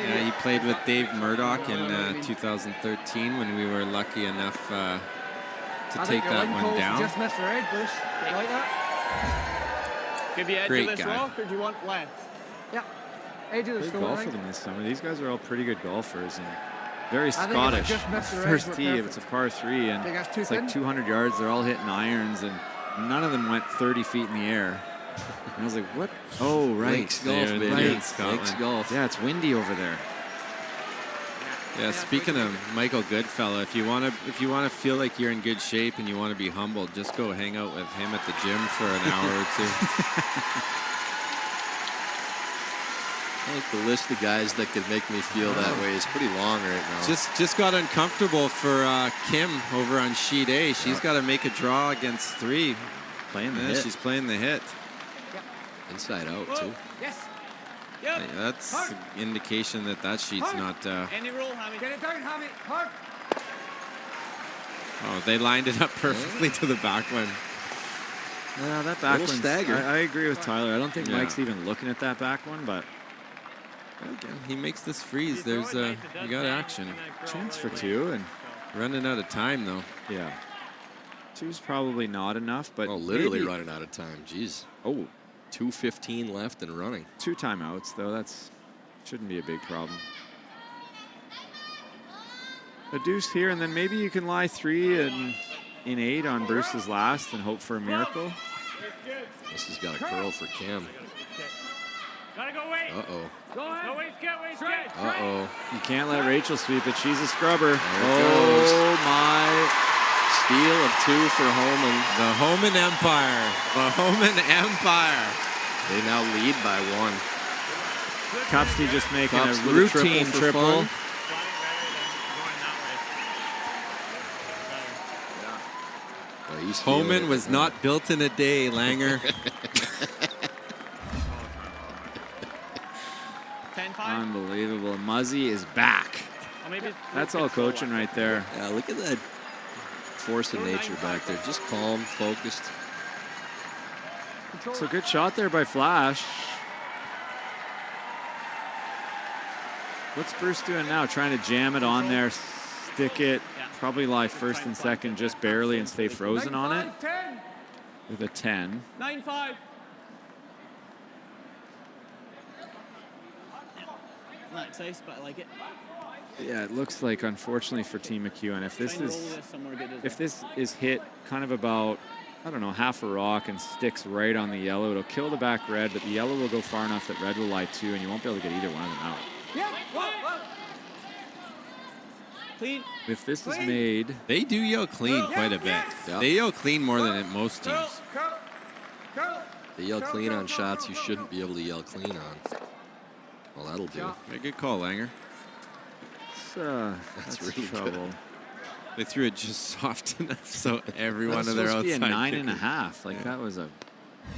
Yeah, he played with Dave Murdoch in 2013 when we were lucky enough to take that one down. Just missed the red bush. Like that. Give you edge Great of this guy. rock, or do you want left? Yeah. Edge of the Good stone. golf for them this summer. These guys are all pretty good golfers and very Scottish. First tee, it's a par 3, and it's like 200 yards. They're all hitting irons, and none of them went 30 feet in the air. And I was like, what? Oh, right. Links golf, baby. Links golf. Yeah, it's windy over there. Yeah, speaking of Michael Goodfellow, if you want to feel like you're in good shape and you want to be humbled, just go hang out with him at the gym for an hour or two. I think the list of guys that could make me feel that way is pretty long right now. Just got uncomfortable for Kim over on sheet A. She's got to make a draw against 3. Playing the hit. She's playing the hit. Inside out, too. Yes. Yeah, that's indication that sheet's not... Any roll, Hammy. Get it down, Hammy. Hard. Oh, they lined it up perfectly to the back one. Yeah, that back one. stagger. I agree with Tyler. I don't think Mike's even looking at that back one, but again, he makes this freeze. There's you got action. Chance for 2, and running out of time though. Yeah, 2's probably not enough, but literally maybe. running out of time. Jeez. Oh, 2:15 left and running. 2 timeouts though. That's shouldn't be a big problem. A deuce here, and then maybe you can lie 3 and in 8 on Bruce's last and hope for a miracle. This has got a curl for Kim. Gotta go wait. Uh-oh. Go ahead. No, wait, get. Uh-oh. You can't let Rachel sweep it. She's a scrubber. There it my. Steal of 2 for Holman. The Holman Empire. The Holman Empire. They now lead by 1. Copsy just making Cops a with routine triple. fun. Holman was not built in a day, Langer. 10-5. Unbelievable. Muzzy is back. That's all coaching right there. Yeah, look at that force of nature back there. Just calm, focused. It's a good shot there by Flash. What's Bruce doing now? Trying to jam it on there, stick it, probably lie first and second just barely and stay frozen on it with a 10. 9-5. Not excited, but I like it. Yeah, it looks like, unfortunately for Team McEwen, if this is hit kind of about, I don't know, half a rock and sticks right on the yellow, it'll kill the back red, but the yellow will go far enough that red will lie 2, and you won't be able to get either one of them out. Clean. If this is made, they do yell clean quite a bit. Yeah. They yell clean more than most teams. They yell clean on shots you shouldn't be able to yell clean on. Well, that'll do. A good call, Langer. That's really trouble. good. They threw it just soft enough so every one of their supposed to outside be a 9.5. kickers- Like that was a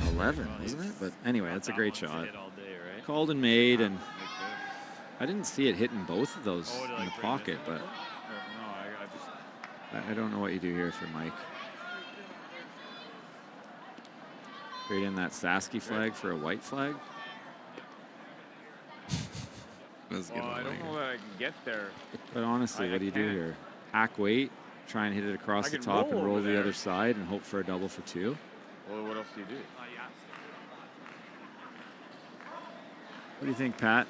11, wasn't it? But anyway, that's a great shot. Called and made, and I didn't see it hitting both of those in the pocket, but I don't know what you do here for Mike. Trade in that Sasky flag for a white flag. That's a good one, I don't Langer. know that I can get there. But honestly, what do you do here? Hack weight, try and hit it across I the can top and roll roll over the there. other side and hope for a double for 2. Well, what else do you do? What do you think, Pat?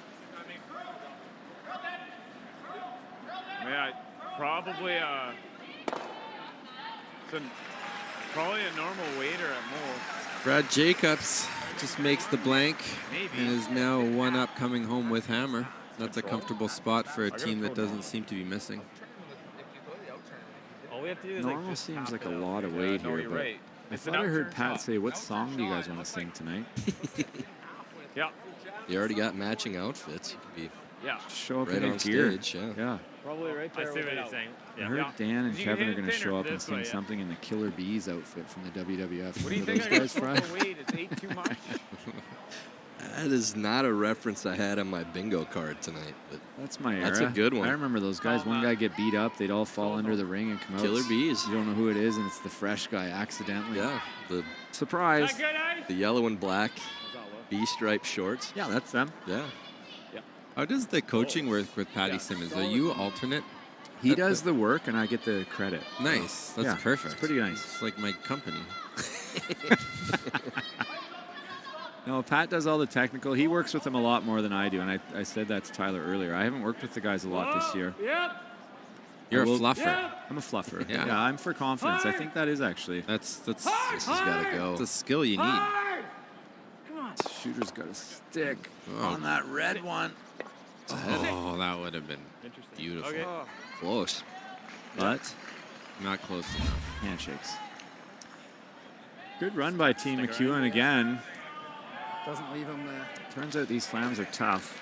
I mean, probably It's probably a normal waiter at most. Brad Jacobs just makes the blank and is now 1-up coming home with hammer. That's a comfortable spot for a team that doesn't seem to be missing. All we have to do is Normal just seems tap like a it out. lot of weight No, here, you're but right. I It's thought an I heard outturn Pat shot. say, what song do you guys want to sing tonight? Yeah. You already got matching outfits. You could be Show up right in your on gear. stage. Yeah. Probably right there. I see what you're saying. I heard Dan and You Kevin hit are going it to thinner show up and this sing way, yeah. something in the Killer Bees outfit from the WWF. What do you Remember think? I those got guys, Fry? so weight. It's ate too much. That is not a reference I had on my bingo card tonight. But That's my era. That's a good one. I remember those guys. One guy get beat up, they'd all fall under the ring and come out. Killer Bees. You don't know who it is, and it's the fresh guy accidentally. Yeah, the surprise. The yellow and black B-stripe shorts. Yeah, that's them. Yeah. How does the coaching work with Patty Simmons? Are you alternate? He does the work, and I get the credit. Nice. That's Yeah, perfect. It's pretty nice. It's like my company. No, Pat does all the technical. He works with them a lot more than I do, and I said that to Tyler earlier. I haven't worked with the guys a lot this year. Yep. You're I will- a fluffer. I'm a fluffer. Yeah. Yeah, I'm for confidence. I think that is actually. This has got to go. It's a skill you need. Shooter's got a stick Oh. on that red one. Oh, that would have been beautiful. Okay. Close. But not close enough. Handshakes. Good run by Team McEwen again. Doesn't leave him. Turns out these slams are tough.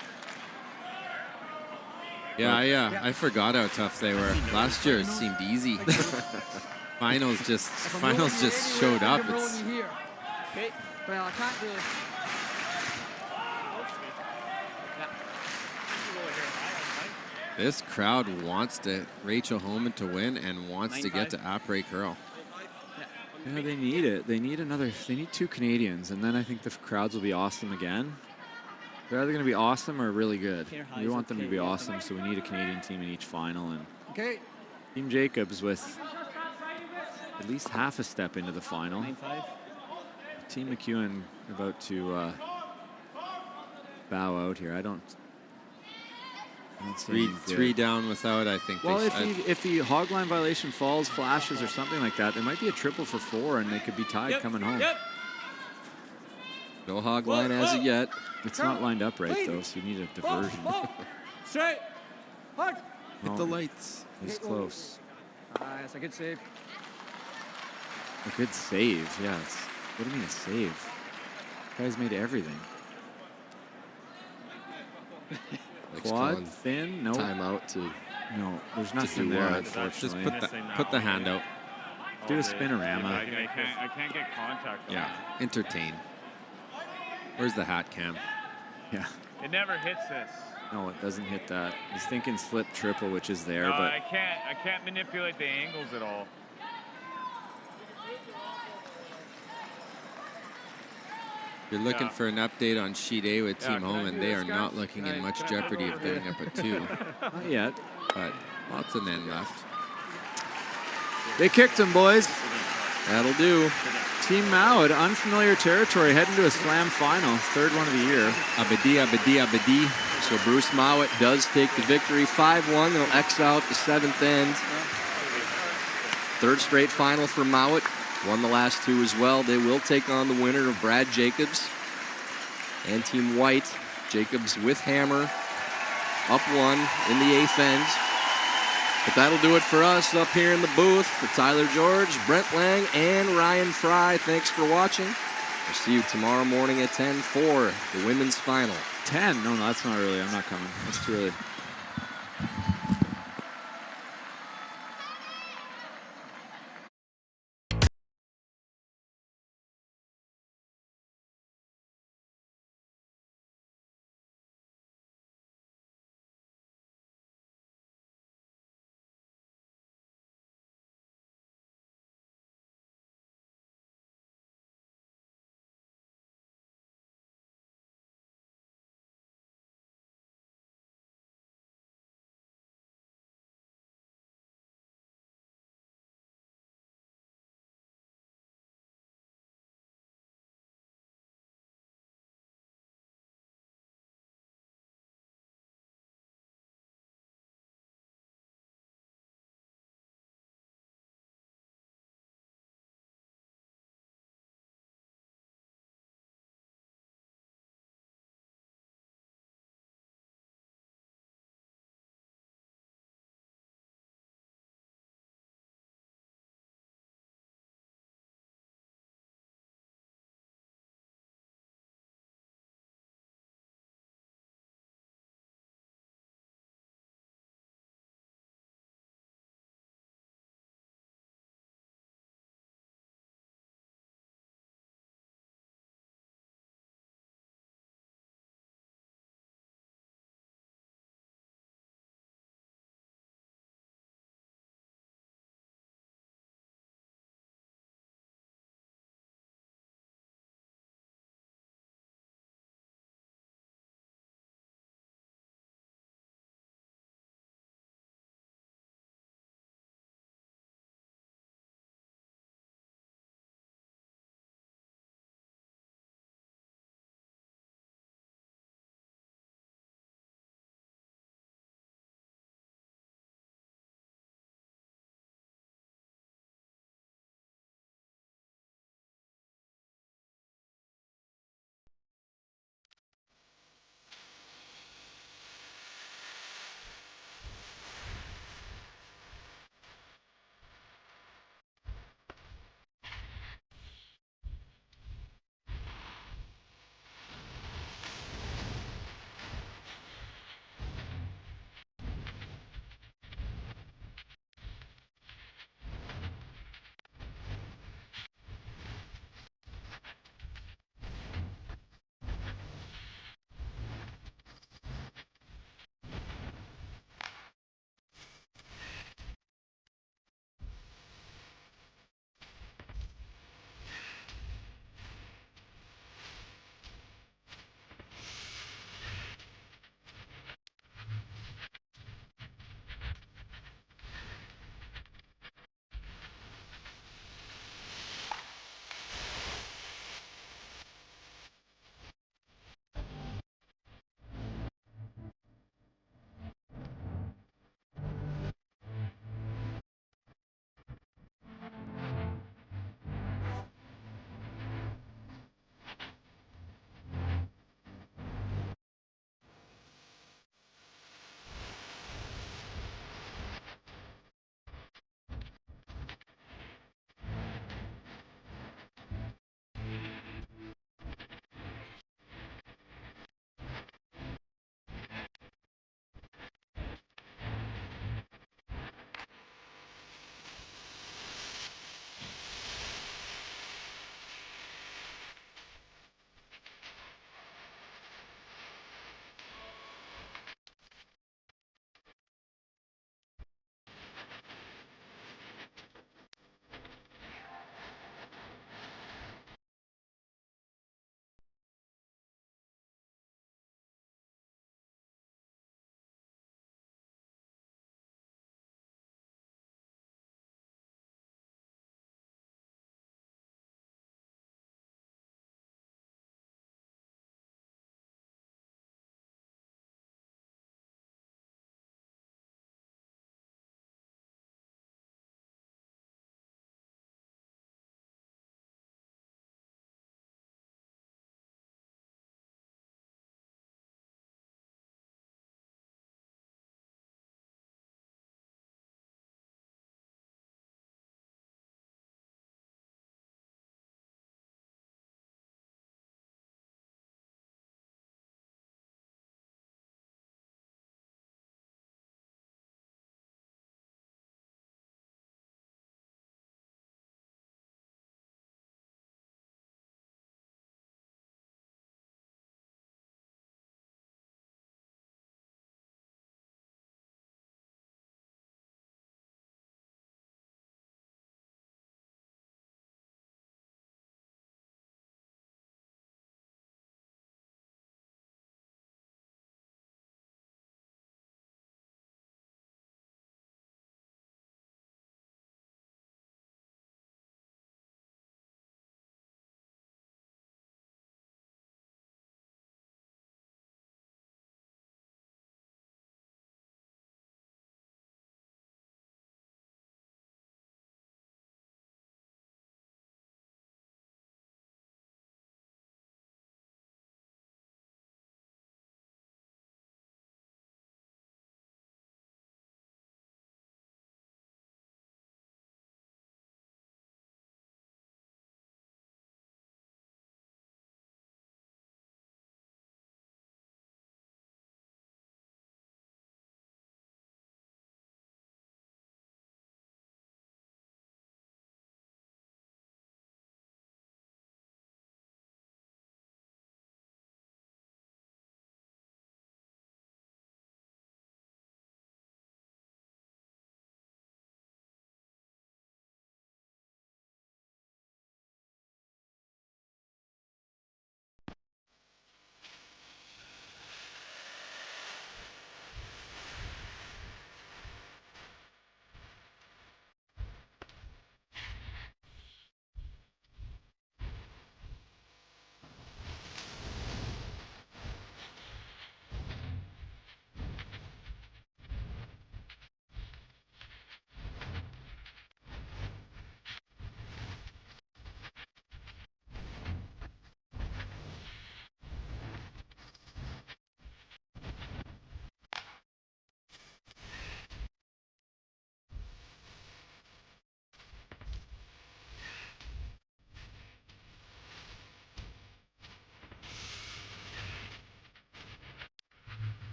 Yeah, I forgot how tough they were. Last year it seemed easy. Finals just showed up. It's Okay. Well, I can't really. this crowd wants Rachel Holman to win and wants to get to après curl. Yeah, they need it. They need two Canadians, and then I think the crowds will be awesome again. They're either going to be awesome or really good. We want them to be awesome, so we need a Canadian team in each final. And Okay. Team Jacobs with at least half a step into the final. 9-5. Team McEwen about to bow out here. I don't see anything good. Three down without, I think. Well, if the hog line violation falls, flashes, or something like that, there might be a triple for 4, and they could be tied coming home. Yep. No hog line as of yet. It's not lined up right, though, so you need a diversion. Straight. Hard. Hit the lights. He's close. That's a good save. A good save, yeah. What do you mean a save? Guy's made everything. Quad, thin, no. Timeout to. No, there's nothing there, unfortunately. Just put the hand out. Do a spinorama. I can't get contact. Yeah, entertain. Where's the hat cam? Yeah. It never hits this. No, it doesn't hit that. He's thinking slip triple, which is there, No, but I can't manipulate the angles at all. You're looking for an update on Sheet A with Team Holman. They are not looking in much jeopardy of getting up at 2. Not yet. But lots of men left. They kicked him, boys. That'll do. Team Mouat, unfamiliar territory, heading to a slam final. 3rd one of the year. Abadi. So Bruce Mouat does take the victory. 5-1. They'll X out the 7th end. 3rd straight final for Mouat. Won the last 2 as well. They will take on the winner of Brad Jacobs and Team White. Jacobs with hammer. Up 1 in the 8th end. But that'll do it for us up here in the booth. For Tyler George, Brent Lang, and Ryan Fry, thanks for watching. We'll see you tomorrow morning at 10 for the women's final. 10? No, that's not early. I'm not coming. That's too early.